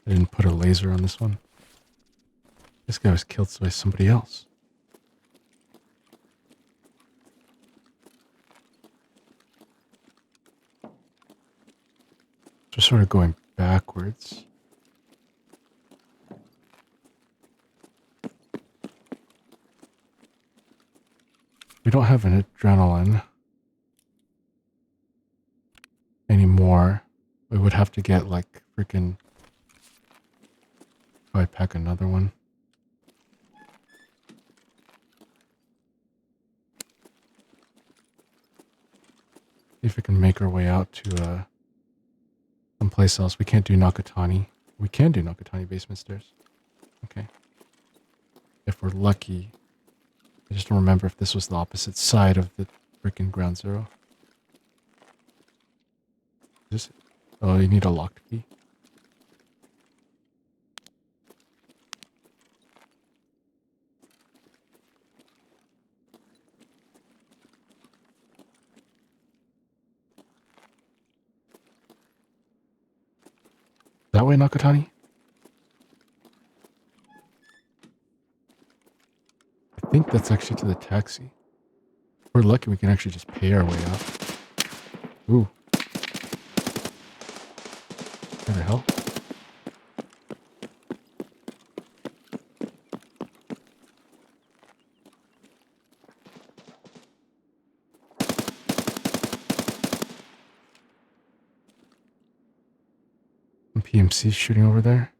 I didn't put a laser on this one. This guy was killed by somebody else. Just sort of going backwards. We don't have an adrenaline anymore. We would have to get like freaking... Probably pack another one. See if we can make our way out to someplace else. We can't do Nakatani. We can do Nakatani basement stairs. Okay. If we're lucky. I just don't remember if this was the opposite side of the freaking ground zero. Is this it? Oh, you need a locked key. That way, Nakatani? I think that's actually to the taxi. If we're lucky, we can actually just pay our way out. Ooh. What the hell? Some PMC shooting over there.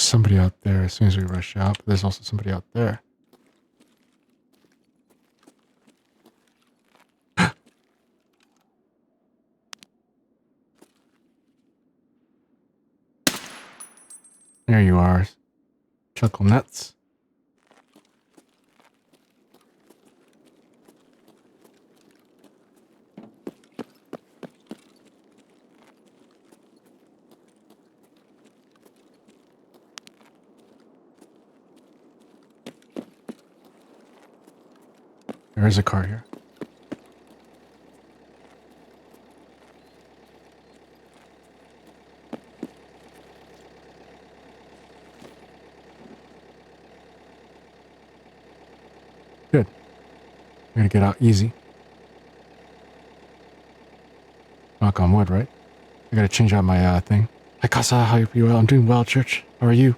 there's somebody out there as soon as we rush out, but there's also somebody out there. There you are, Chuckle Nuts. There is a car here. Good. We're gonna get out easy. Knock on wood, right? I gotta change out my thing. Hi Casa, how are you? Well, I'm doing well, Church. How are you?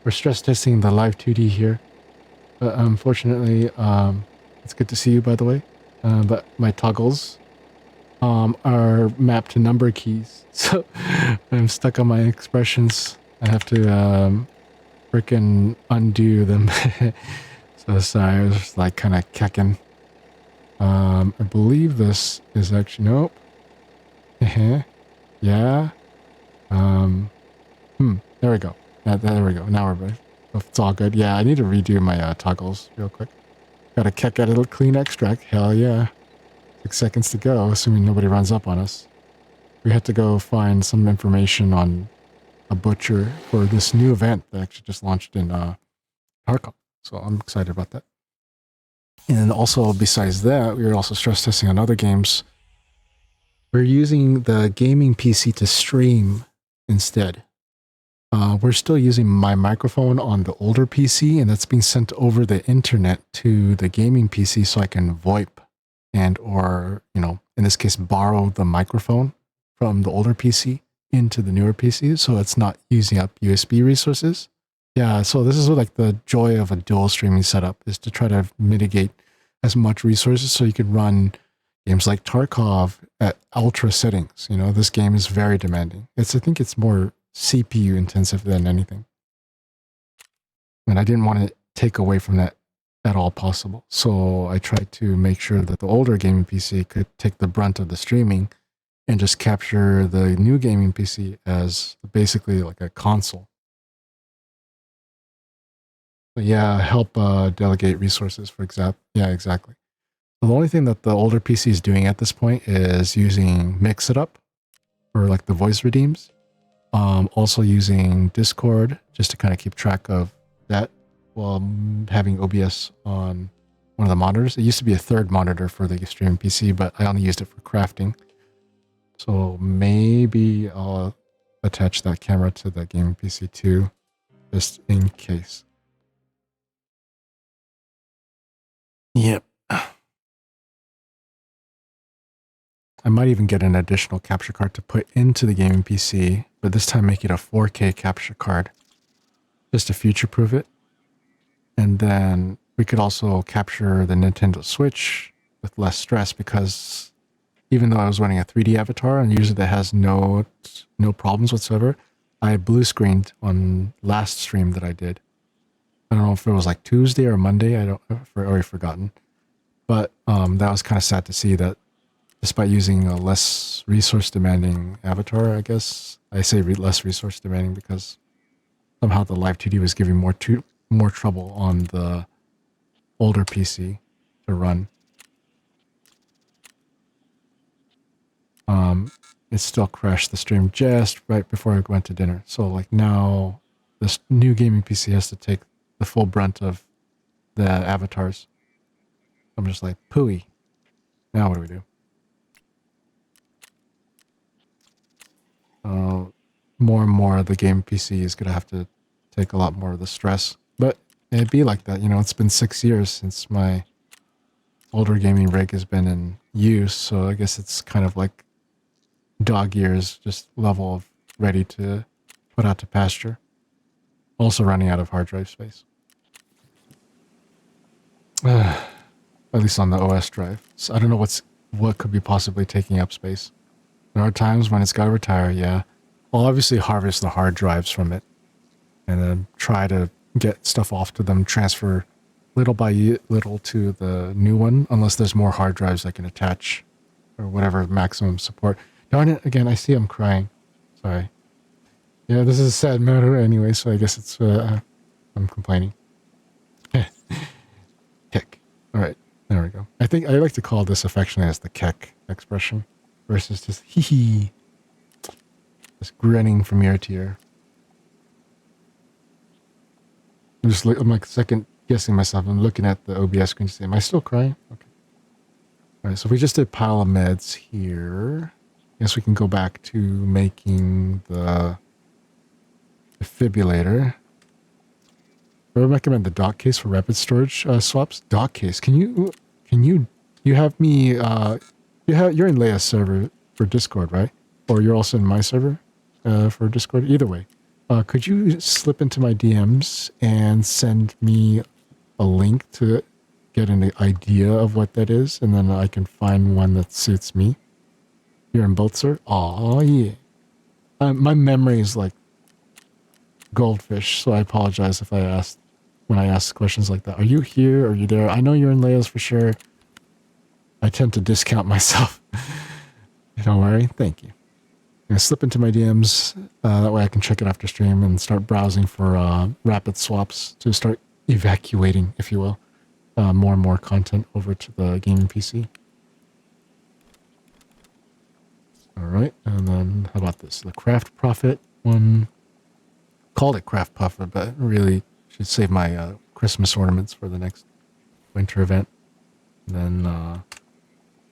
We're stress testing the live 2D here. But unfortunately, it's good to see you, by the way. But my toggles are mapped to number keys. So I'm stuck on my expressions. I have to freaking undo them. So sorry, I was just like kind of kecking. I believe this is actually, nope. Yeah. There we go. There we go. Now we're ready. It's all good. Yeah, I need to redo my toggles real quick. Got a keck out of a clean extract. Hell yeah. 6 seconds to go, assuming nobody runs up on us. We had to go find some information on a butcher for this new event that actually just launched in Tarkov. So I'm excited about that. And also, besides that, we were also stress testing on other games. We're using the gaming PC to stream instead. We're still using my microphone on the older PC, and that's being sent over the internet to the gaming PC so I can VoIP and or, you know, in this case, borrow the microphone from the older PC into the newer PC, so it's not using up USB resources. Yeah, so this is like the joy of a dual streaming setup, is to try to mitigate as much resources so you can run games like Tarkov at ultra settings. You know, this game is very demanding. I think it's more CPU intensive than anything. And I didn't want to take away from that at all possible. So I tried to make sure that the older gaming PC could take the brunt of the streaming and just capture the new gaming PC as basically like a console. But yeah, help delegate resources, for example. Yeah, exactly. So the only thing that the older PC is doing at this point is using Mix It Up for like the voice redeems. Also using Discord just to kind of keep track of that while having OBS on one of the monitors. It used to be a third monitor for the streaming PC, but I only used it for crafting. So maybe I'll attach that camera to the gaming PC too, just in case. Yep. I might even get an additional capture card to put into the gaming PC, but this time make it a 4K capture card, just to future-proof it. And then we could also capture the Nintendo Switch with less stress, because even though I was running a 3D avatar and usually that has no problems whatsoever, I blue screened on last stream that I did. I don't know if it was like Tuesday or Monday. I've already forgotten. But that was kind of sad to see that despite using a less resource demanding avatar, I guess. I say less resource demanding because somehow the Live 2D was giving more trouble on the older PC to run. It still crashed the stream just right before I went to dinner. So like now this new gaming PC has to take the full brunt of the avatars. I'm just like, pooey. Now what do we do? More and more the game PC is going to have to take a lot more of the stress. But it'd be like that, you know, it's been 6 years since my older gaming rig has been in use, so I guess it's kind of like dog years, just level of ready to put out to pasture. Also running out of hard drive space. At least on the OS drive. So I don't know what could be possibly taking up space. There are times when it's got to retire, yeah. I'll obviously harvest the hard drives from it and then try to get stuff off to them, transfer little by little to the new one, unless there's more hard drives I can attach or whatever maximum support. Darn it, again, I see I'm crying. Sorry. Yeah, this is a sad matter anyway, so I guess it's, I'm complaining. Kick. All right, there we go. I think I like to call this affectionately as the keck expression versus just hee hee. Just grinning from ear to ear. I'm like second guessing myself. I'm looking at the OBS screen to say, am I still crying? Okay. All right, so if we just did pile of meds here, I guess we can go back to making the defibrillator. I would recommend the dock case for rapid storage swaps. Dock case. You have me, you're in Leia's server for Discord, right? Or you're also in my server for Discord? Either way. Could you slip into my DMs and send me a link to get an idea of what that is? And then I can find one that suits me. You're in both, sir? Aw, yeah. My memory is like goldfish, so I apologize if when I ask questions like that. Are you here? Are you there? I know you're in Leia's for sure. I tend to discount myself. Don't worry. Thank you. I'm going to slip into my DMs. That way I can check it after stream and start browsing for rapid swaps to start evacuating, if you will, more and more content over to the gaming PC. All right. And then how about this? The Craft Profit one. Called it Craft Profit, but really should save my Christmas ornaments for the next winter event. And then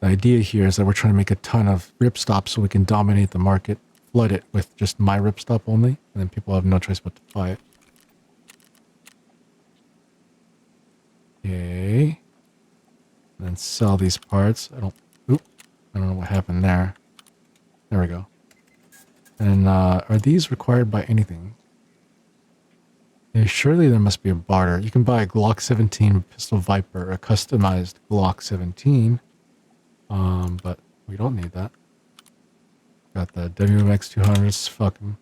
the idea here is that we're trying to make a ton of ripstops so we can dominate the market, flood it with just my ripstop only, and then people have no choice but to buy it. Okay. And then sell these parts. I don't know what happened there. There we go. And are these required by anything? Yeah, surely there must be a barter. You can buy a Glock 17 Pistol Viper, a customized Glock 17. But we don't need that. Got the WMX 200s. Fuck them.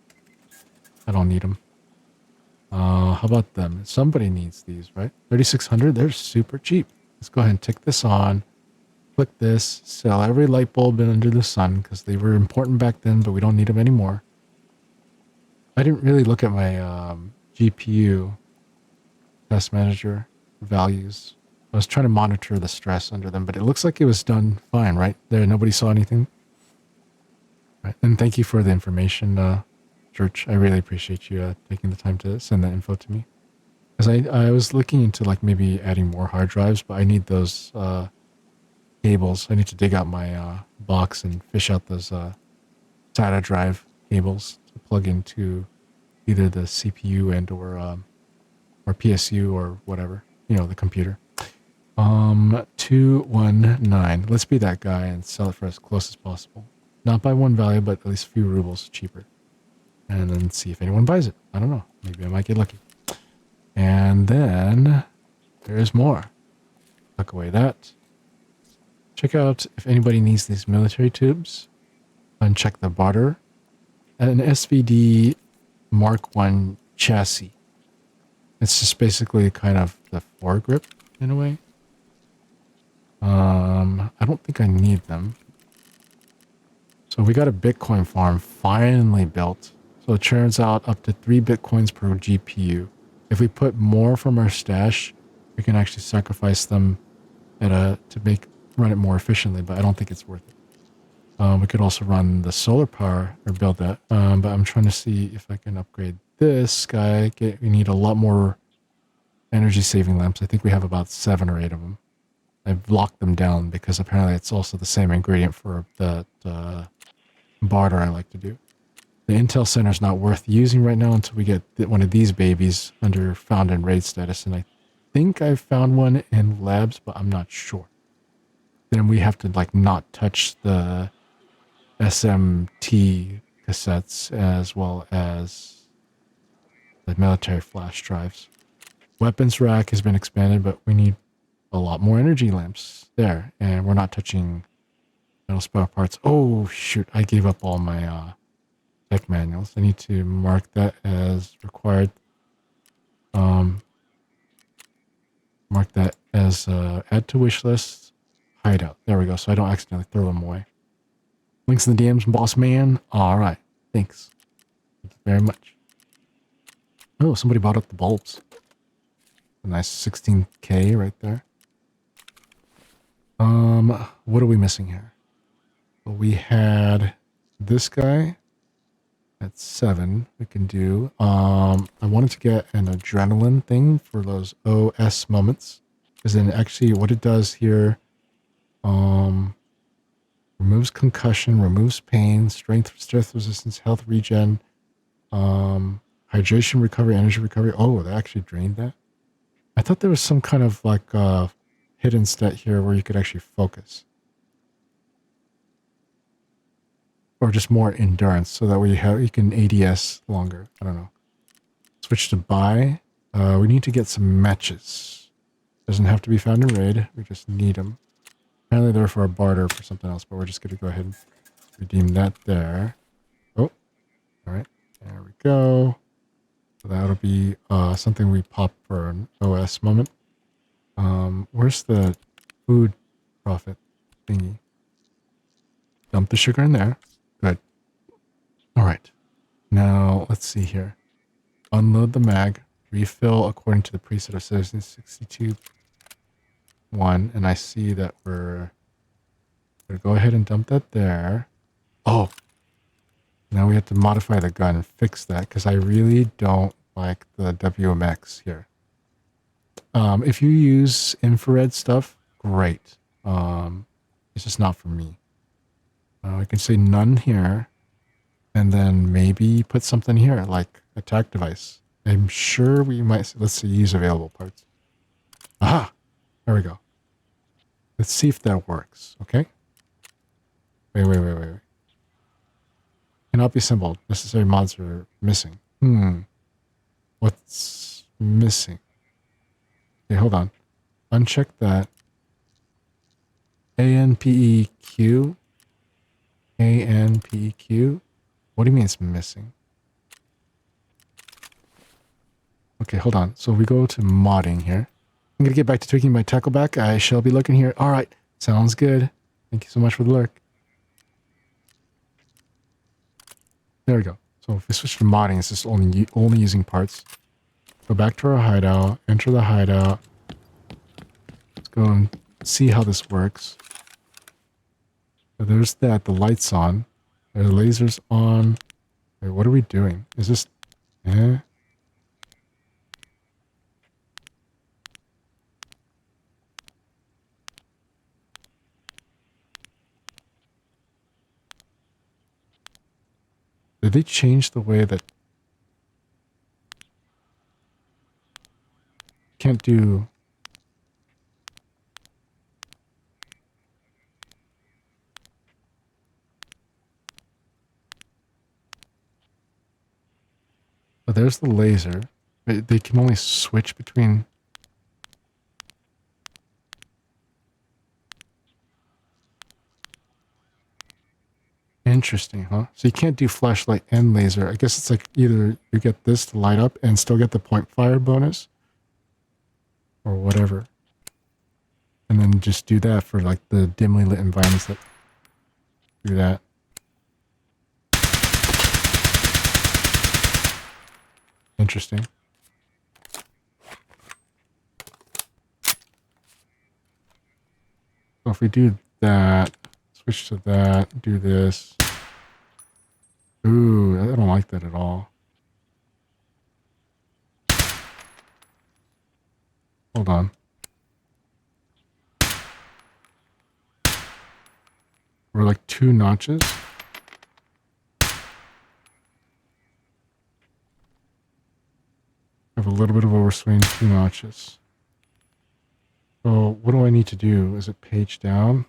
I don't need them. How about them? Somebody needs these, right? 3600. They're super cheap. Let's go ahead and tick this on. Click this. Sell every light bulb under the sun because they were important back then, but we don't need them anymore. I didn't really look at my GPU test manager values. I was trying to monitor the stress under them, but it looks like it was done fine, right? There, nobody saw anything. Right. And thank you for the information, Church. I really appreciate you taking the time to send that info to me. Because I was looking into like maybe adding more hard drives, but I need those cables. I need to dig out my box and fish out those SATA drive cables to plug into either the CPU and or PSU or whatever, you know, the computer. 219. Let's be that guy and sell it for as close as possible. Not by one value, but at least a few rubles cheaper. And then see if anyone buys it. I don't know. Maybe I might get lucky. And then there's more. Tuck away that. Check out if anybody needs these military tubes. And check the barter. An SVD Mark 1 chassis. It's just basically kind of the foregrip in a way. I don't think I need them. So we got a Bitcoin farm finally built. So it turns out up to 3 Bitcoins per GPU. If we put more from our stash, we can actually sacrifice them to run it more efficiently, but I don't think it's worth it. We could also run the solar power or build that. But I'm trying to see if I can upgrade this guy. We need a lot more energy saving lamps. I think we have about 7 or 8 of them. I've locked them down because apparently it's also the same ingredient for the barter I like to do. The Intel Center is not worth using right now until we get one of these babies under found in raid status. And I think I've found one in labs, but I'm not sure. Then we have to like not touch the SMT cassettes as well as the military flash drives. Weapons rack has been expanded, but we need a lot more energy lamps there. And we're not touching metal spare parts. Oh, shoot. I gave up all my tech manuals. I need to mark that as required. Mark that as add to wish list, hideout. There we go. So I don't accidentally throw them away. Links in the DMs, boss man. All right. Thanks. Thank you very much. Oh, somebody bought up the bulbs. A nice 16K right there. What are we missing here? Well, we had this guy at 7. We can do. I wanted to get an adrenaline thing for those OS moments. Because then actually what it does here, removes concussion, removes pain, strength resistance, health regen, hydration recovery, energy recovery. Oh, they actually drained that. I thought there was some kind of like hidden stat here where you could actually focus. Or just more endurance, so that way you can ADS longer. I don't know. Switch to buy. We need to get some matches. Doesn't have to be found in raid. We just need them. Apparently they're for a barter for something else, but we're just going to go ahead and redeem that there. Oh, all right. There we go. So that'll be something we pop for an OS moment. Where's the food profit thingy? Dump the sugar in there. Good. All right. Now, let's see here. Unload the mag. Refill according to the preset of 62.1. And I see that we're going to go ahead and dump that there. Oh. Now we have to modify the gun and fix that because I really don't like the WMX here. If you use infrared stuff, great. It's just not for me. I can say none here. And then maybe put something here, like attack device. I'm sure we might... Let's see, use available parts. Aha! There we go. Let's see if that works, okay? Wait. Cannot be assembled. Necessary mods are missing. What's missing? Okay, hold on. Uncheck that. ANPEQ. ANPEQ. What do you mean it's missing? Okay, hold on. So we go to modding here. I'm going to get back to taking my tackle back. I shall be looking here. All right. Sounds good. Thank you so much for the lurk. There we go. So if we switch to modding, it's just only using parts. Go back to our hideout. Enter the hideout. Let's go and see how this works. So there's that. The light's on. The laser's on. Wait, what are we doing? Is this... Did they change the way that... Can't do... Oh, there's the laser. They can only switch between... Interesting, huh? So you can't do flashlight and laser. I guess it's like either you get this to light up and still get the point fire bonus. Or whatever. And then just do that for like the dimly lit environments that do that. Interesting. So if we do that, switch to that, do this. Ooh, I don't like that at all. Hold on. We're like 2 notches. Have a little bit of overswing, 2 notches. So what do I need to do? Is it page down?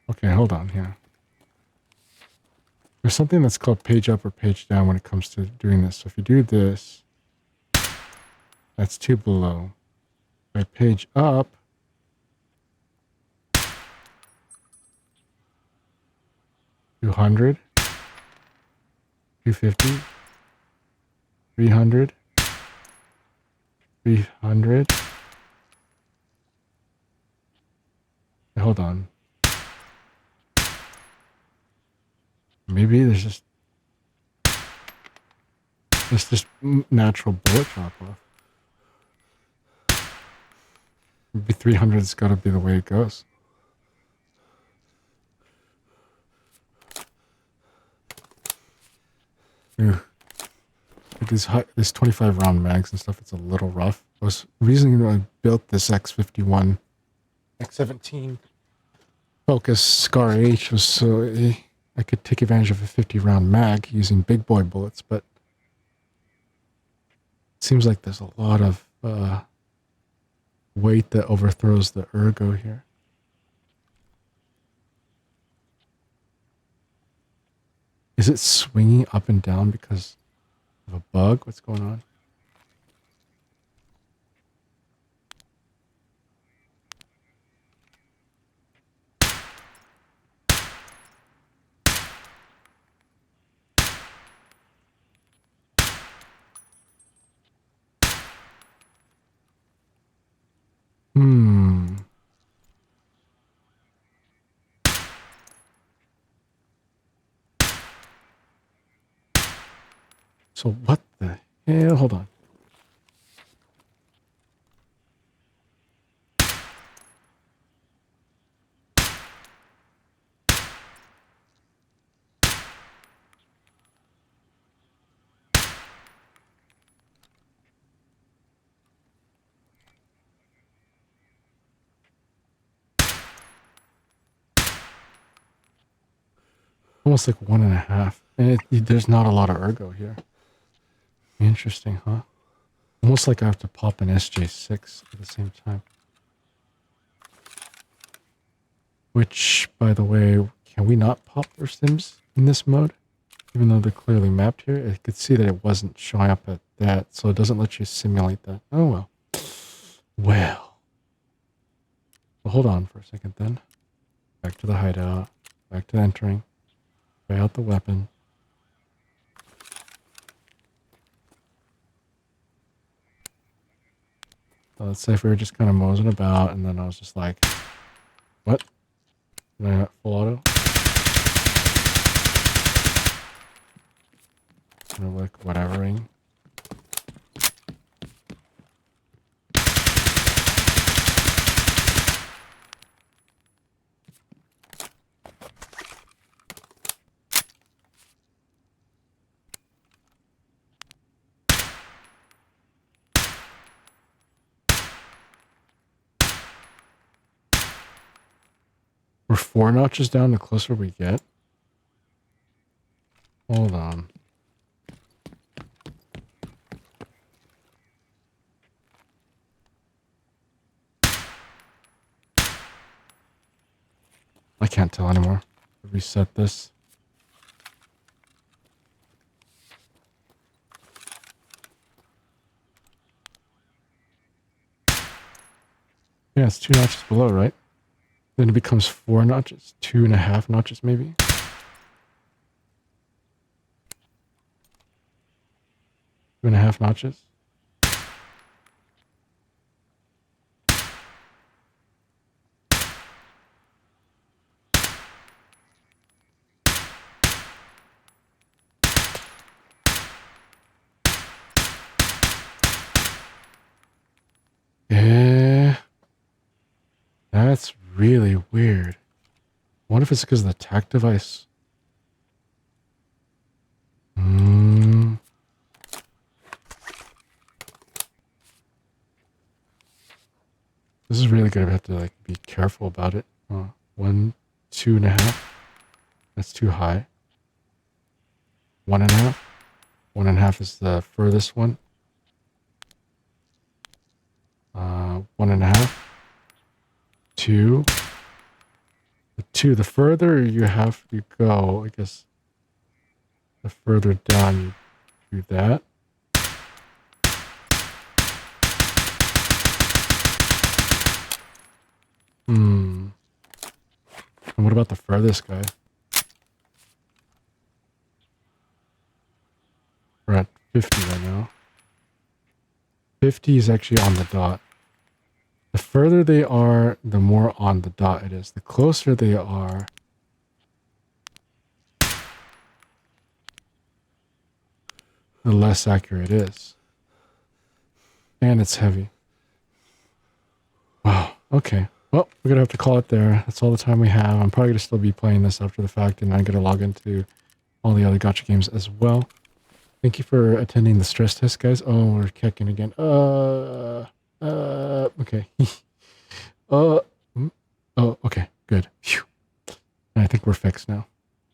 Okay, hold on here. There's something that's called page up or page down when it comes to doing this. So if you do this, that's 2 below. If I page up, 200, 250, 300, 300. Hold on. Maybe there's just natural bullet drop off. Maybe 300's got to be the way it goes. Ew. Like these 25 round mags and stuff, it's a little rough. The reason I built this X51, X17 Focus Scar H was so I could take advantage of a 50 round mag using big boy bullets, but it seems like there's a lot of weight that overthrows the ergo here. Is it swinging up and down because of a bug? What's going on? So what the hell? Hold on. Almost like 1.5. And there's not a lot of ergo here. Interesting, huh? Almost like I have to pop an SJ6 at the same time. Which, by the way, can we not pop their sims in this mode? Even though they're clearly mapped here, I could see that it wasn't showing up at that, so it doesn't let you simulate that. Oh well. Well, hold on for a second then. Back to the hideout. Back to entering. Try out the weapon. Let's say if we were just kind of moseying about, and then I was just like, what? And I got full auto. And like whatevering. We're 4 notches down the closer we get. Hold on. I can't tell anymore. Reset this. Yeah, it's 2 notches below, right? Then it becomes 4 notches, 2.5 notches maybe. Two and a half notches. Yeah. That's really weird. I wonder if it's because of the tac device. This is really good. I have to like be careful about it. 1, 2.5. That's too high. 1.5. 1.5 is the furthest one. 1.5. 2. The 2. The further you go, I guess. The further down you do that. And what about the furthest guy? 50 right now. 50 is actually on the dot. The further they are, the more on the dot it is. The closer they are, the less accurate it is. And it's heavy. Wow. Okay. Well, we're going to have to call it there. That's all the time we have. I'm probably going to still be playing this after the fact, and I'm going to log into all the other gacha games as well. Thank you for attending the stress test, guys. Oh, we're kicking again. Okay. Oh, okay. Good. Phew. I think we're fixed now.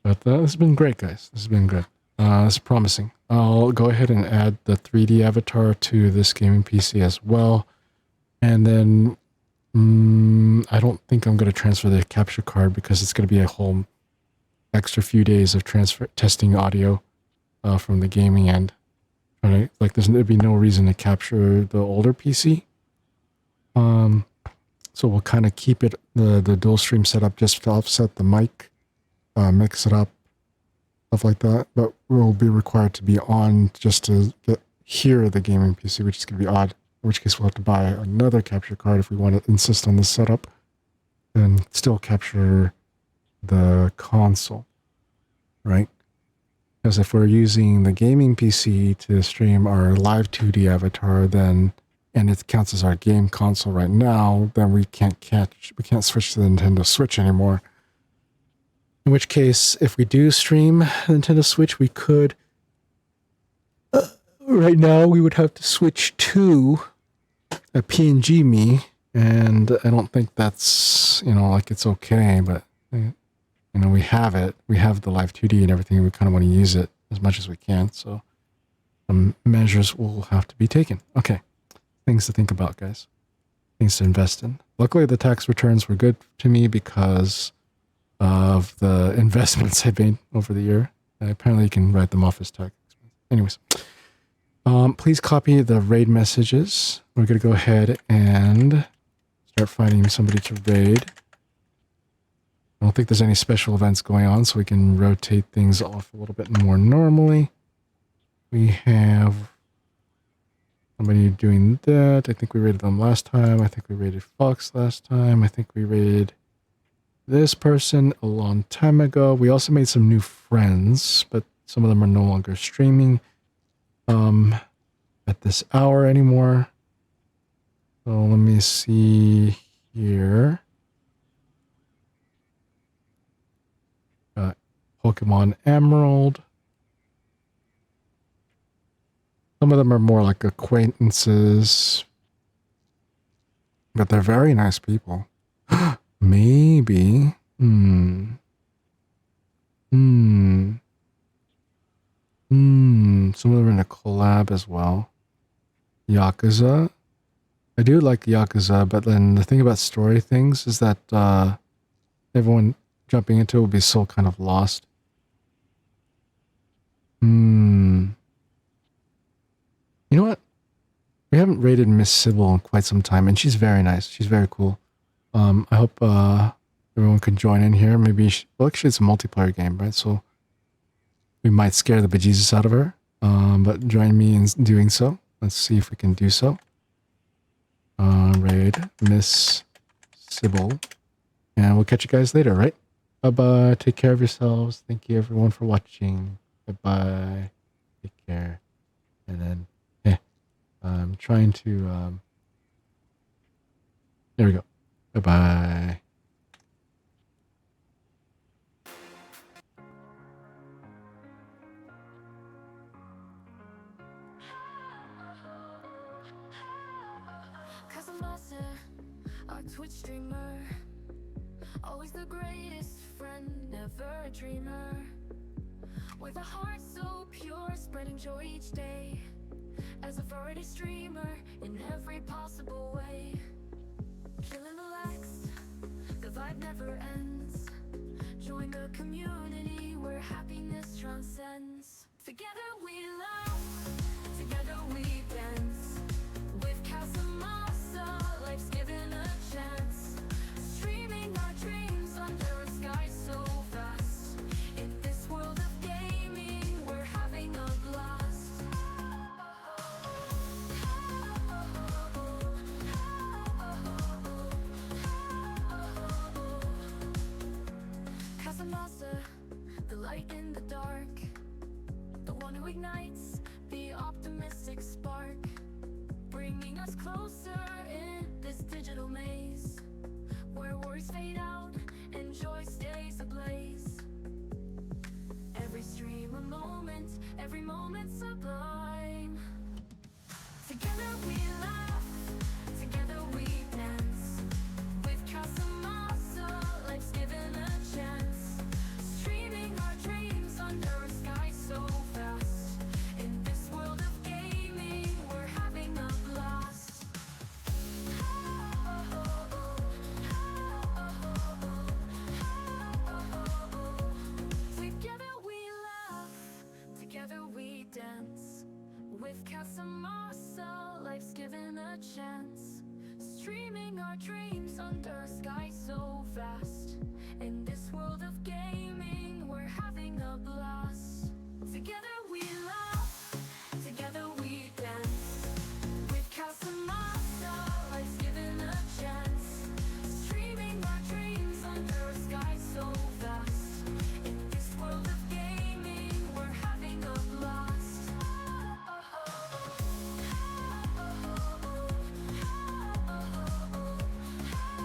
But this has been great, guys. This has been good. This is promising. I'll go ahead and add the 3D avatar to this gaming PC as well. And then I don't think I'm going to transfer the capture card because it's going to be a whole extra few days of testing audio from the gaming end. Like there'd be no reason to capture the older PC. So we'll kind of keep it the dual stream setup just to offset the mic, mix it up, stuff like that. But we'll be required to be on just to hear the gaming PC, which is going to be odd. In which case we'll have to buy another capture card if we want to insist on this setup, and still capture the console, right? Because if we're using the gaming PC to stream our live 2D avatar, then and it counts as our game console right now, then we can't switch to the Nintendo Switch anymore. In which case, if we do stream Nintendo Switch, we could. Right now, we would have to switch to a PNG me, and I don't think that's like it's okay, but we have it. We have the live 2D and everything. And we kind of want to use it as much as we can, so some measures will have to be taken. Okay. Things to think about, guys. Things to invest in. Luckily, the tax returns were good to me because of the investments I made over the year. And apparently, you can write them off as tax expense. Anyways, please copy the raid messages. We're going to go ahead and start finding somebody to raid. I don't think there's any special events going on, so we can rotate things off a little bit more normally. We have somebody doing that. I think we rated them last time. I think we rated Fox last time. I think we rated this person a long time ago. We also made some new friends, but some of them are no longer streaming at this hour anymore. So let me see here. Got Pokemon Emerald. Some of them are more like acquaintances, but they're very nice people. Maybe. Some of them are in a collab as well. Yakuza. I do like Yakuza, but then the thing about story things is that everyone jumping into it will be so kind of lost. You know what? We haven't rated Miss Sybil in quite some time, and she's very nice. She's very cool. I hope everyone can join in here. Maybe, well, actually, it's a multiplayer game, right? So we might scare the bejesus out of her. But join me in doing so. Let's see if we can do so. Raid Miss Sybil. And we'll catch you guys later, right? Bye-bye. Take care of yourselves. Thank you, everyone, for watching. Bye-bye. Take care. And then... I'm trying to, there we go. Bye-bye. Cause I'm Master, our Twitch streamer. Always the greatest friend, never a dreamer. With a heart so pure, spreading joy each day. As a variety streamer, in every possible way. Chillin' relaxed, the vibe never ends. Join the community where happiness transcends. Together we laugh, together we dance. With Casamasa, life's given a chance. Streaming our dreams under a sky so vast. In this world of gaming, we're having a blast. ignites the optimistic spark, bringing us closer in this digital maze, where worries fade out and joy stays ablaze. Every stream a moment, every moment sublime. Together we laugh, together we dance. With Casamasa, life's given a chance. Streaming our dreams under a sky so vast. In this world of gaming, we're having a blast. Together we laugh, together we dance. With Casamasa,